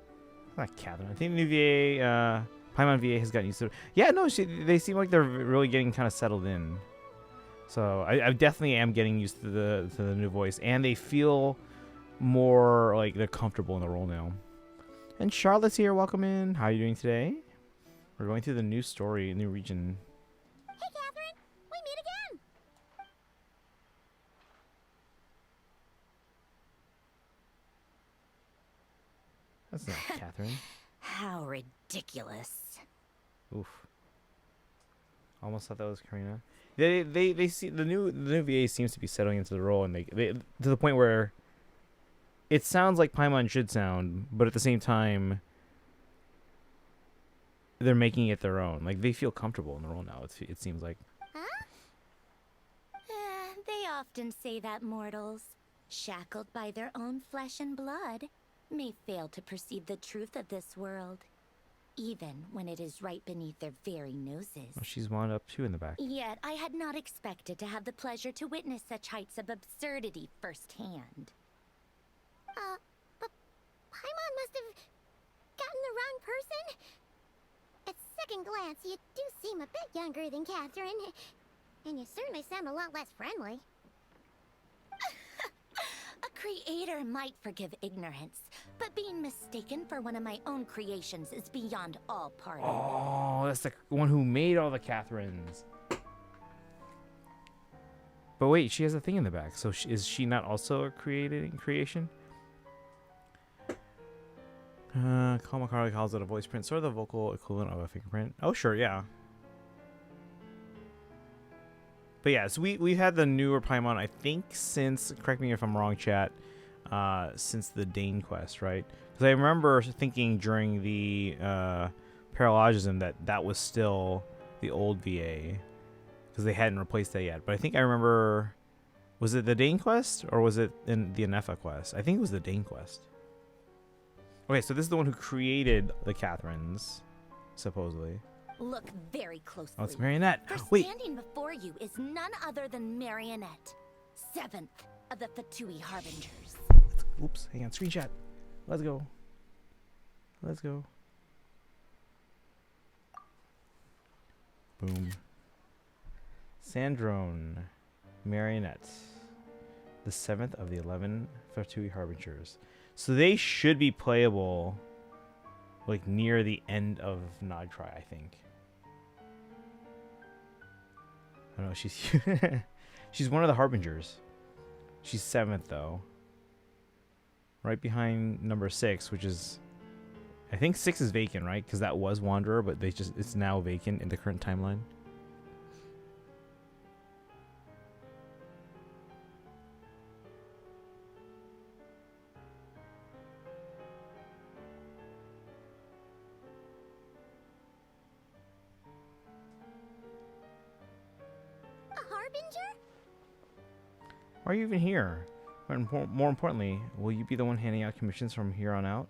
Not Catherine. I think Nuvier, Paimon VA has gotten used to it. Yeah, no, they seem like they're really getting kind of settled in. So I definitely am getting used to the new voice, and they feel more like they're comfortable in the role now. And Charlotte's here. Welcome in. How are you doing today? We're going through the new story, new region. Hey, Catherine! We meet again! That's not Catherine. How ridiculous. Oof. Almost thought that was Karina. They see the new VA seems to be settling into the role, and they to the point where it sounds like Paimon should sound, but at the same time they're making it their own. Like they feel comfortable in the role now. It seems like. Huh? They often say that mortals, shackled by their own flesh and blood, may fail to perceive the truth of this world, even when it is right beneath their very noses. Oh, she's wound up too in the back. Yet I had not expected to have the pleasure to witness such heights of absurdity firsthand. But Paimon must have gotten the wrong person. At second glance, you do seem a bit younger than Catherine, and you certainly sound a lot less friendly. A creator might forgive ignorance, but being mistaken for one of my own creations is beyond all pardon. Oh, that's the one who made all the Catherines. But wait, she has a thing in the back. So is she not also a creation? Kamakari calls it a voice print, sort of the vocal equivalent of a fingerprint. Oh, sure, yeah. But yeah, so we've had the newer Paimon, I think, since, correct me if I'm wrong, chat, since the Dane quest, right? Because I remember thinking during the paralogism that was still the old VA, because they hadn't replaced that yet. But I think I remember, was it the Dane quest, or was it in the Anefa quest? I think it was the Dane quest. Okay, so this is the one who created the Catherines, supposedly. Look very closely. Oh, it's Marionette. For Wait. standing before you is none other than Marionette, 7th of the Fatui Harbingers. Oops, hang on, screenshot. Let's go. Let's go. Boom. Sandrone. Marionette. The 7th of the 11 Fatui Harbingers. So they should be playable like near the end of Nodcry, I think. I don't know, she's one of the Harbingers. She's 7th though. Right behind number 6, which is, I think 6 is vacant, right? Because that was Wanderer, but it's now vacant in the current timeline. Why are you even here? More importantly, will you be the one handing out commissions from here on out?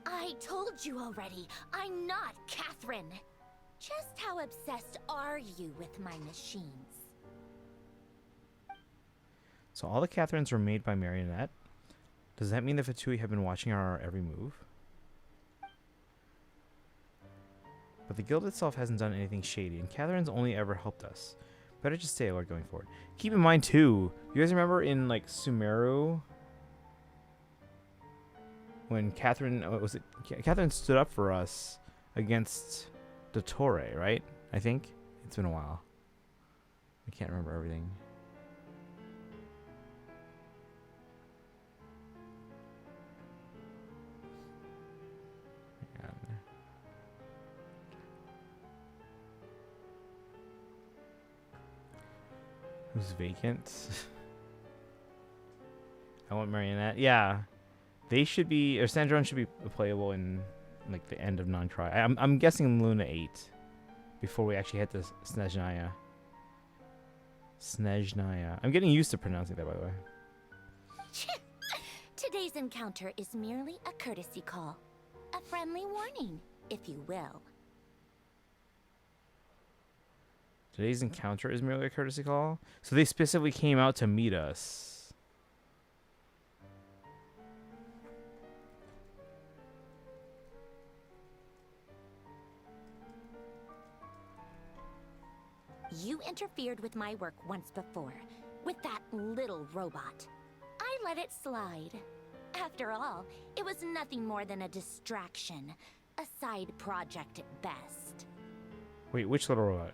I told you already, I'm not Catherine. Just how obsessed are you with my machines? So all the Catherines were made by Marionette. Does that mean the Fatui have been watching our every move? But the guild itself hasn't done anything shady, and Catherine's only ever helped us. Better just stay alert going forward. Keep in mind too, you guys remember in like Sumeru when Catherine Catherine stood up for us against Dottore, right? I think it's been a while. I can't remember everything. Who's vacant? I want Marionette. Yeah, they should be, or Sandrone should be playable in like the end of non-try. I'm guessing Luna 8 before we actually hit the Snezhnaya. Snezhnaya. I'm getting used to pronouncing that, by the way. Today's encounter is merely a courtesy call, a friendly warning, if you will. Today's encounter is merely a courtesy call? So they specifically came out to meet us. You interfered with my work once before, with that little robot. I let it slide. After all, it was nothing more than a distraction, a side project at best. Wait, which little robot?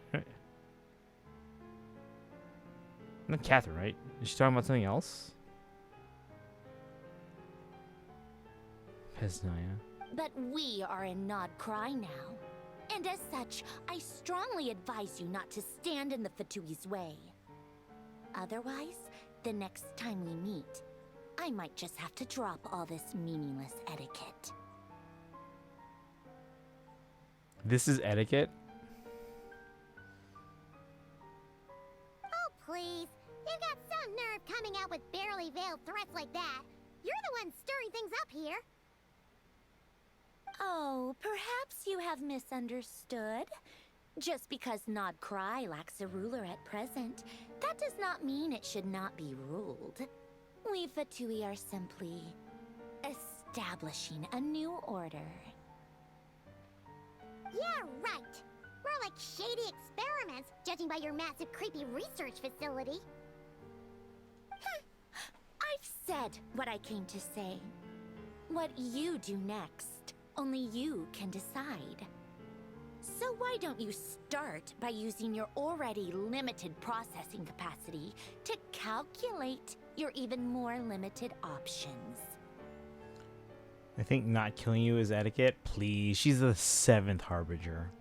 Not Catherine, right? Is she talking about something else? Pesnaya. But we are in Nod Krai now. And as such, I strongly advise you not to stand in the Fatui's way. Otherwise, the next time we meet, I might just have to drop all this meaningless etiquette. This is etiquette? Oh, please. You've got some nerve coming out with barely veiled threats like that. You're the one stirring things up here. Oh, perhaps you have misunderstood. Just because Nod Krai lacks a ruler at present, that does not mean it should not be ruled. We Fatui are simply establishing a new order. Yeah, right. We're like shady experiments, judging by your massive creepy research facility. I've said what I came to say. What you do next, only you can decide. So why don't you start by using your already limited processing capacity to calculate your even more limited options? I think not killing you is etiquette. Please, she's the 7th Harbinger.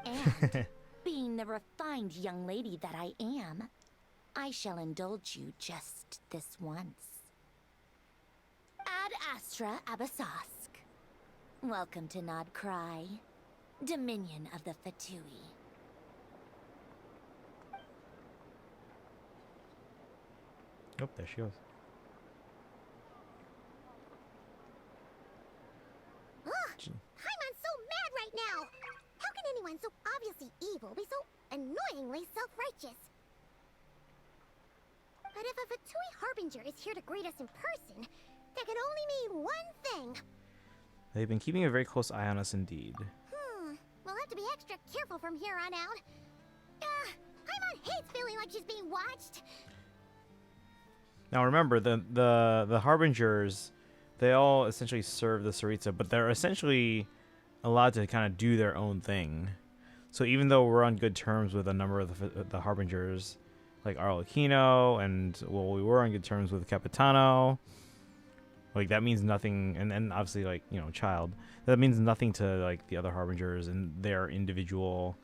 And, being the refined young lady that I am, I shall indulge you just this once. Ad Astra Abasask. Welcome to Nod Krai, Dominion of the Fatui. Oh, there she goes. Ugh! Paimon's so mad right now! How can anyone so obviously evil be so annoyingly self-righteous? But if a Fatui Harbinger is here to greet us in person, that can only mean one thing. They've been keeping a very close eye on us indeed. We'll have to be extra careful from here on out. Paimon hates feeling like she's being watched. Now remember, the Harbingers, they all essentially serve the Tsaritsa, but they're essentially allowed to kind of do their own thing. So even though we're on good terms with a number of the Harbingers, like Arlecchino, and well, we were on good terms with Capitano, like that means nothing, and obviously, like, you know, Child, that means nothing to like the other Harbingers and their individual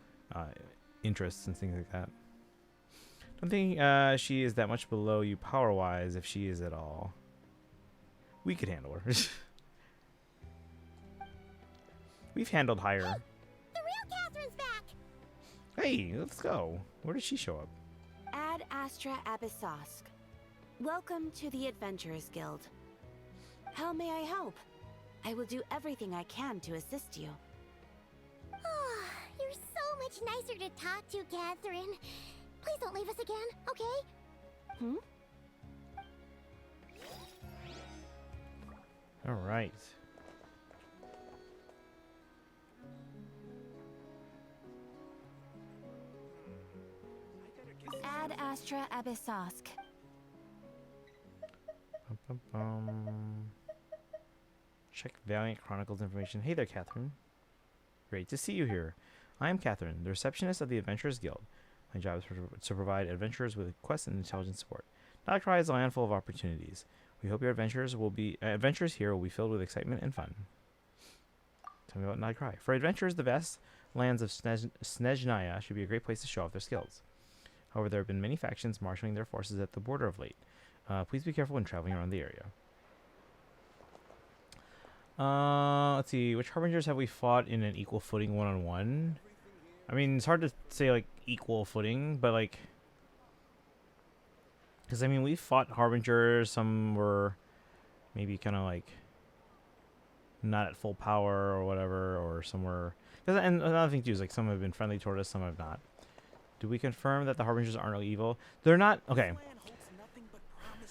interests and things like that. Don't think she is that much below you power-wise, if she is at all. We could handle her. We've handled higher. Hey, the real Catherine's back! Hey, let's go. Where did she show up? Ad Astra Abyssosque. Welcome to the Adventurers Guild. How may I help? I will do everything I can to assist you. Oh, you're so much nicer to talk to, Catherine. Please don't leave us again, okay? All right. Ad Astra Abyssosque. Check Valiant Chronicles information. Hey there, Catherine. Great to see you here. I am Catherine, the receptionist of the Adventurers Guild. My job is to provide adventurers with quest and intelligence support. Nod Krai is a land full of opportunities. We hope your adventures here will be filled with excitement and fun. Tell me about Nod Krai. For adventurers, the vast lands of Snezhnaya should be a great place to show off their skills. However, there have been many factions marshaling their forces at the border of late. Please be careful when traveling around the area. Let's see. Which Harbingers have we fought in an equal footing one-on-one? I mean, it's hard to say, like, equal footing, but, like... Because, I mean, we fought Harbingers. Some were maybe kind of, like, not at full power or whatever, or some were... And another thing, too, is, like, some have been friendly toward us, some have not. Do we confirm that the Harbingers aren't really evil? They're not... Okay.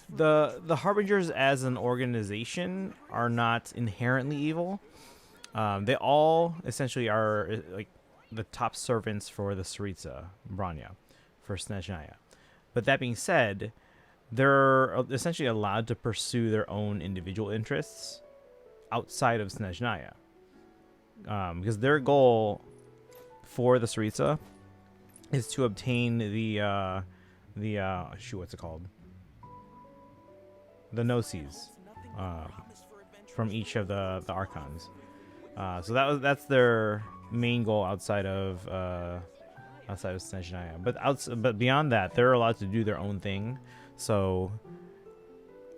The Harbingers as an organization are not inherently evil. They all essentially are, like, the top servants for the Tsaritsa, Branya, for Snezhnaya. But that being said, they're essentially allowed to pursue their own individual interests outside of Snezhnaya. Because their goal for the Tsaritsa is to obtain the what's it called? The Gnosis from each of the Archons. So that's their main goal outside of Snezhnaya. But beyond that, they're allowed to do their own thing. So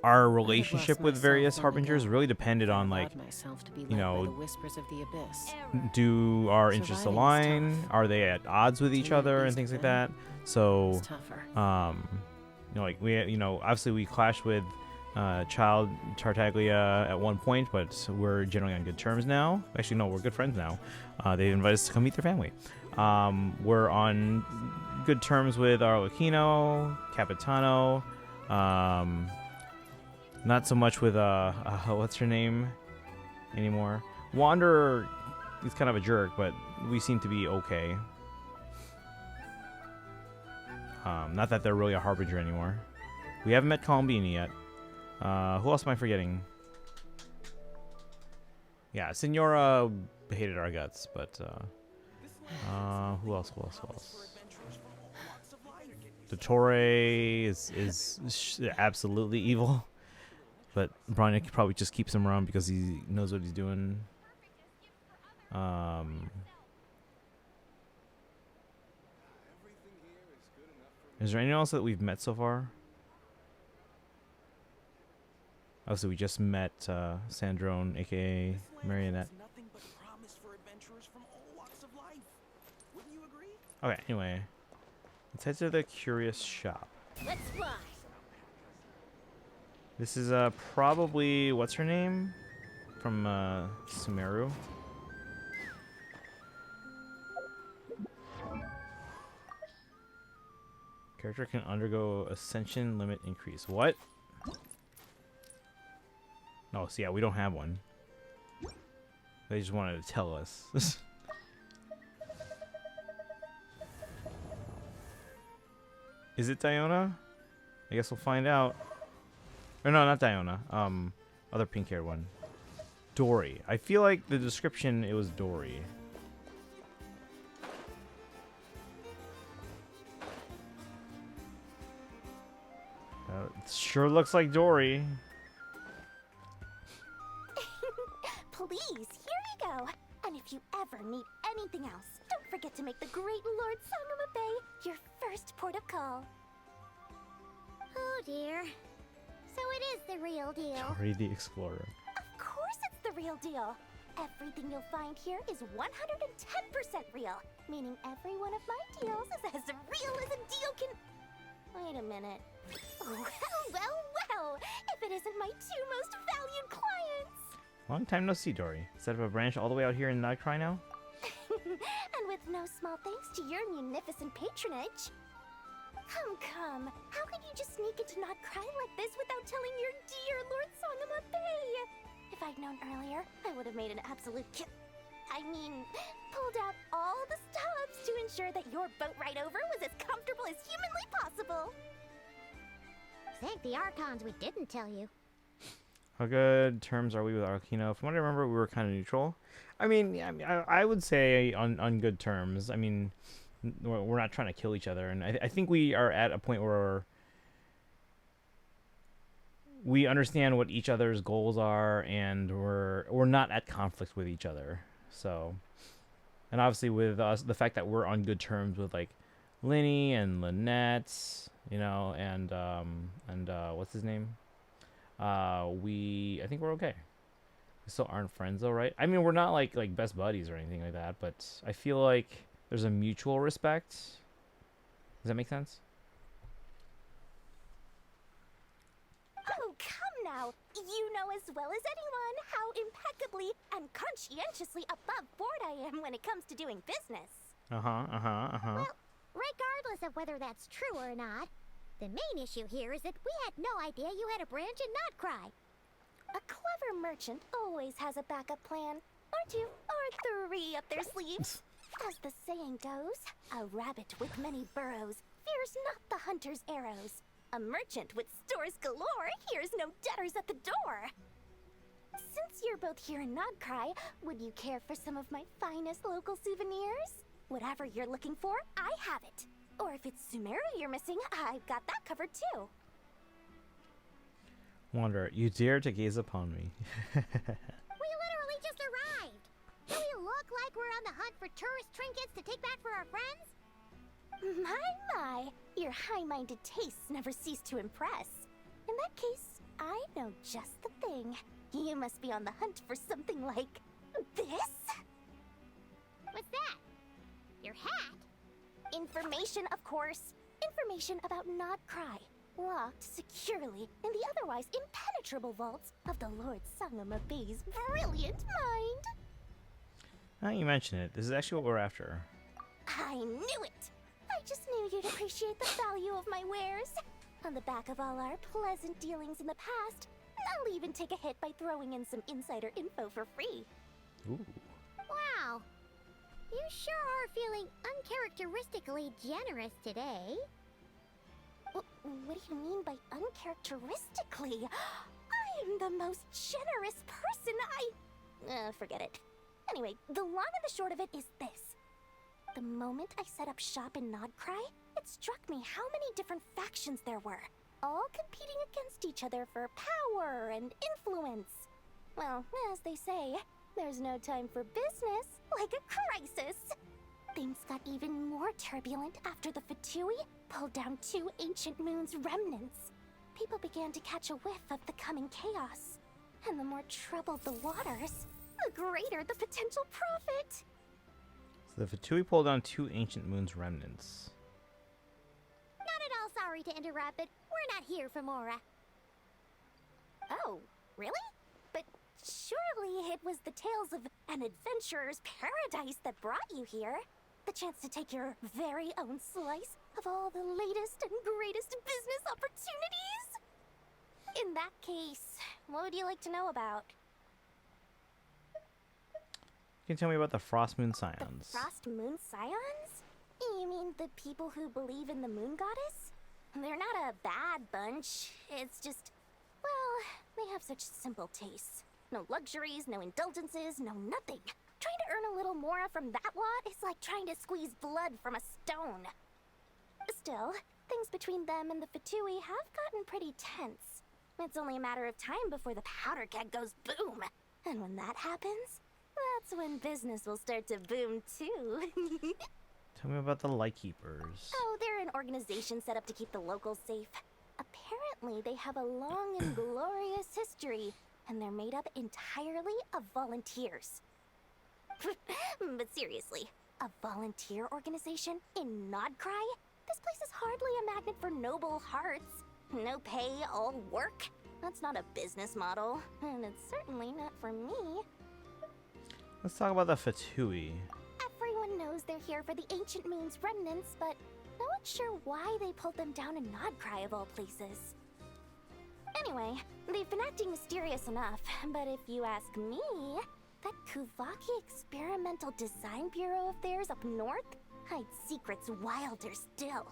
our relationship with various harbingers really depended on, like, you know, do our interests align? Are they at odds with each other and things like that? So, you know, like obviously we clashed with Child Tartaglia at one point, but we're generally on good terms now. Actually, no, we're good friends now. They invited us to come meet their family. We're on good terms with Arlecchino, Capitano. Not so much with what's her name anymore. Wanderer is kind of a jerk, but we seem to be okay. Not that they're really a harbinger anymore. We haven't met Columbini yet. Who else am I forgetting? Yeah, Senora hated our guts, but who else? Dottore is absolutely evil. But Branya probably just keeps him around because he knows what he's doing. Is there anyone else that we've met so far? Obviously, we just met Sandrone, aka Marionette. Okay, anyway. Let's head to the Curious Shop. Let's fly. This is probably, what's her name? From Sumeru. Character can undergo ascension limit increase. What? Oh, so yeah, we don't have one. They just wanted to tell us. Is it Diona? I guess we'll find out. Or no, not Diona. Other pink-haired one. Dory. I feel like the description, it was Dory. It sure looks like Dory. Please, here you go. And if you ever need anything else, don't forget to make the great Lord Sangama Bay your first port of call. Oh dear. So it is the real deal. Dory the Explorer. Of course it's the real deal. Everything you'll find here is 110% real, meaning every one of my deals is as real as a deal can... Wait a minute. Well, if it isn't my two most valued clients. Long time no see, Dory. Set up a branch all the way out here in Krai now? And with no small thanks to your munificent patronage. Come. How could you just sneak into Krai like this without telling your dear Lord Sangama Bay? If I'd known earlier, I would have made an absolute pulled out all the stops to ensure that your boat ride over was as comfortable as humanly possible. Thank the Archons we didn't tell you. How good terms are we with Arlecchino? From what I remember, we were kind of neutral. I would say on good terms. I mean, we're not trying to kill each other, and I think we are at a point where we understand what each other's goals are, and we're not at conflict with each other. So, and obviously with us, the fact that we're on good terms with like Linny and Lynette, you know, and what's his name? I think we're okay. We still aren't friends though, right? I mean, we're not like best buddies or anything like that, but I feel like there's a mutual respect. Does that make sense? Oh, come now. You know as well as anyone how impeccably and conscientiously above board I am when it comes to doing business. Well, regardless of whether that's true or not, the main issue here is that we had no idea you had a branch in Krai. A clever merchant always has a backup plan. Or two, or three up their sleeves. As the saying goes, a rabbit with many burrows fears not the hunter's arrows. A merchant with stores galore hears no debtors at the door. Since you're both here in Nodcry, would you care for some of my finest local souvenirs? Whatever you're looking for, I have it. Or if it's Sumeru you're missing, I've got that covered too. Wanderer, you dare to gaze upon me. We literally just arrived. Do we look like we're on the hunt for tourist trinkets to take back for our friends? My, your high-minded tastes never cease to impress. In that case, I know just the thing. You must be on the hunt for something like this? What's that? Your hat? Information, of course. Information about Nodcry, locked securely in the otherwise impenetrable vaults of the Lord Sangama Bay's brilliant mind. Now you mention it, this is actually what we're after. I knew it! I just knew you'd appreciate the value of my wares. On the back of all our pleasant dealings in the past, I'll even take a hit by throwing in some insider info for free. Ooh. Wow. You sure are feeling uncharacteristically generous today. What do you mean by uncharacteristically? I'm the most generous person forget it. Anyway, the long and the short of it is this. The moment I set up shop in Nodcry, it struck me how many different factions there were, all competing against each other for power and influence. Well, as they say, there's no time for business like a crisis. Things got even more turbulent after the Fatui pulled down 2 ancient moon's remnants. People began to catch a whiff of the coming chaos. And the more troubled the waters, the greater the potential profit. So the Fatui pulled down 2 ancient moon's remnants. Not at all sorry to interrupt, but we're not here for Mora. Oh, really? But surely it was the tales of an adventurer's paradise that brought you here. The chance to take your very own slice of all the latest and greatest business opportunities? In that case, what would you like to know about? You can tell me about the Frost Moon Scions. The Frost Moon Scions? You mean the people who believe in the moon goddess? They're not a bad bunch. It's just, well, they have such simple tastes. No luxuries, no indulgences, no nothing. Trying to earn a little more from that lot is like trying to squeeze blood from a stone. Still, things between them and the Fatui have gotten pretty tense. It's only a matter of time before the powder keg goes boom. And when that happens, that's when business will start to boom too. Tell me about the Lightkeepers. Oh, they're an organization set up to keep the locals safe. Apparently, they have a long and glorious history, and they're made up entirely of volunteers. But seriously, a volunteer organization in Nodcry? This place is hardly a magnet for noble hearts. No pay, all work. That's not a business model, and it's certainly not for me. Let's talk about the Fatui. Everyone knows they're here for the Ancient Moon's remnants, but no one's sure why they pulled them down in Nodcry of all places. Anyway, they've been acting mysterious enough, but if you ask me, that Kuvaki Experimental Design Bureau of theirs up north hides secrets wilder still.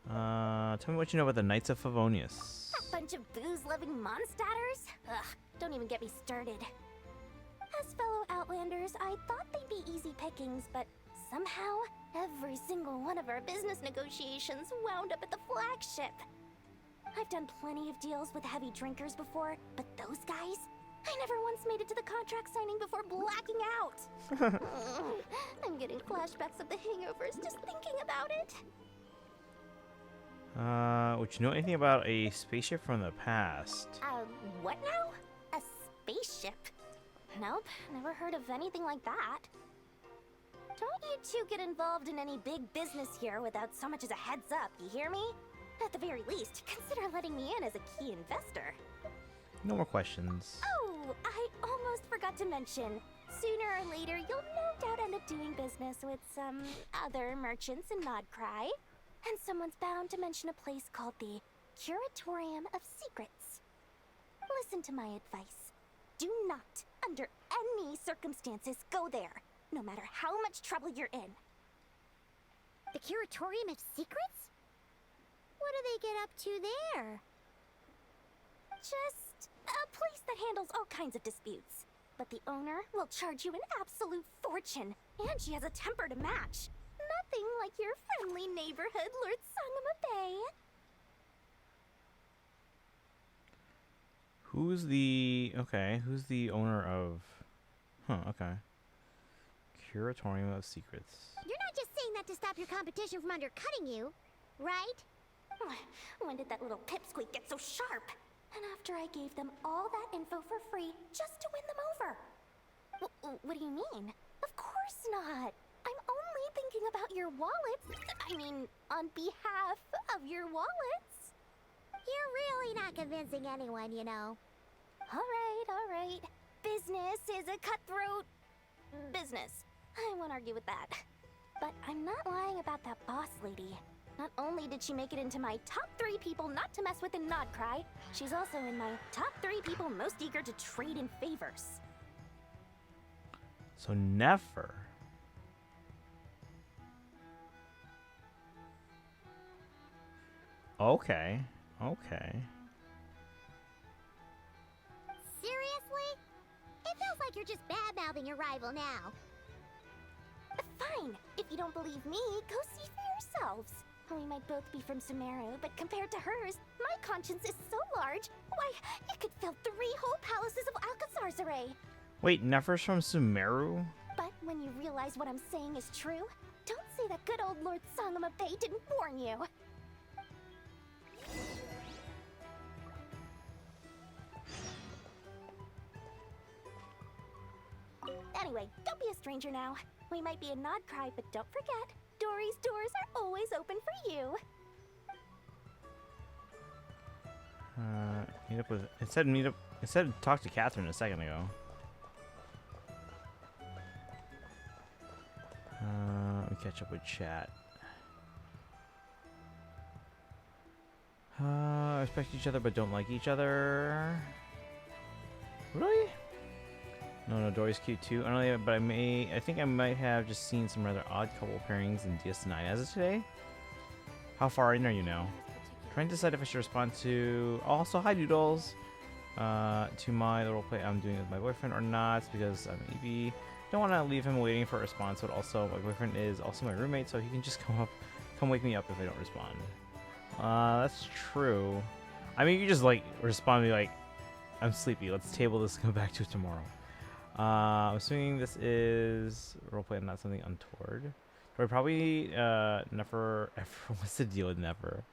Tell me what you know about the Knights of Favonius. That bunch of booze-loving monstatters? Ugh, don't even get me started. As fellow Outlanders, I thought they'd be easy pickings, but somehow, every single one of our business negotiations wound up at the flagship. I've done plenty of deals with heavy drinkers before, but those guys? I never once made it to the contract signing before blacking out. I'm getting flashbacks of the hangovers just thinking about it. Would you know anything about a spaceship from the past? What now? A spaceship? Nope, never heard of anything like that. Don't you two get involved in any big business here without so much as a heads up, you hear me? At the very least, consider letting me in as a key investor. No more questions. Oh, I almost forgot to mention. Sooner or later, you'll no doubt end up doing business with some other merchants in Nodcry. And someone's bound to mention a place called the Curatorium of Secrets. Listen to my advice. Do not, under any circumstances, go there. no matter how much trouble you're in. The Curatorium of Secrets? What do they get up to there? Just a place that handles all kinds of disputes. But the owner will charge you an absolute fortune, and she has a temper to match. Nothing like your friendly neighborhood, Lord Sangama Bay. Who's the owner of... okay. Curatorium of Secrets. You're not just saying that to stop your competition from undercutting you, right? When did that little pipsqueak get so sharp? And after I gave them all that info for free just to win them over. What do you mean? Of course not. I'm only thinking about your wallets. I mean, on behalf of your wallets. You're really not convincing anyone, you know. All right. Business is a cutthroat business. I won't argue with that. But I'm not lying about that boss lady. Not only did she make it into my top 3 people not to mess with in Nodcry, she's also in my top 3 people most eager to trade in favors. So never. Okay. Seriously? It feels like you're just bad-mouthing your rival now. Fine. If you don't believe me, go see for yourselves. We might both be from Sumeru, but compared to hers, my conscience is so large, why, it could fill 3 whole palaces of Alcazar's array. Wait, Nefer's from Sumeru? But when you realize what I'm saying is true, don't say that good old Lord Sangama Bay didn't warn you. Anyway, don't be a stranger now. We might be in Nodcry, but don't forget, Dory's doors are always open for you. Meet up with... It said talk to Catherine a second ago. Let me catch up with chat. Respect each other but don't like each other. Really? No, Dory's cute too. I don't know, but I think I might have just seen some rather odd couple pairings in DS9 as of today. How far in are you now? Trying to decide if I should respond to... Also, hi Doodles! To my roleplay I'm doing with my boyfriend or not, because I'm EB. Don't want to leave him waiting for a response, but also my boyfriend is also my roommate, so he can just come wake me up if I don't respond. That's true. I mean, you can just like respond to me like, I'm sleepy, let's table this and come back to it tomorrow. I'm assuming this is roleplay and not something untoward. Or probably Nefer. What's the deal with Nefer?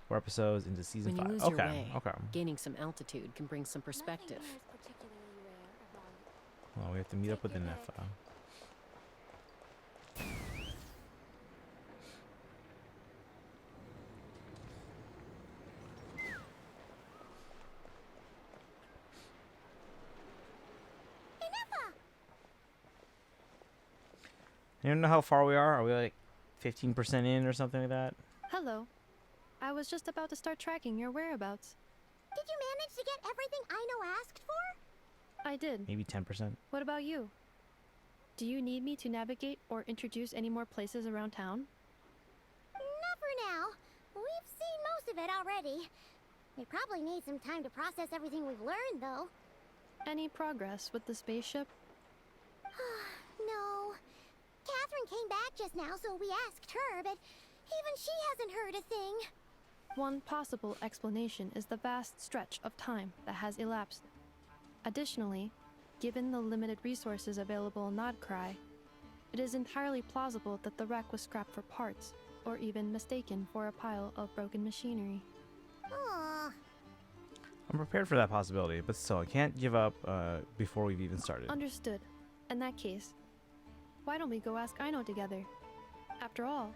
4 episodes into season 5. When you lose your way, gaining some altitude can bring some perspective. Well, we have to meet up with the Nefa. You don't know how far we are? Are we like 15% in or something like that? Hello. I was just about to start tracking your whereabouts. Did you manage to get everything Aino asked for? I did. Maybe 10%. What about you? Do you need me to navigate or introduce any more places around town? Not for now. We've seen most of it already. We probably need some time to process everything we've learned, though. Any progress with the spaceship? No. Catherine came back just now, so we asked her, but even she hasn't heard a thing. One possible explanation is the vast stretch of time that has elapsed. Additionally, given the limited resources available in Nodcry, it is entirely plausible that the wreck was scrapped for parts, or even mistaken for a pile of broken machinery. Aww. I'm prepared for that possibility, but still, I can't give up before we've even started. Understood. In that case, why don't we go ask Aino together? After all,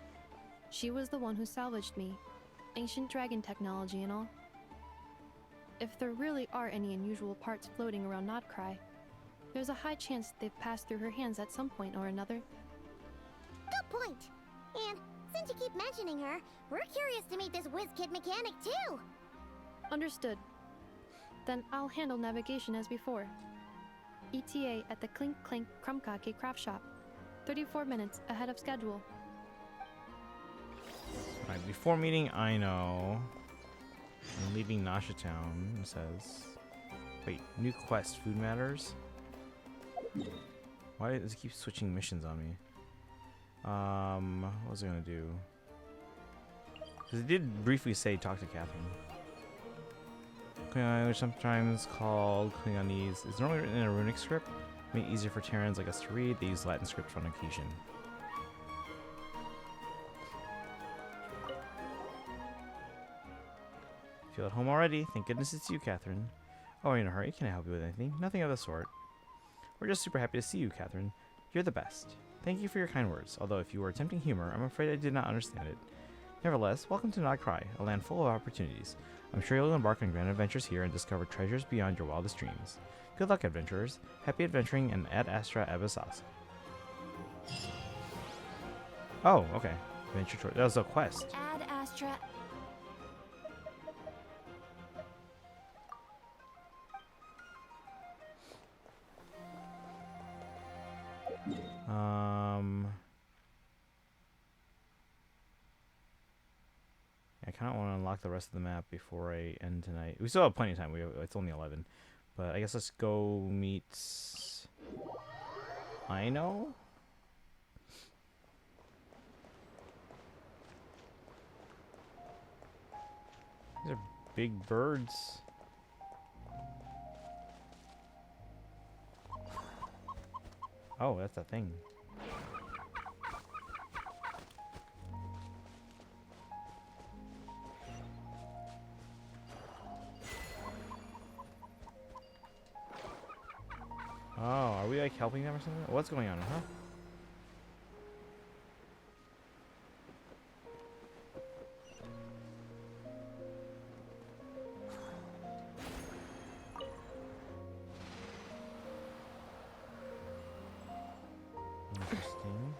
she was the one who salvaged me, ancient dragon technology and all. If there really are any unusual parts floating around Nodcry, there's a high chance they've passed through her hands at some point or another. Good point. And since you keep mentioning her, we're curious to meet this whiz-kid mechanic too. Understood. Then I'll handle navigation as before. ETA at the Clink Clank Krumkake craft shop. 34 minutes ahead of schedule. Alright, before meeting Aino and leaving Nasha Town, it says. Wait, new quest, food matters? Why does it keep switching missions on me? What was I gonna do? Because it did briefly say talk to Catherine. Klingon language, sometimes called Klingonese, is normally written in a runic script. Make it easier for Terrans like us to read. They use Latin script on occasion. Feel at home already? Thank goodness it's you, Catherine. Oh, are you in a hurry? Can I help you with anything? Nothing of the sort. We're just super happy to see you, Catherine. You're the best. Thank you for your kind words, although if you were attempting humor, I'm afraid I did not understand it. Nevertheless, welcome to Not Krai, a land full of opportunities. I'm sure you'll embark on grand adventures here and discover treasures beyond your wildest dreams. Good luck, adventurers. Happy adventuring, and ad astra abyssas. Oh, okay. Adventure choice. That was a quest. Ad Astra. I kind of want to unlock the rest of the map before I end tonight. We still have plenty of time. It's only 11. But I guess let's go meet Aino? These are big birds. Oh, that's a thing. Oh, are we like helping them or something? What's going on, huh? Interesting.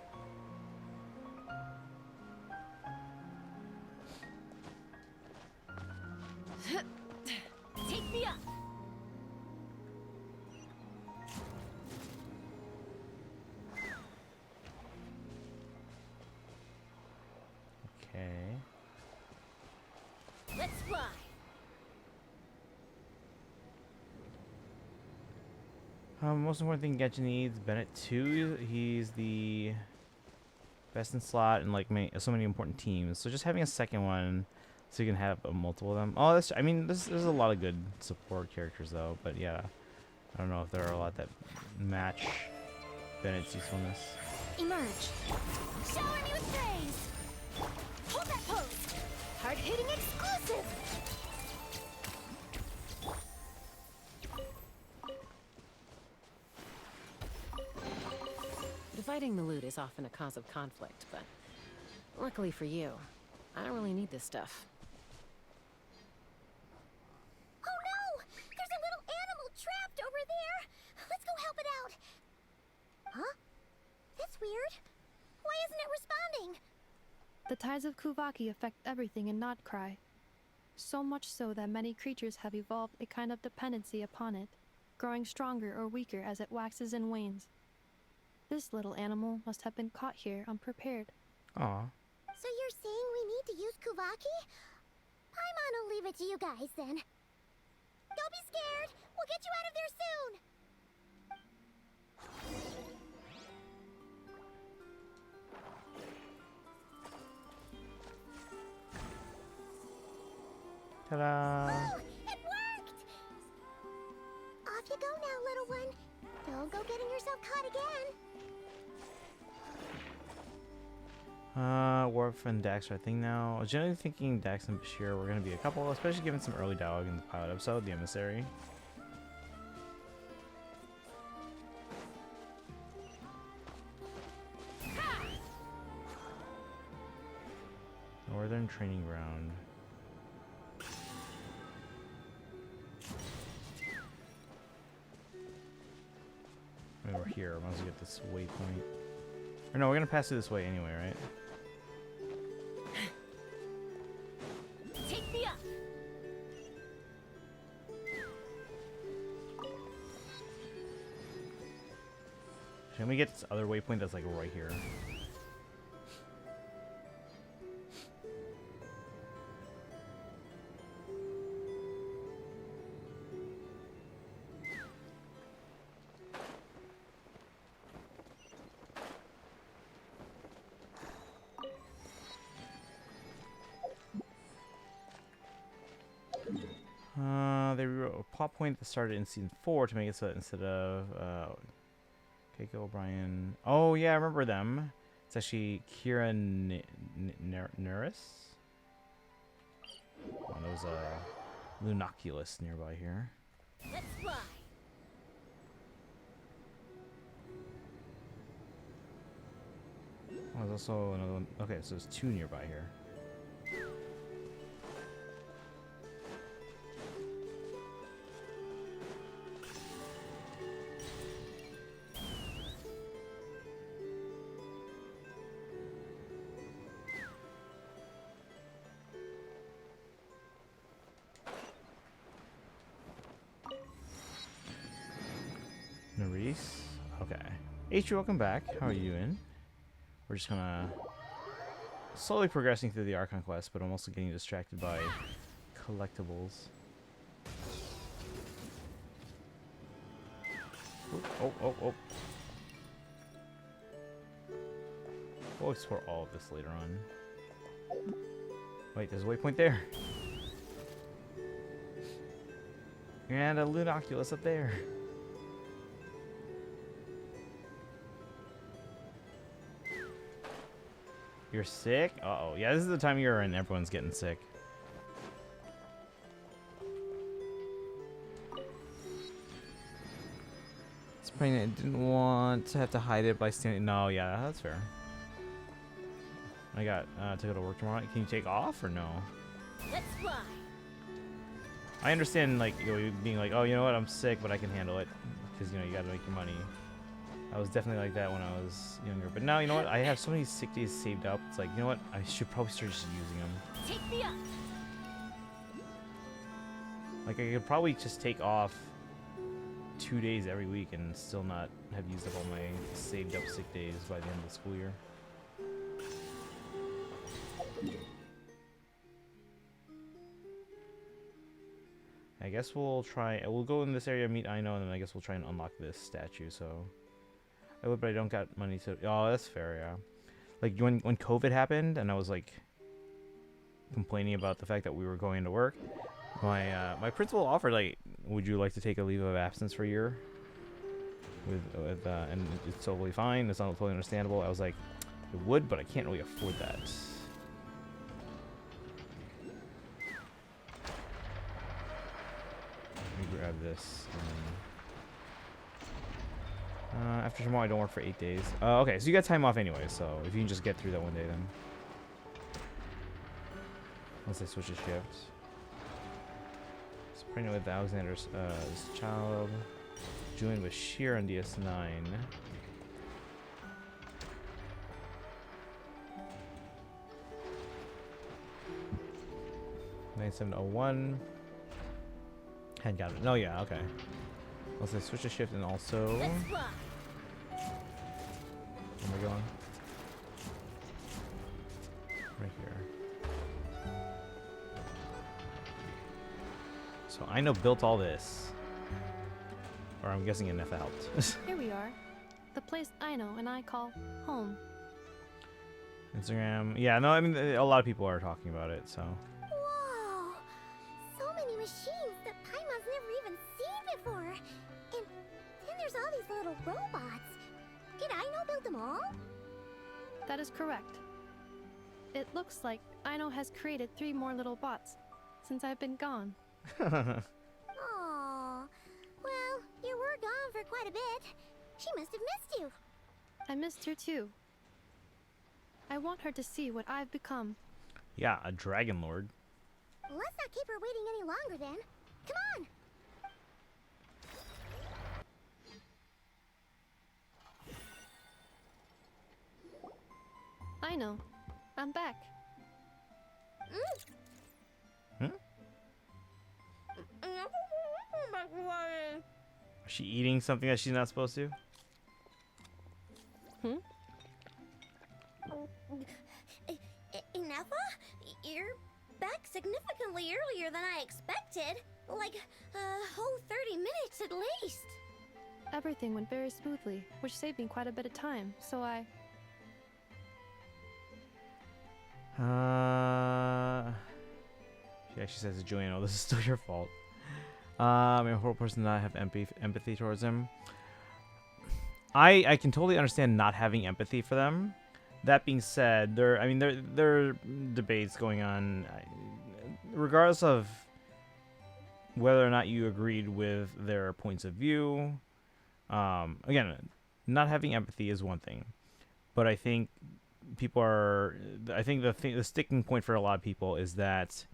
Take me up. Okay. Let's fly. Most important thing Genshin needs, Bennett 2. He's the best in slot and like so many important teams. So just having a second one, so you can have multiple of them. Oh, that's. I mean, there's a lot of good support characters though. But yeah, I don't know if there are a lot that match Bennett's usefulness. Emerge. Shower me with praise. Hold that pose. Hard-hitting exclusive. Dividing the loot is often a cause of conflict, but luckily for you, I don't really need this stuff. Oh no! There's a little animal trapped over there! Let's go help it out! Huh? That's weird. Why isn't it responding? The tides of Kuvaki affect everything in Not Krai. So much so that many creatures have evolved a kind of dependency upon it, growing stronger or weaker as it waxes and wanes. This little animal must have been caught here unprepared. Aw. So you're saying we need to use Kuvaki? Paimon will leave it to you guys then. Don't be scared! We'll get you out of there soon! Ta-da! Oh, it worked! Off you go now, little one. Don't go getting yourself caught again. Worf and Dax are a thing now. I was generally thinking Dax and Bashir were going to be a couple, especially given some early dialogue in the pilot episode, The Emissary. Northern Training Ground. I mean, we're here. I might as well get this waypoint. Or no, we're going to pass through this way anyway, right? Take me up. Should I me get this other waypoint that's like right here. They wrote a plot point that started in season 4 to make it so that instead of Keiko O'Brien. Oh yeah, I remember them. It's actually Kira Nerys. Oh, there's a Lunoculus nearby here. Let's fly. Oh, there's also another one. Okay, so there's 2 nearby here. Nerys. Okay. H, welcome back. How are you doing? We're just gonna slowly progressing through the Archon quest, but I'm also getting distracted by collectibles. Oh. We'll explore all of this later on. Wait, there's a waypoint there. And a Lunoculus up there. You're sick? Uh-oh. Yeah, this is the time of year when everyone's getting sick. It's pregnant. I didn't want to have to hide it by standing. No, yeah, that's fair. I got to go to work tomorrow. Can you take off or no? Let's fly. I understand, like, you know, being like, oh, you know what, I'm sick, but I can handle it. Because, you know, you gotta make your money. I was definitely like that when I was younger. But now, you know what? I have so many sick days saved up. It's like, you know what? I should probably start just using them. Take me up. Like, I could probably just take off 2 days every week and still not have used up all my saved up sick days by the end of the school year. I guess we'll try. We'll go in this area, meet Aino, and then I guess we'll try and unlock this statue. So I would, but I don't got money to. Oh, that's fair, yeah. Like when COVID happened, and I was like complaining about the fact that we were going to work. My principal offered, like, would you like to take a leave of absence for a year? And it's totally fine. It's not totally understandable. I was like, I would, but I can't really afford that. Let me grab this. After tomorrow, I don't work for 8 days. Okay, so you got time off anyway, so if you can just get through that one day, then. Unless I switch a shift. It's pregnant with Alexander's child. Joined with Sheer on DS9. 9701. Had got it. No, yeah, okay. Let's say switch a shift and also. Where am I going? Right here. So Aino built all this. Or I'm guessing Nefa helped. Here we are. The place Aino and I call home. Instagram. Yeah, no, I mean, a lot of people are talking about it, so. Whoa! So many machines that Paimon's never even seen before. And then there's all these little robots. Did Aino build them all? That is correct. It looks like Aino has created 3 more little bots since I've been gone. Aww. Well, you were gone for quite a bit. She must have missed you. I missed her too. I want her to see what I've become. Yeah, a dragon lord. Let's not keep her waiting any longer then. Come on! I know. I'm back. Is she eating something that she's not supposed to? Hmm? Ineffa? You're back significantly earlier than I expected. Like, a whole 30 minutes at least. Everything went very smoothly, which saved me quite a bit of time, so I... She actually says to Julian, "Oh, this is still your fault." I'm a horrible person to not have empathy towards him. I can totally understand not having empathy for them. That being said, there are debates going on, regardless of whether or not you agreed with their points of view. Again, not having empathy is one thing, but I think the sticking point for a lot of people is that,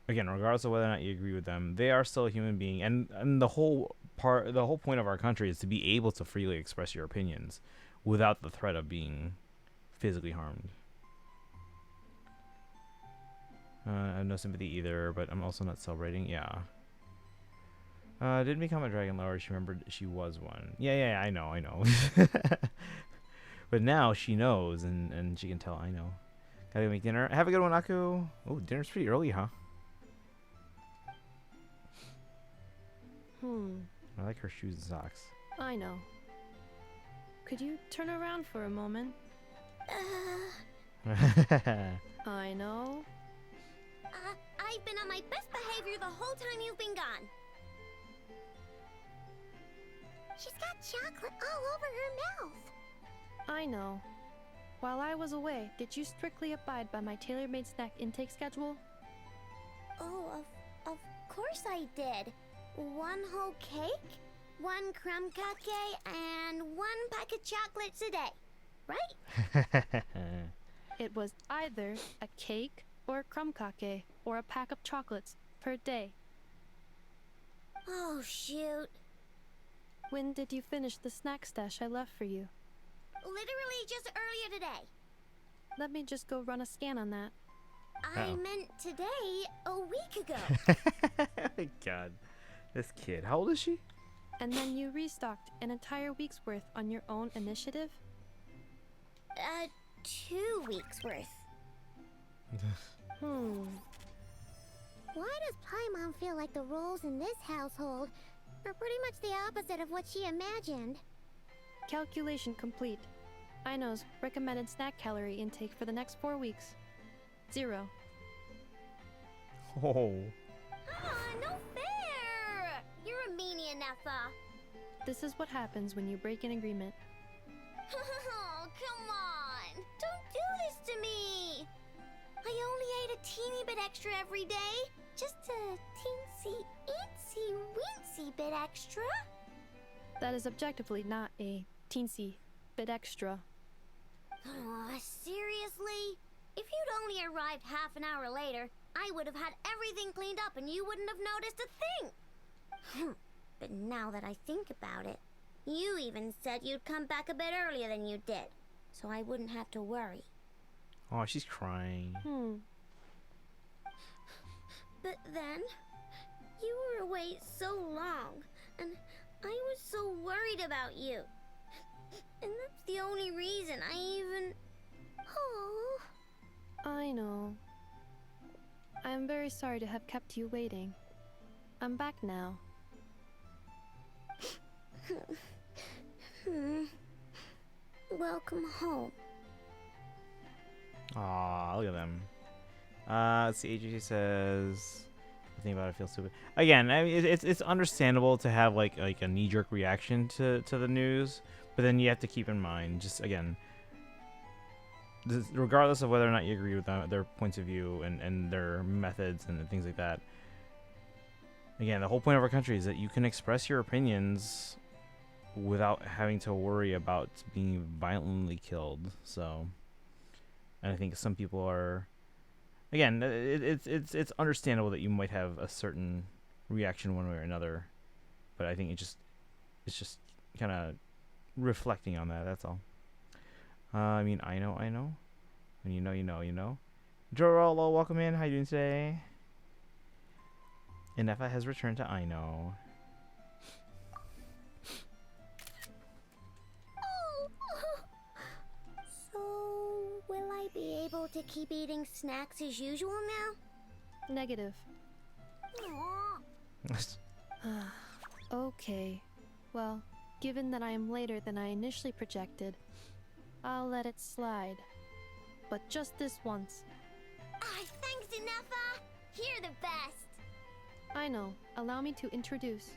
again, regardless of whether or not you agree with them, they are still a human being, and the whole point of our country is to be able to freely express your opinions without the threat of being physically harmed. I have no sympathy either, but I'm also not celebrating. Yeah. Didn't become a dragon lover. She remembered she was one. Yeah, I know. But now she knows, and she can tell I know. Gotta go make dinner. Have a good one, Aku. Oh, dinner's pretty early, huh? I like her shoes and socks. I know. Could you turn around for a moment? I know. I've been on my best behavior the whole time you've been gone. She's got chocolate all over her mouth. I know. While I was away, did you strictly abide by my tailor-made snack intake schedule? Oh, of course I did. 1 whole cake, 1 crumb cake, and 1 pack of chocolates a day, right? It was either a cake or a crumb cake or a pack of chocolates per day. Oh, shoot. When did you finish the snack stash I left for you? Literally just earlier today. Let me just go run a scan on that. I meant today, a week ago. Oh my god. This kid. How old is she? And then you restocked an entire week's worth on your own initiative? 2 weeks worth. Why does Paimon feel like the roles in this household are pretty much the opposite of what she imagined? Calculation complete. Aino's recommended snack calorie intake for the next 4 weeks. 0. Oh. No fair! You're a meanie, Ineffa. This is what happens when you break an agreement. Oh, come on! Don't do this to me! I only ate a teeny bit extra every day. Just a teensy, eensy, weensy bit extra. That is objectively not a teensy bit extra. Seriously? If you'd only arrived half an hour later, I would have had everything cleaned up and you wouldn't have noticed a thing. But now that I think about it, you even said you'd come back a bit earlier than you did, so I wouldn't have to worry. Oh, she's crying. But then, you were away so long, and I was so worried about you. And that's the only reason I even... Oh. I know. I am very sorry to have kept you waiting. I'm back now. Welcome home. Aw, look at them. Let's see, AJ says... I think about it, feels stupid. Again, I mean, it's understandable to have like a knee-jerk reaction to the news, but then you have to keep in mind, just again, regardless of whether or not you agree with their points of view and their methods and things like that. Again, the whole point of our country is that you can express your opinions without having to worry about being violently killed. So, and I think some people are. Again, it's understandable that you might have a certain reaction one way or another, but I think it's just kind of reflecting on that. That's all. I mean, I know. When you know. Jorolo, welcome in. How you doing today? Ineffa has returned to Aino. Oh, able to keep eating snacks as usual now? Negative. Aw. Okay. Well, given that I am later than I initially projected, I'll let it slide. But just this once. Thanks, Inefa! You're the best! I know. Allow me to introduce.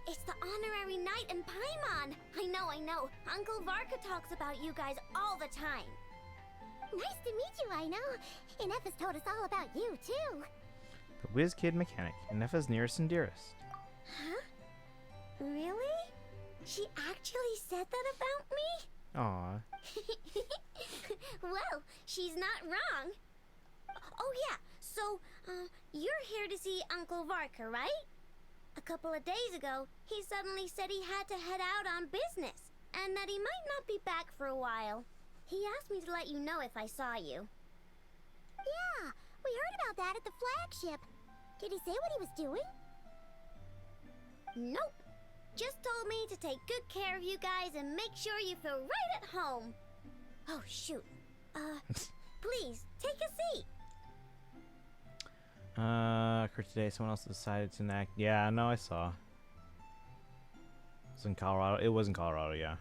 It's the honorary knight in Paimon! I know. Uncle Varka talks about you guys all the time. Nice to meet you, I know. Inefa's told us all about you, too. The whiz kid mechanic, Nefa's nearest and dearest. Huh? Really? She actually said that about me? Aw. Well, she's not wrong. Oh yeah, so, you're here to see Uncle Varka, right? A couple of days ago, he suddenly said he had to head out on business, and that he might not be back for a while. He asked me to let you know if I saw you. Yeah, we heard about that at the flagship. Did he say what he was doing? Nope. Just told me to take good care of you guys and make sure you feel right at home. Oh, shoot. Please, take a seat. For today, someone else decided to enact. Yeah, no, I saw. It was in Colorado. It was in Colorado, yeah.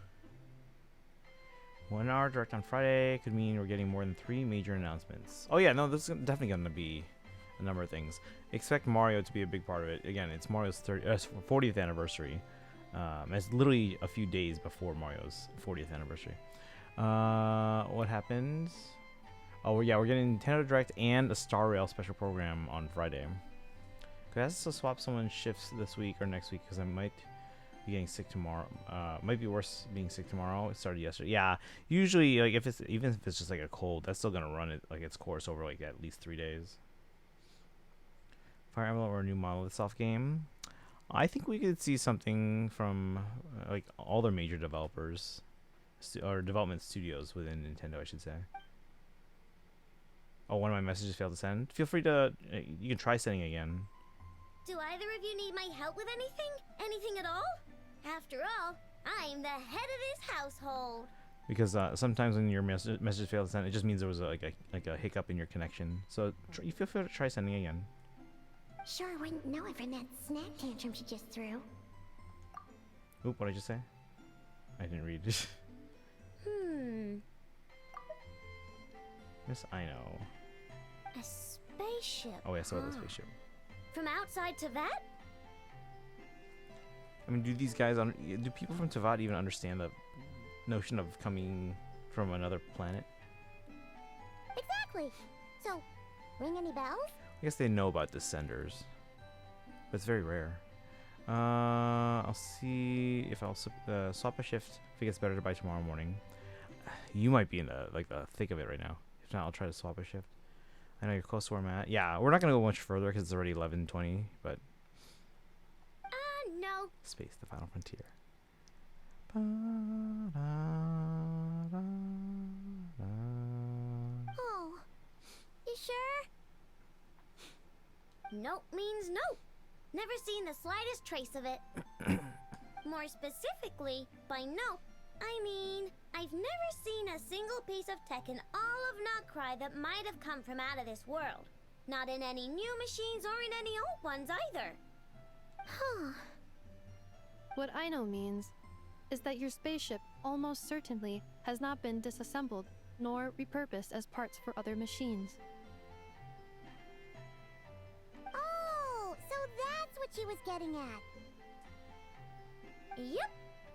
1 hour direct on Friday could mean we're getting more than 3 major announcements. Oh yeah, no, this is definitely going to be a number of things. Expect Mario to be a big part of it. Again, it's Mario's 40th anniversary. It's literally a few days before Mario's 40th anniversary. What happens? Oh yeah, we're getting Nintendo Direct and a Star Rail special program on Friday. Could I have to swap someone's shifts this week or next week because I might be getting sick tomorrow. Might be worse being sick tomorrow. It started yesterday. Yeah, usually like even if it's just like a cold, that's still gonna run it like its course over like at least 3 days. Fire Emblem or a new model of the soft game. I think we could see something from like all their major developers or development studios within Nintendo, I should say. Oh, one of my messages failed to send. Feel free to you can try sending again. Do either of you need my help with anything? Anything at all? After all, I'm the head of this household. Because sometimes when your message failed to send, it just means there was a hiccup in your connection. So you feel free to try sending again. Sure wouldn't know it from that snack tantrum she just threw. Oop, what did I just say? I didn't read. Miss I know. A spaceship. Oh, yeah, I saw the spaceship. From outside Teyvat? I mean, do these guys, do people from Teyvat even understand the notion of coming from another planet? Exactly. So, ring any bells? I guess they know about descenders, but it's very rare. I'll see if I'll swap a shift if it gets better by tomorrow morning. You might be in the thick of it right now. If not, I'll try to swap a shift. I know you're close to where I'm at. Yeah, we're not gonna go much further because it's already 11:20. But no. Space, the final frontier. Oh, you sure? Nope means nope. Never seen the slightest trace of it. More specifically, by nope, I mean, I've never seen a single piece of tech in all of Krai that might have come from out of this world. Not in any new machines or in any old ones either. Huh. What I know means is that your spaceship almost certainly has not been disassembled nor repurposed as parts for other machines. Oh, so that's what she was getting at. Yep.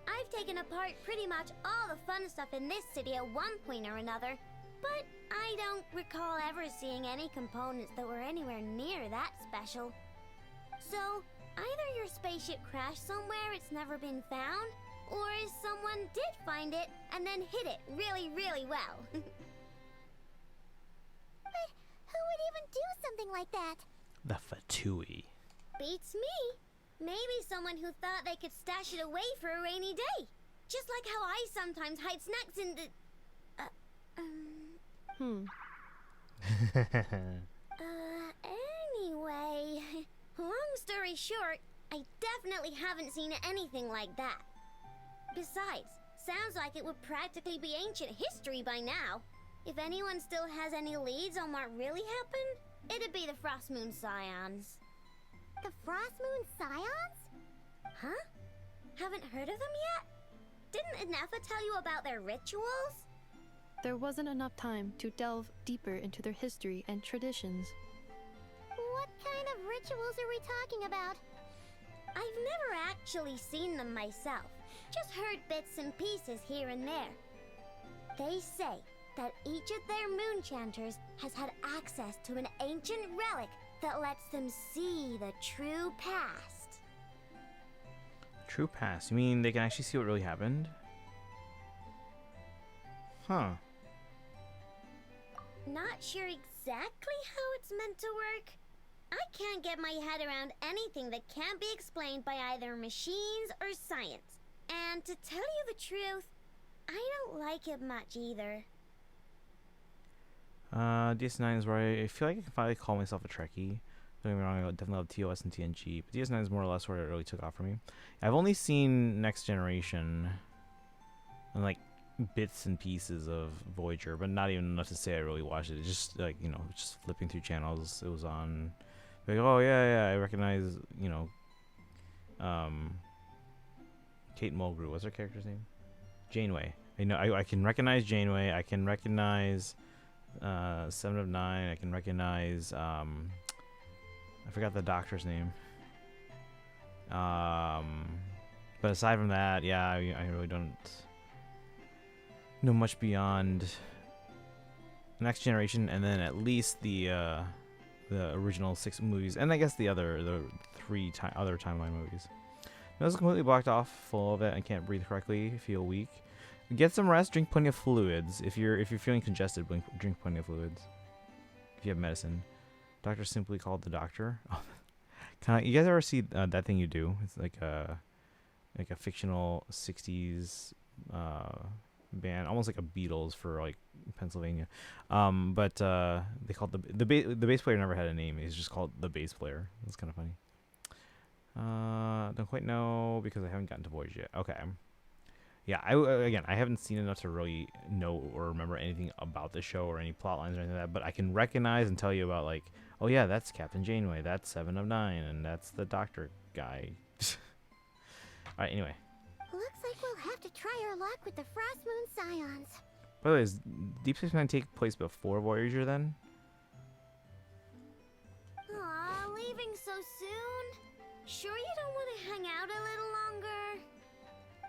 I've taken apart pretty much all the fun stuff in this city at one point or another, but I don't recall ever seeing any components that were anywhere near that special. So, either your spaceship crashed somewhere it's never been found, or someone did find it and then hid it really, really well. But who would even do something like that? The Fatui. Beats me. Maybe someone who thought they could stash it away for a rainy day. Just like how I sometimes hide snacks in the... Anyway... Long story short, I definitely haven't seen anything like that. Besides, Sounds like it would practically be ancient history by now. If anyone still has any leads on what really happened, it'd be the Frost Moon Scions. The Frost Moon Scions? Huh? Haven't heard of them yet? Didn't Inefa tell you about their rituals? There wasn't enough time to delve deeper into their history and traditions. What kind of rituals are we talking about? I've never actually seen them myself, just heard bits and pieces here and there. They say that each of their moon chanters has had access to an ancient relic that lets them see the true past. True past? You mean they can actually see what really happened? Huh. Not sure exactly how it's meant to work. I can't get my head around anything that can't be explained by either machines or science. And to tell you the truth, I don't like it much either. DS9 is where I feel like I can finally call myself a Trekkie. Don't get me wrong, I definitely love TOS and TNG, but DS9 is more or less where it really took off for me. I've only seen Next Generation and like bits and pieces of Voyager, but not even enough to say I really watched it. It's just like, you know, just flipping through channels. It was on, like, oh yeah, I recognize, you know, Kate Mulgrew. What's her character's name? Janeway. I know I can recognize Janeway. I can recognize 7 of 9. I can recognize I forgot the doctor's name. But aside from that, yeah, I really don't know much beyond Next Generation, and then at least the original 6 movies, and I guess the 3 other timeline movies. I was completely blocked off, full of it. I can't breathe correctly. Feel weak. Get some rest. Drink plenty of fluids. If you're feeling congested, drink plenty of fluids. If you have medicine, doctor simply called the doctor. You guys ever see That Thing You Do? It's like a fictional 60s band, almost like a Beatles for like Pennsylvania. But they called the bass player never had a name. He's just called the bass player. That's kind of funny. Don't quite know because I haven't gotten to Voyage yet. Okay. Yeah, I haven't seen enough to really know or remember anything about the show or any plot lines or anything like that, but I can recognize and tell you about, like, oh yeah, that's Captain Janeway, that's 7 of 9, and that's the doctor guy. Alright, anyway. Looks like we'll have to try our luck with the Frost Moon Scions. By the way, does Deep Space Nine take place before Voyager then? Aw, leaving so soon? Sure you don't want to hang out a little longer?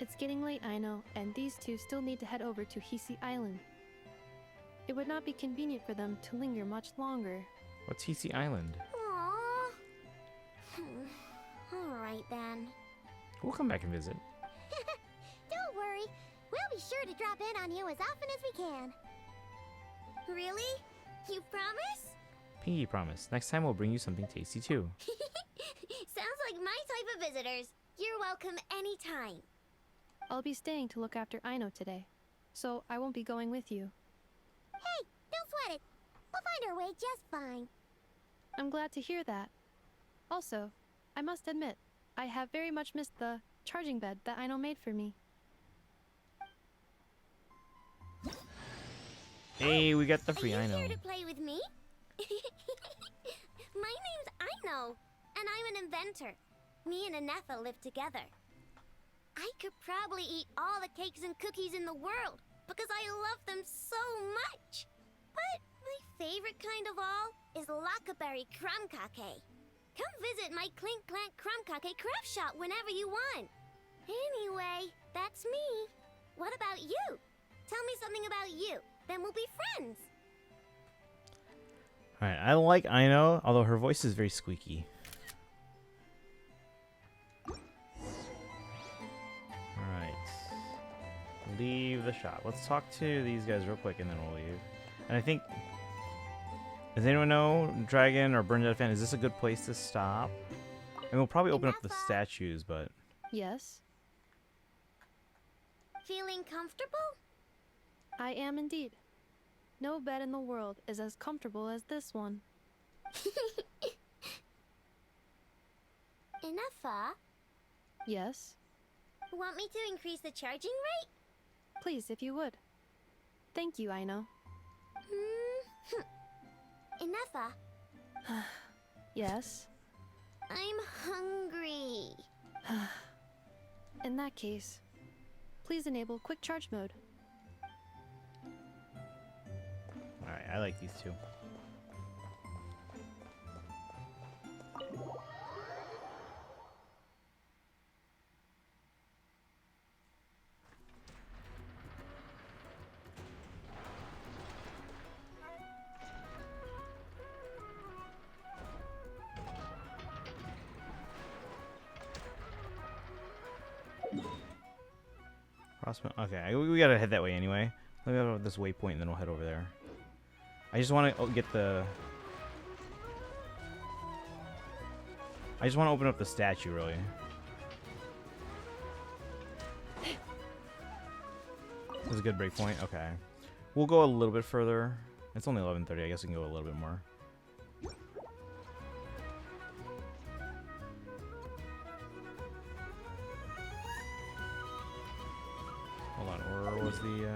It's getting late, I know, and these two still need to head over to Hisi Island. It would not be convenient for them to linger much longer. What's Hisi Island? Aww. Alright then. We'll come back and visit. Don't worry, we'll be sure to drop in on you as often as we can. Really? You promise? Pinky promise. Next time we'll bring you something tasty too. Sounds like my type of visitors. You're welcome anytime. I'll be staying to look after Aino today, so I won't be going with you. Hey, don't sweat it. We'll find our way just fine. I'm glad to hear that. Also, I must admit, I have very much missed the charging bed that Aino made for me. Hey, we got the free Are you Aino. here to play with me? My name's Aino, and I'm an inventor. Me and Anefa live together. I could probably eat all the cakes and cookies in the world because I love them so much. But my favorite kind of all is Lockaberry Crumb Cake. Come visit my Clink Clank Crumb Cake craft shop whenever you want. Anyway, that's me. What about you? Tell me something about you, then we'll be friends. Alright, I like Aino, although her voice is very squeaky. Alright. Leave the shop. Let's talk to these guys real quick and then we'll leave. And I think... Does anyone know, Dragon or Bernadette fan, is this a good place to stop? And we'll probably open up the statues, but... Yes? Feeling comfortable? I am indeed. No bed in the world is as comfortable as this one. Inefa? Yes? Want me to increase the charging rate? Please, if you would. Thank you, Aino. Inefa, Yes? I'm hungry. In that case, please enable quick charge mode. Alright, I like these two. Okay, we gotta head that way anyway. Let me go to this waypoint and then we'll head over there. I just want to get the... I just want to open up the statue, really. This is a good breakpoint. Okay. We'll go a little bit further. It's only 11:30. I guess we can go a little bit more. Hold on. Where was the...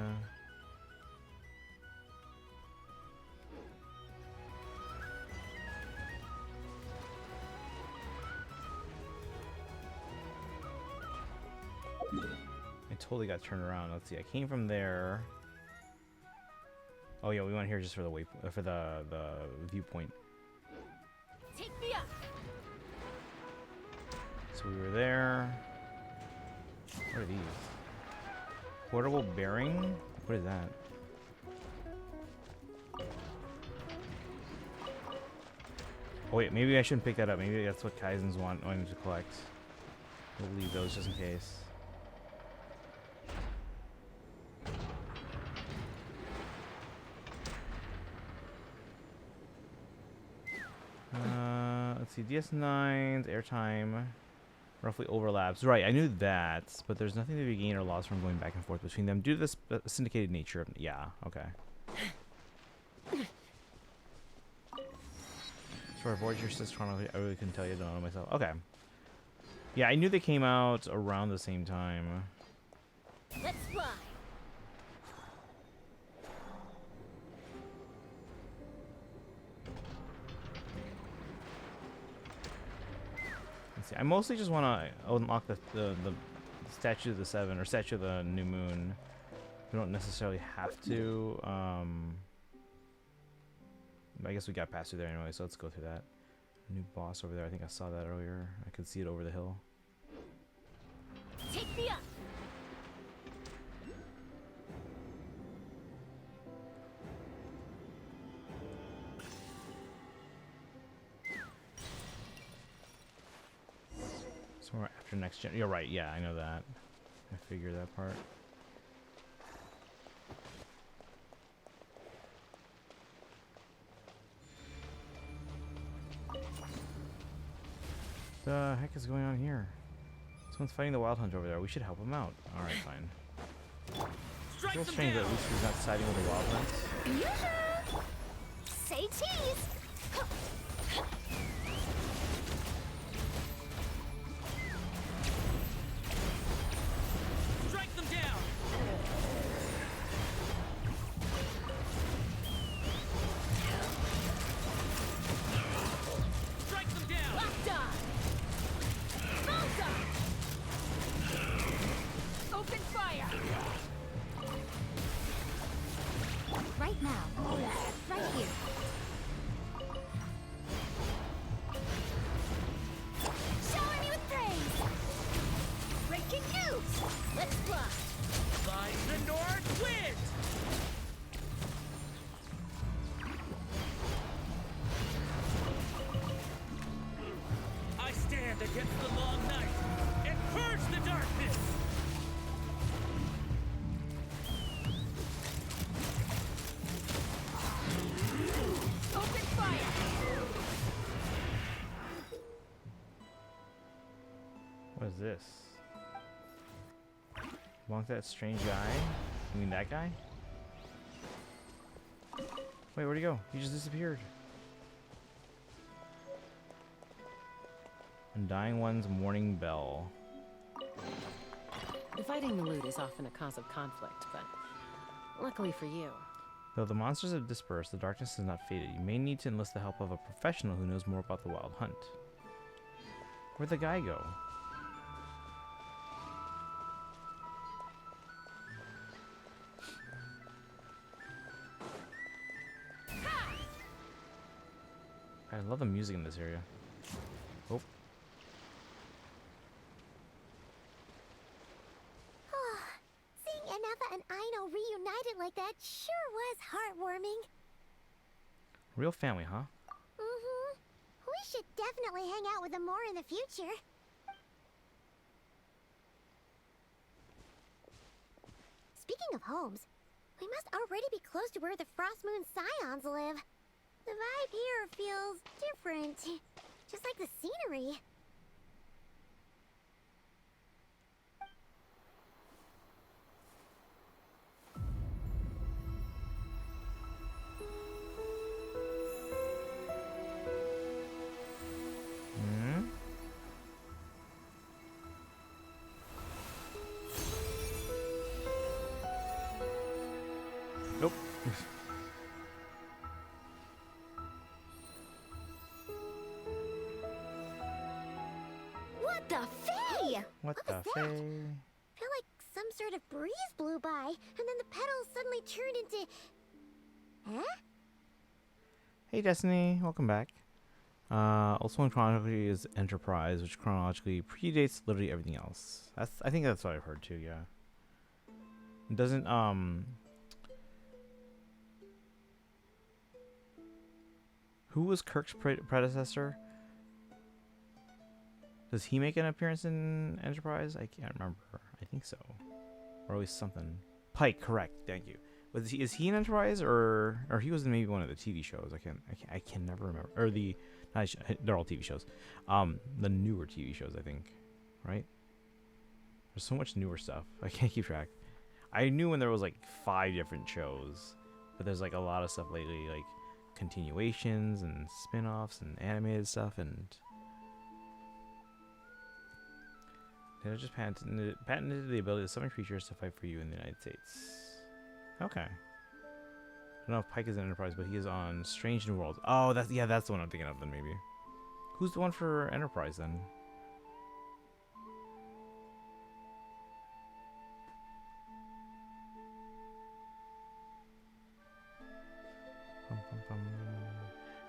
I totally got turned around. Let's see. I came from there. Oh yeah, we went here just for the for the viewpoint. Take me up. So we were there. What are these? Portable bearing? What is that? Oh wait, maybe I shouldn't pick that up. Maybe that's what Kaizen's wanting to collect. We'll leave those just in case. Let's see, DS9's airtime roughly overlaps. Right, I knew that, but there's nothing to be gained or lost from going back and forth between them due to the syndicated nature of... Yeah, okay. Sorry, avoid your sister chronology. I really couldn't tell you. I don't know myself. Okay. Yeah, I knew they came out around the same time. Let's fly. Let's see. I mostly just want to unlock the Statue of the Seven, or Statue of the New Moon. We don't necessarily have to. I guess we got past through there anyway, so let's go through that. New boss over there. I think I saw that earlier. I could see it over the hill. Take me up. Somewhere after next gen. You're right. Yeah, I know that. I figured that part. The heck is going on here? Someone's fighting the Wild Hunt over there. We should help him out. Alright, fine. It's a little strange that at least he's not siding with the Wild Hunts. Yoo-hoo! Say cheese! Strike them down! Strike them down! Locked on. Malta. Open fire. Right now. Right here. Shower me with praise! Breaking news! Let's fly. By the North Wind! I stand against the long night and purge the darkness! Open fire. What is this? Belong to that strange guy? You mean that guy? Wait, where'd he go? He just disappeared. Undying One's Morning Bell. Fighting the loot is often a cause of conflict, but luckily for you, Though the monsters have dispersed, the darkness has not faded. You may need to enlist the help of a professional who knows more about the wild hunt. Where'd the guy go? I love the music in this area. Oh. Seeing Anafa and Aino reunited like that sure was heartwarming. Real family, huh? Mm-hmm. We should definitely hang out with them more in the future. Speaking of homes, we must already be close to where the Frost Moon Scions live. The vibe here feels different, just like the scenery. Hmm? Nope. What the fey? What was the that? fey? Feel like some sort of breeze blew by, and then the petals suddenly turned into... Huh? Hey Destiny, welcome back. Also in chronology is Enterprise, which chronologically predates literally everything else. I think that's what I've heard too, yeah. It doesn't who was Kirk's predecessor? Does he make an appearance in Enterprise? I can't remember. I think so. Or at least something. Pike, correct. Thank you. Was he, is he in Enterprise or he was in maybe one of the TV shows? I can never remember. Or the they're all TV shows. The newer TV shows, I think. Right? There's so much newer stuff. I can't keep track. I knew when there was like 5 different shows, but there's like a lot of stuff lately, like continuations and spin-offs and animated stuff, and they just patented the ability to summon creatures to fight for you in the United States. Okay. I don't know if Pike is in Enterprise, but he is on Strange New Worlds. Oh, that's the one I'm thinking of then, maybe. Who's the one for Enterprise then?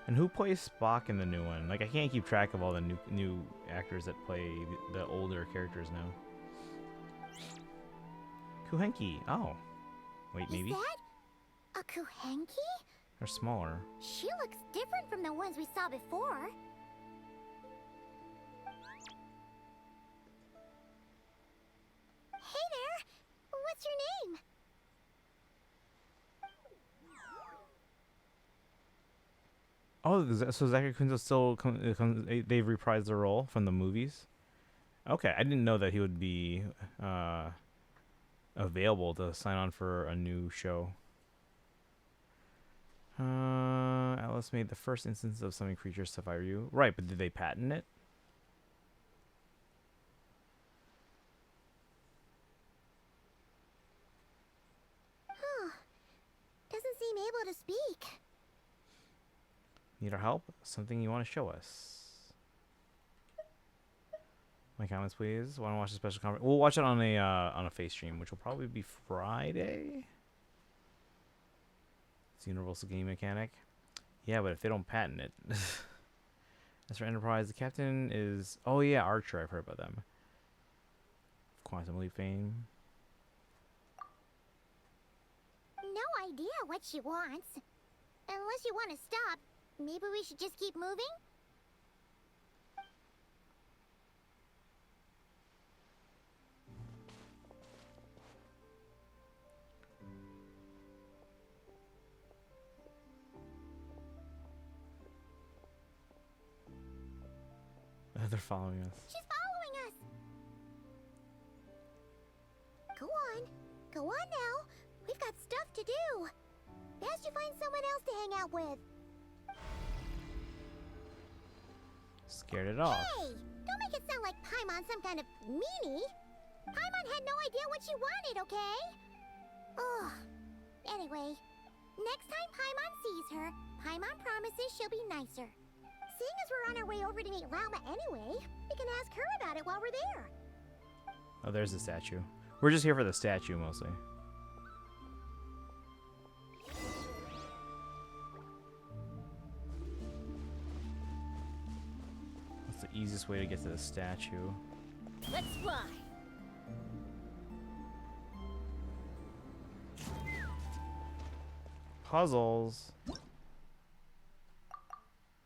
And who plays Spock in the new one? Like, I can't keep track of all the new actors that play the older characters now. Kuhenki. Oh. Wait, maybe? Is that a Kuhenki? They're smaller. She looks different from the ones we saw before. Hey there! What's your name? Oh, so Zachary Quinto still they've reprised the role from the movies? Okay, I didn't know that he would be available to sign on for a new show. Alice made the first instance of summoning creatures to fire you. Right, but did they patent it? Huh. Doesn't seem able to speak. Need our help? Something you want to show us? My comments, please. Want to watch a special conference? We'll watch it on a face stream, which will probably be Friday. It's Universal Game Mechanic. Yeah, but if they don't patent it. As for Enterprise, the captain is... Oh, yeah, Archer. I've heard about them. Quantum Leap fame. No idea what she wants. Unless you want to stop, maybe we should just keep moving? They're following us. She's following us! Go on. Go on now. We've got stuff to do. Best you find someone else to hang out with. Scared it off. Hey! Don't make it sound like Paimon's some kind of meanie. Paimon had no idea what she wanted, okay? Ugh. Anyway, next time Paimon sees her, Paimon promises she'll be nicer. Seeing as we're on our way over to meet Lauma anyway, we can ask her about it while we're there. Oh, there's the statue. We're just here for the statue mostly. What's the easiest way to get to the statue? Let's fly. Puzzles.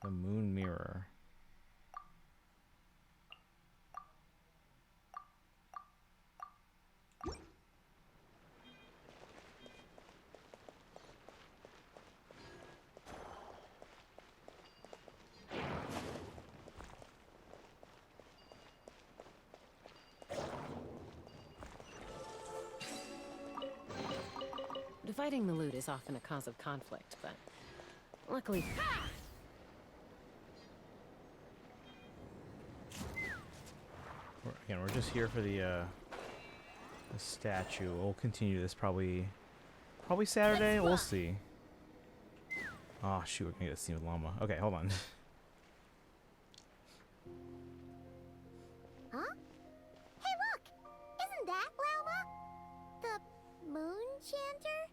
The moon mirror. Dividing the loot is often a cause of conflict, but luckily. Again, we're just here for the statue. We'll continue this probably Saturday. We'll see. Oh shoot, we're gonna get a scene with Llama. Okay, hold on. Huh? Hey, look! Isn't that Lauma? The moon chanter?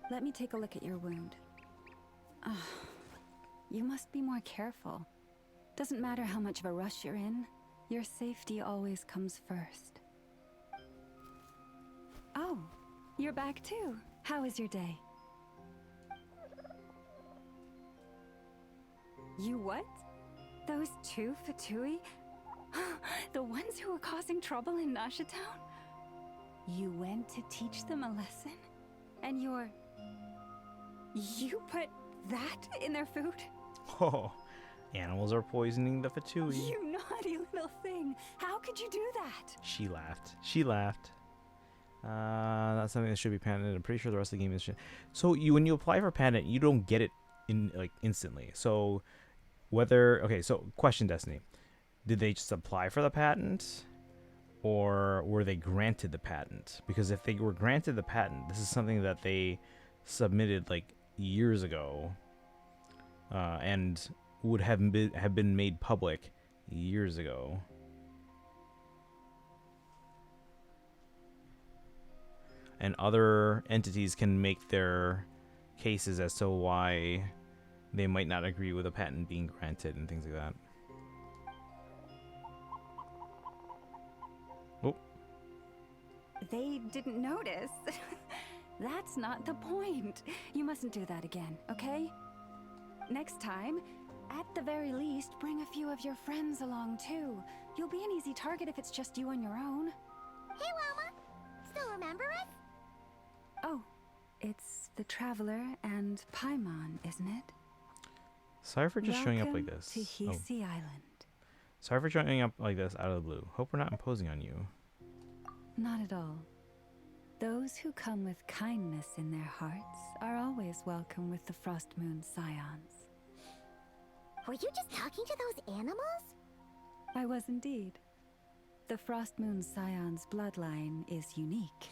Let me take a look at your wound. You must be more careful. Doesn't matter how much of a rush you're in, your safety always comes first. Oh, you're back too. How was your day? You what? Those two Fatui? The ones who were causing trouble in Nasha Town? You went to teach them a lesson? And you put that in their food? Oh, animals are poisoning the Fatui. You naughty little thing. How could you do that? She laughed. She laughed. That's something that should be patented. I'm pretty sure the rest of the game is. So when you apply for patent, you don't get it instantly. So question, Destiny, did they just apply for the patent, or were they granted the patent? Because if they were granted the patent, this is something that they submitted like years ago, and would have been made public years ago. And other entities can make their cases as to why they might not agree with a patent being granted and things like that. Oh. They didn't notice. That's not the point. You mustn't do that again, okay? Next time, at the very least, bring a few of your friends along too. You'll be an easy target if it's just you on your own. Hey, Lauma! Still remember us? Oh, it's the Traveler and Paimon, isn't it? Sorry for just showing up like this. To Hisi Island. Sorry for showing up like this out of the blue. Hope we're not imposing on you. Not at all. Those who come with kindness in their hearts are always welcome with the Frost Moon Scions. Were you just talking to those animals? I was indeed. The Frost Moon Scions bloodline is unique,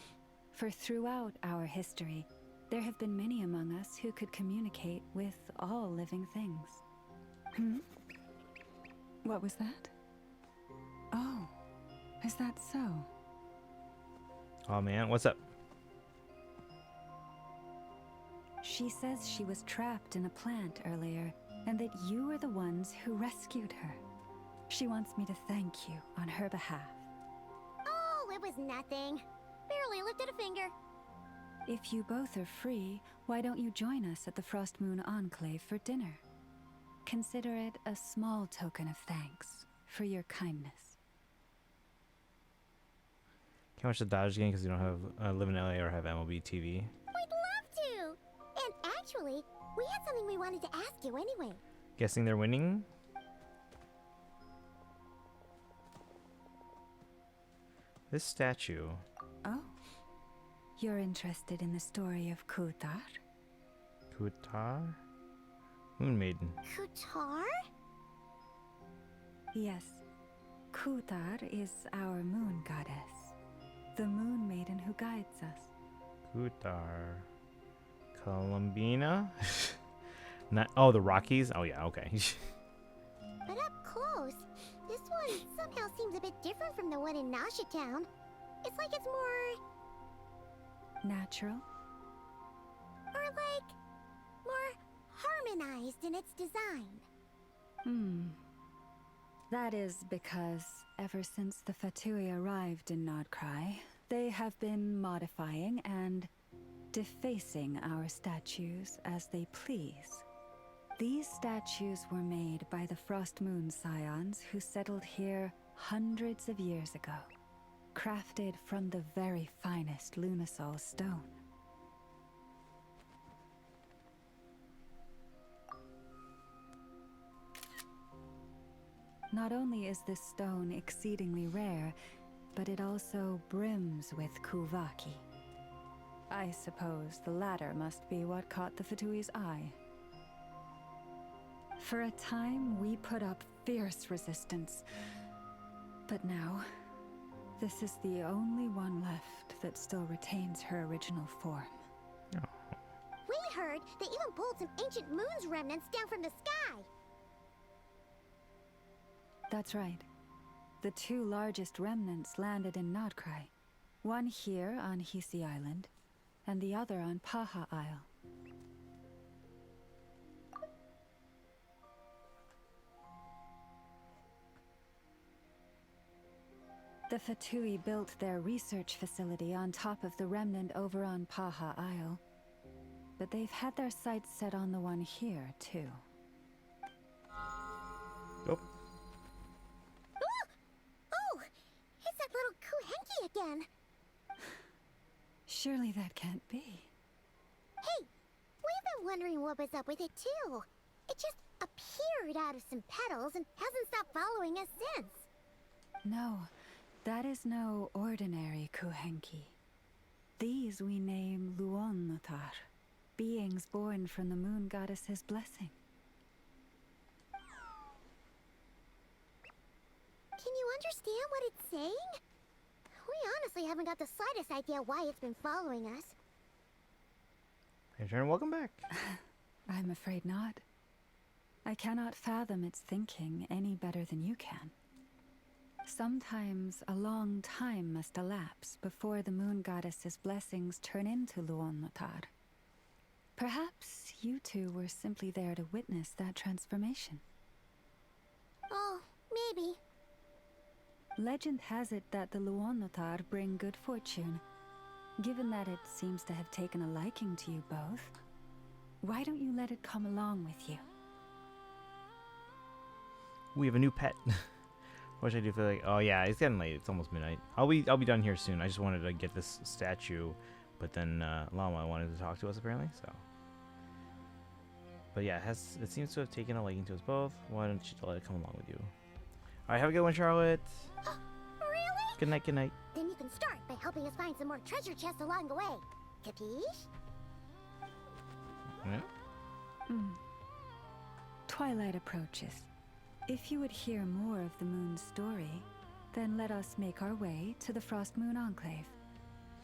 for throughout our history, there have been many among us who could communicate with all living things. What was that? Oh, is that so? Oh man, what's up? She says she was trapped in a plant earlier, and that you were the ones who rescued her. She wants me to thank you on her behalf. Oh, it was nothing. Barely lifted a finger. If you both are free, why don't you join us at the Frost Moon Enclave for dinner? Consider it a small token of thanks for your kindness. Can't watch the Dodgers game because you don't have live in LA or have MLB TV. We'd love to! And actually, we had something we wanted to ask you anyway. Guessing they're winning? This statue. Oh. You're interested in the story of Kutar? Kutar? Moon Maiden. Kutar? Yes. Kutar is our moon goddess. The Moon Maiden who guides us. Kutar. Columbina? Not, oh, the Rockies? Oh, yeah, okay. But up close, this one somehow seems a bit different from the one in Nasha Town. It's like it's more... Natural? or like... more harmonized in its design. That is because ever since the Fatui arrived in Nodkrai, they have been modifying and defacing our statues as they please. These statues were made by the Frost Moon Scions who settled here hundreds of years ago, crafted from the very finest Lunasol stone. Not only is this stone exceedingly rare, but it also brims with Kuvaki. I suppose the latter must be what caught the Fatui's eye. For a time, we put up fierce resistance. But now, this is the only one left that still retains her original form. We heard they even pulled some ancient moon's remnants down from the sky. That's right. The two largest remnants landed in Nodkrai. One here on Hisi Island, and the other on Paha Isle. The Fatui built their research facility on top of the remnant over on Paha Isle. But they've had their sights set on the one here, too. Nope. Oh! It's that little Kuhenki again! Surely that can't be. Hey! We've been wondering what was up with it, too. It just appeared out of some petals and hasn't stopped following us since. No, that is no ordinary Kuhenki. These we name Luonnotar, beings born from the moon goddess's blessing. Can you understand what it's saying? We honestly haven't got the slightest idea why it's been following us. Hey, Sharon, welcome back. I'm afraid not. I cannot fathom its thinking any better than you can. Sometimes a long time must elapse before the moon goddess's blessings turn into Luonnotar. Perhaps you two were simply there to witness that transformation. Oh, maybe. Legend has it that the Luonnotar bring good fortune. Given that it seems to have taken a liking to you both, why don't you let it come along with you? We have a new pet. What should I do? Feel like, oh yeah, it's getting late. It's almost midnight. I'll be done here soon. I just wanted to get this statue, but then Llama wanted to talk to us apparently. So, but yeah, it seems to have taken a liking to us both. Why don't you let it come along with you? All right, have a good one, Charlotte. Really? Good night. Good night. Then you can start by helping us find some more treasure chests along the way. Capiche? Yeah. Twilight approaches. If you would hear more of the moon's story, then let us make our way to the Frost Moon Enclave.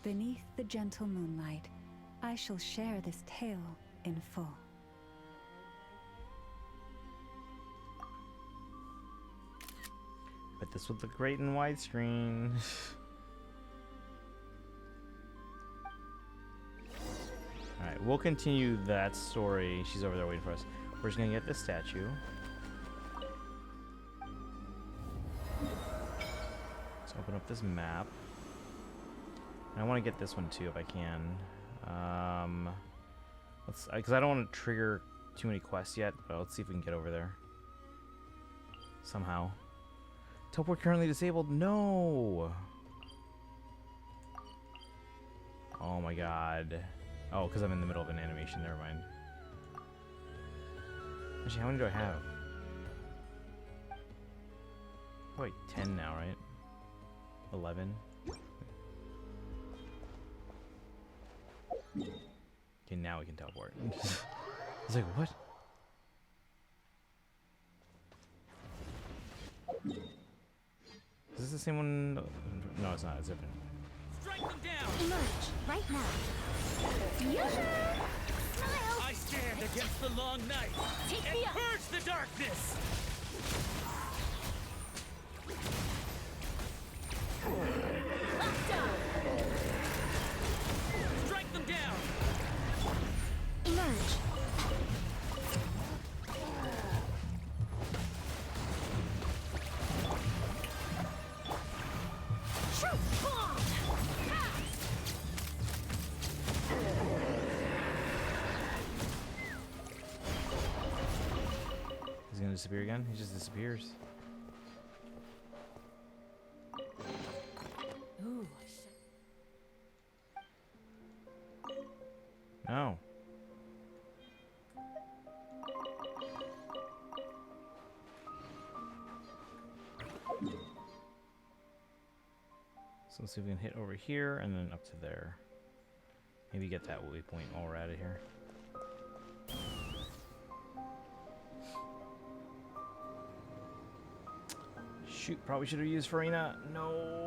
Beneath the gentle moonlight, I shall share this tale in full. But this would look great in widescreen. Alright, we'll continue that story. She's over there waiting for us. We're just gonna get this statue. Let's open up this map. And I want to get this one too if I can. Because I don't want to trigger too many quests yet, but let's see if we can get over there. Somehow. Teleport currently disabled? No! Oh my god. Oh, because I'm in the middle of an animation. Never mind. Actually, how many do I have? Probably 10 now, right? 11. Okay, now we can teleport. I was like, what? Is this the same one? No, it's not. It's different. them down! Emerge right now. Smile! I stand against the long night Take and me up! purge the darkness! Lockdown! Strike them down! Emerge. Truth bomb! He's gonna disappear again? He just disappears. Ooh. No. So let's see if we can hit over here and then up to there. Maybe get that waypoint while we're out of here. Shoot, probably should have used Farina. No.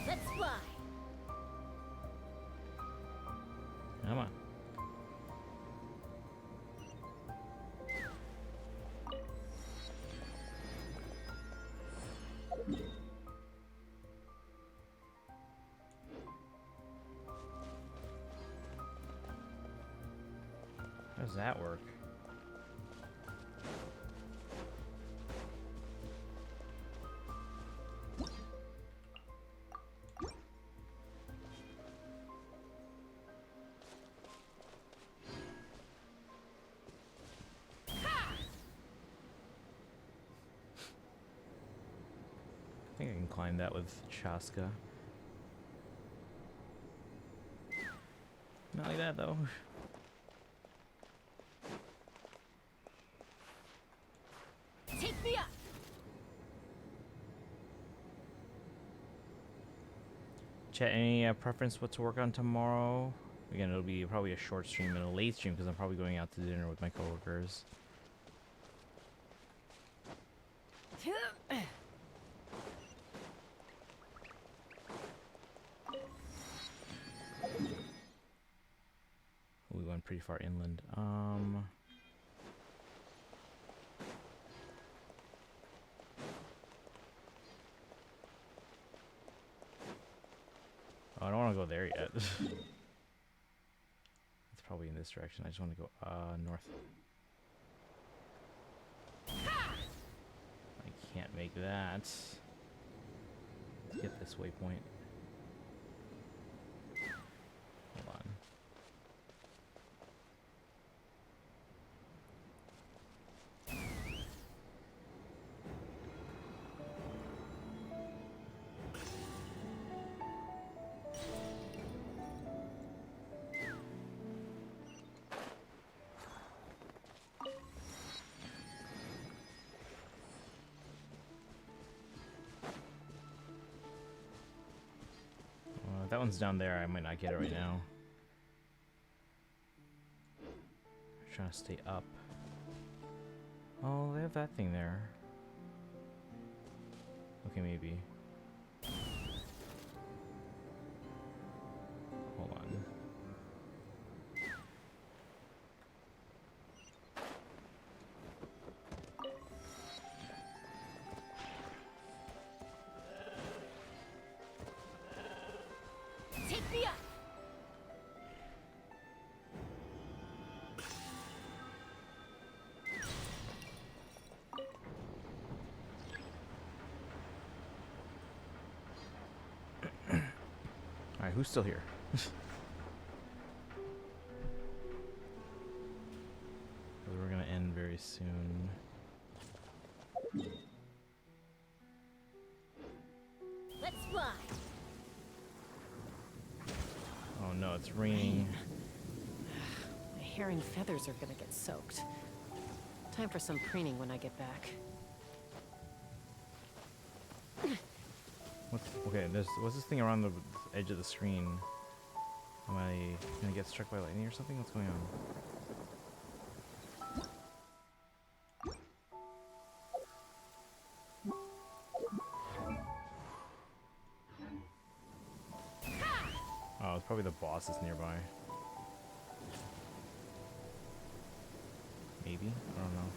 Let's fly. Come on. How does that work? I think I can climb that with Chaska. Not like that though. Take me up. Chat, any preference what to work on tomorrow? Again, it'll be probably a short stream and a late stream because I'm probably going out to dinner with my coworkers. We went pretty far inland. Oh, I don't want to go there yet. It's probably in this direction. I just want to go north. I can't make that. Let's get this waypoint. Hold on. That one's down there. I might not get it right now. I'm trying to stay up. Oh, they have that thing there. Okay, maybe. Hold on. Take me up. Alright, who's still here? fly. Oh no, it's raining. My hair and feathers are gonna get soaked. Time for some preening when I get back. Okay, what's this thing around the edge of the screen? Am I gonna get struck by lightning or something? What's going on? Oh, it's probably the boss that's nearby. Maybe? I don't know.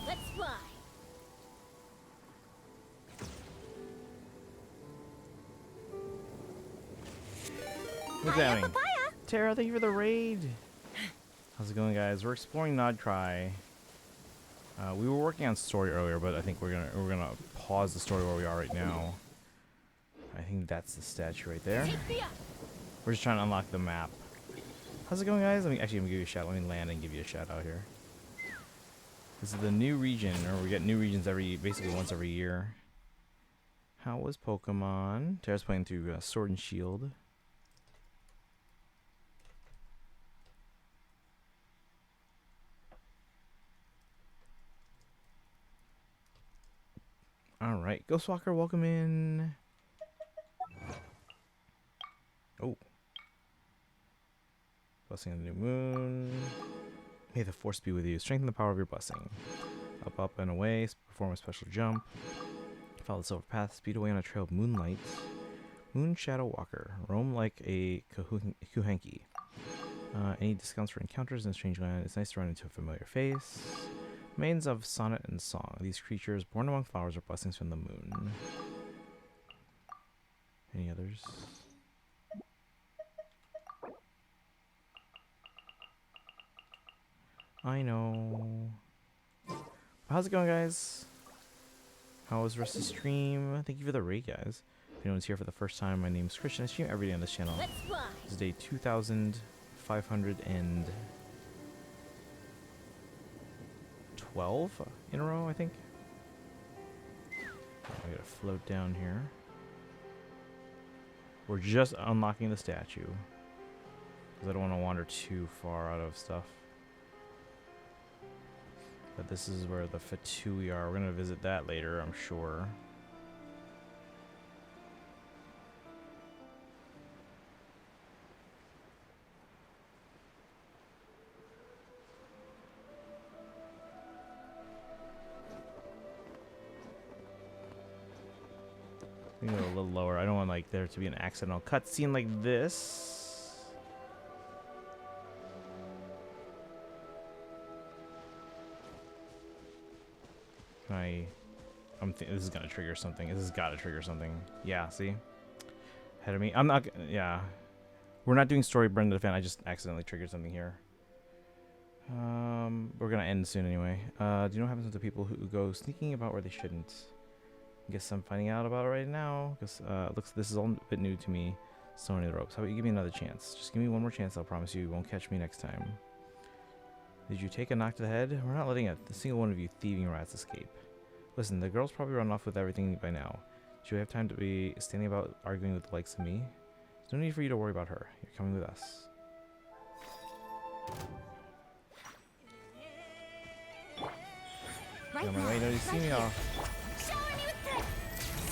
Let's fly. What's happening? Tara, thank you for the raid. How's it going, guys? We're exploring Nod Cry. We were working on story earlier, but I think we're gonna pause the story where we are right now. I think that's the statue right there. We're just trying to unlock the map. How's it going, guys? Let me give you a shout. Let me land and give you a shout out here. This is the new region, or we get new regions basically once every year. How was Pokemon? Tara's playing through Sword and Shield. All right, Ghostwalker, welcome in. Oh, blessing of the new moon. May the force be with you. Strengthen the power of your blessing. Up, up, and away. Perform a special jump. Follow the silver path. Speed away on a trail of moonlight. Moon Shadow Walker. Roam like a Kuhenki. Any discounts for encounters in a strange land? It's nice to run into a familiar face. Maidens of sonnet and song. These creatures born among flowers are blessings from the moon. Any others? I know. How's it going, guys? How was the rest of the stream? Thank you for the raid, guys. If anyone's here for the first time, my name is Christian. I stream every day on this channel. Let's fly. This is day 2512 in a row, I think. I gotta float down here. We're just unlocking the statue, because I don't want to wander too far out of stuff. But this is where the Fatui are. We're gonna visit that later, I'm sure. Go a little lower. I don't want like there to be an accidental cutscene like this. This is gonna trigger something. This has got to trigger something. Yeah, see? Ahead of me. I'm not. Yeah, we're not doing story. Brenda the fan. I just accidentally triggered something here. We're gonna end soon anyway. Do you know what happens to people who go sneaking about where they shouldn't? Guess I'm finding out about it right now. Because this is all a bit new to me. So many ropes. How about you give me another chance? Just give me one more chance. I'll promise you won't catch me next time. Did you take a knock to the head? We're not letting a single one of you thieving rats escape. Listen, the girl's probably run off with everything by now. Should we have time to be standing about arguing with the likes of me? There's no need for you to worry about her. You're coming with us. Right on my now, way. No, you see right me here. off. Showering you with the...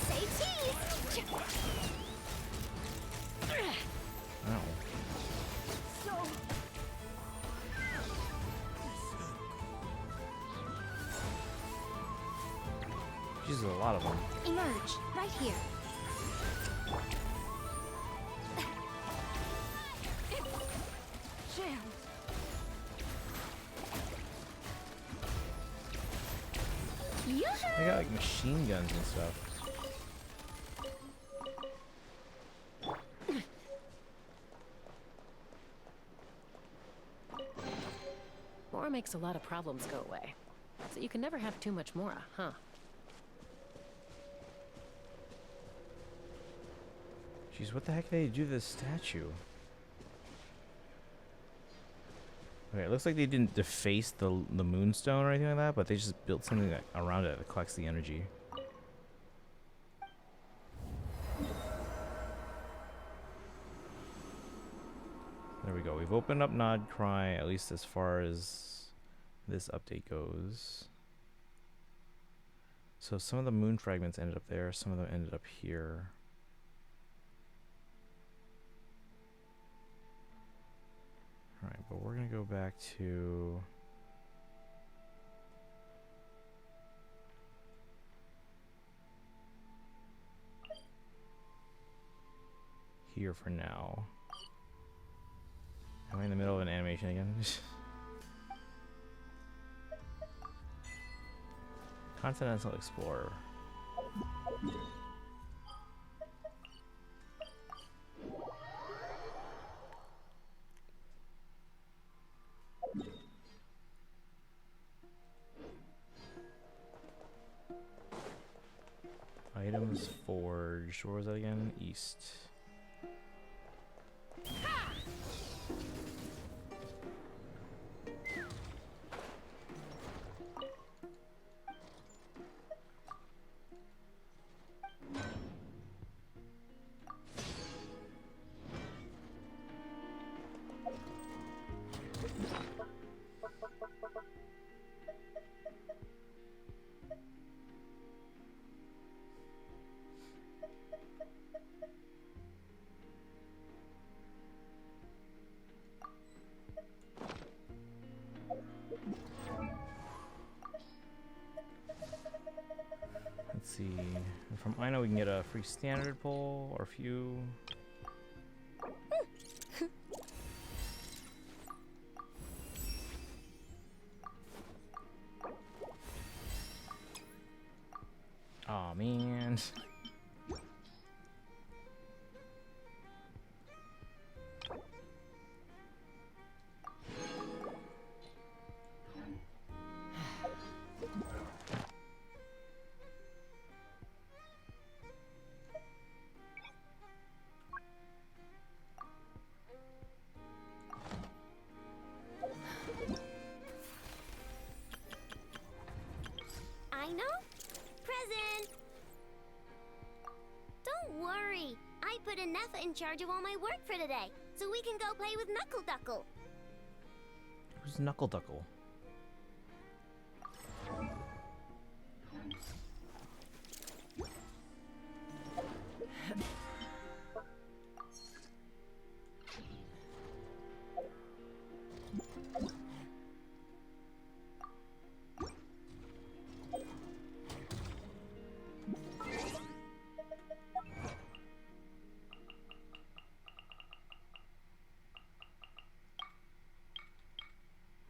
Say cheese! Ow. So... Jesus, a lot of them. Emerge, right here. It's jammed. They got like machine guns and stuff. Mora makes a lot of problems go away. So you can never have too much Mora, huh? Jeez, what the heck did they do to this statue? Okay, it looks like they didn't deface the moonstone or anything like that, but they just built something that, around it that collects the energy. There we go. We've opened up Nod Cry, at least as far as this update goes. So some of the moon fragments ended up there, some of them ended up here. Alright, but we're gonna go back to here for now. Am I in the middle of an animation again? Continental Explorer. Items forged. Where was that again? East. Let's see. From Ino we can get a free standard pull or a few. Aw, man. I know? Present! Don't worry. I put Anefa in charge of all my work for today, so we can go play with Knuckle Duckle. Who's Knuckle Duckle?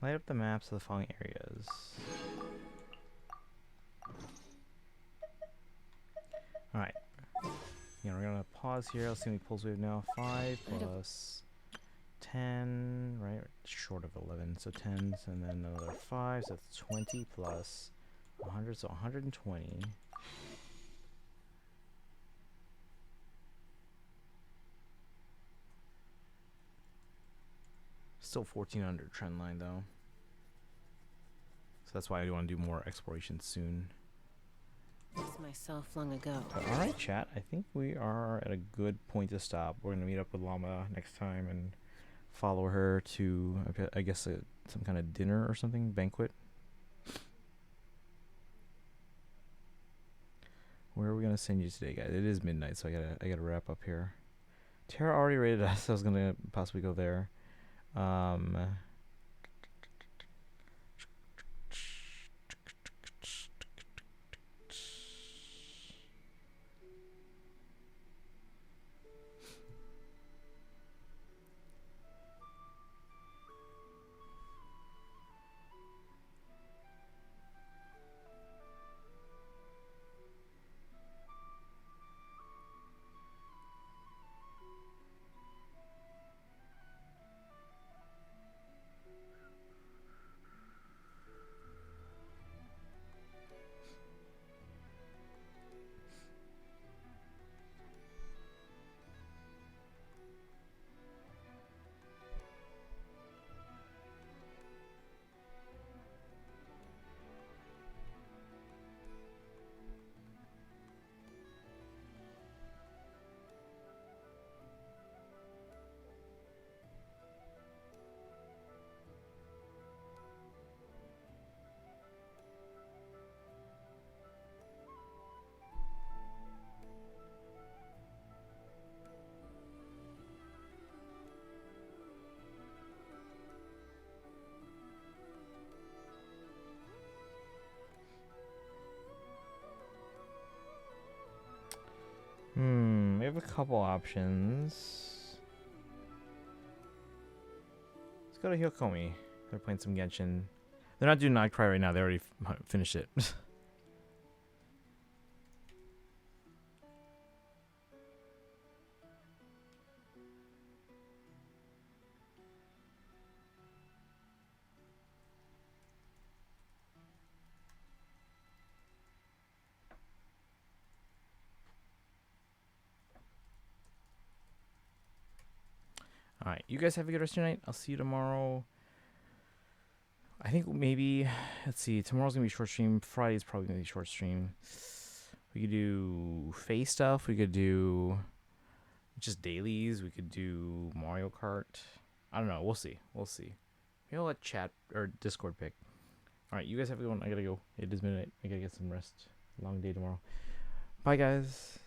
Light up the maps of the following areas. Alright. Yeah, we're gonna pause here. Let's see how many pulls we have now. 5 plus 10, right? Short of 11. So 10, and then another 5. So that's 20 plus 100, so 120. Still 1400 trend line though. So that's why I want to do more exploration soon. Lost myself long ago. Alright, chat. I think we are at a good point to stop. We're going to meet up with Llama next time and follow her to, I guess, some kind of dinner or something, banquet. Where are we going to send you today, guys? It is midnight, so I gotta wrap up here. Tara already rated us. I was going to possibly go there. We have a couple options. Let's go to Hyokomi. They're playing some Genshin. They're not doing Not Cry right now. They already finished it. Alright, you guys have a good rest of your night. I'll see you tomorrow. I think maybe, let's see, tomorrow's going to be short stream. Friday's probably going to be short stream. We could do Faye stuff. We could do just dailies. We could do Mario Kart. I don't know. We'll see. We'll see. Maybe I'll let chat or Discord pick. Alright, you guys have a good one. I gotta go. It is midnight. I gotta get some rest. Long day tomorrow. Bye, guys.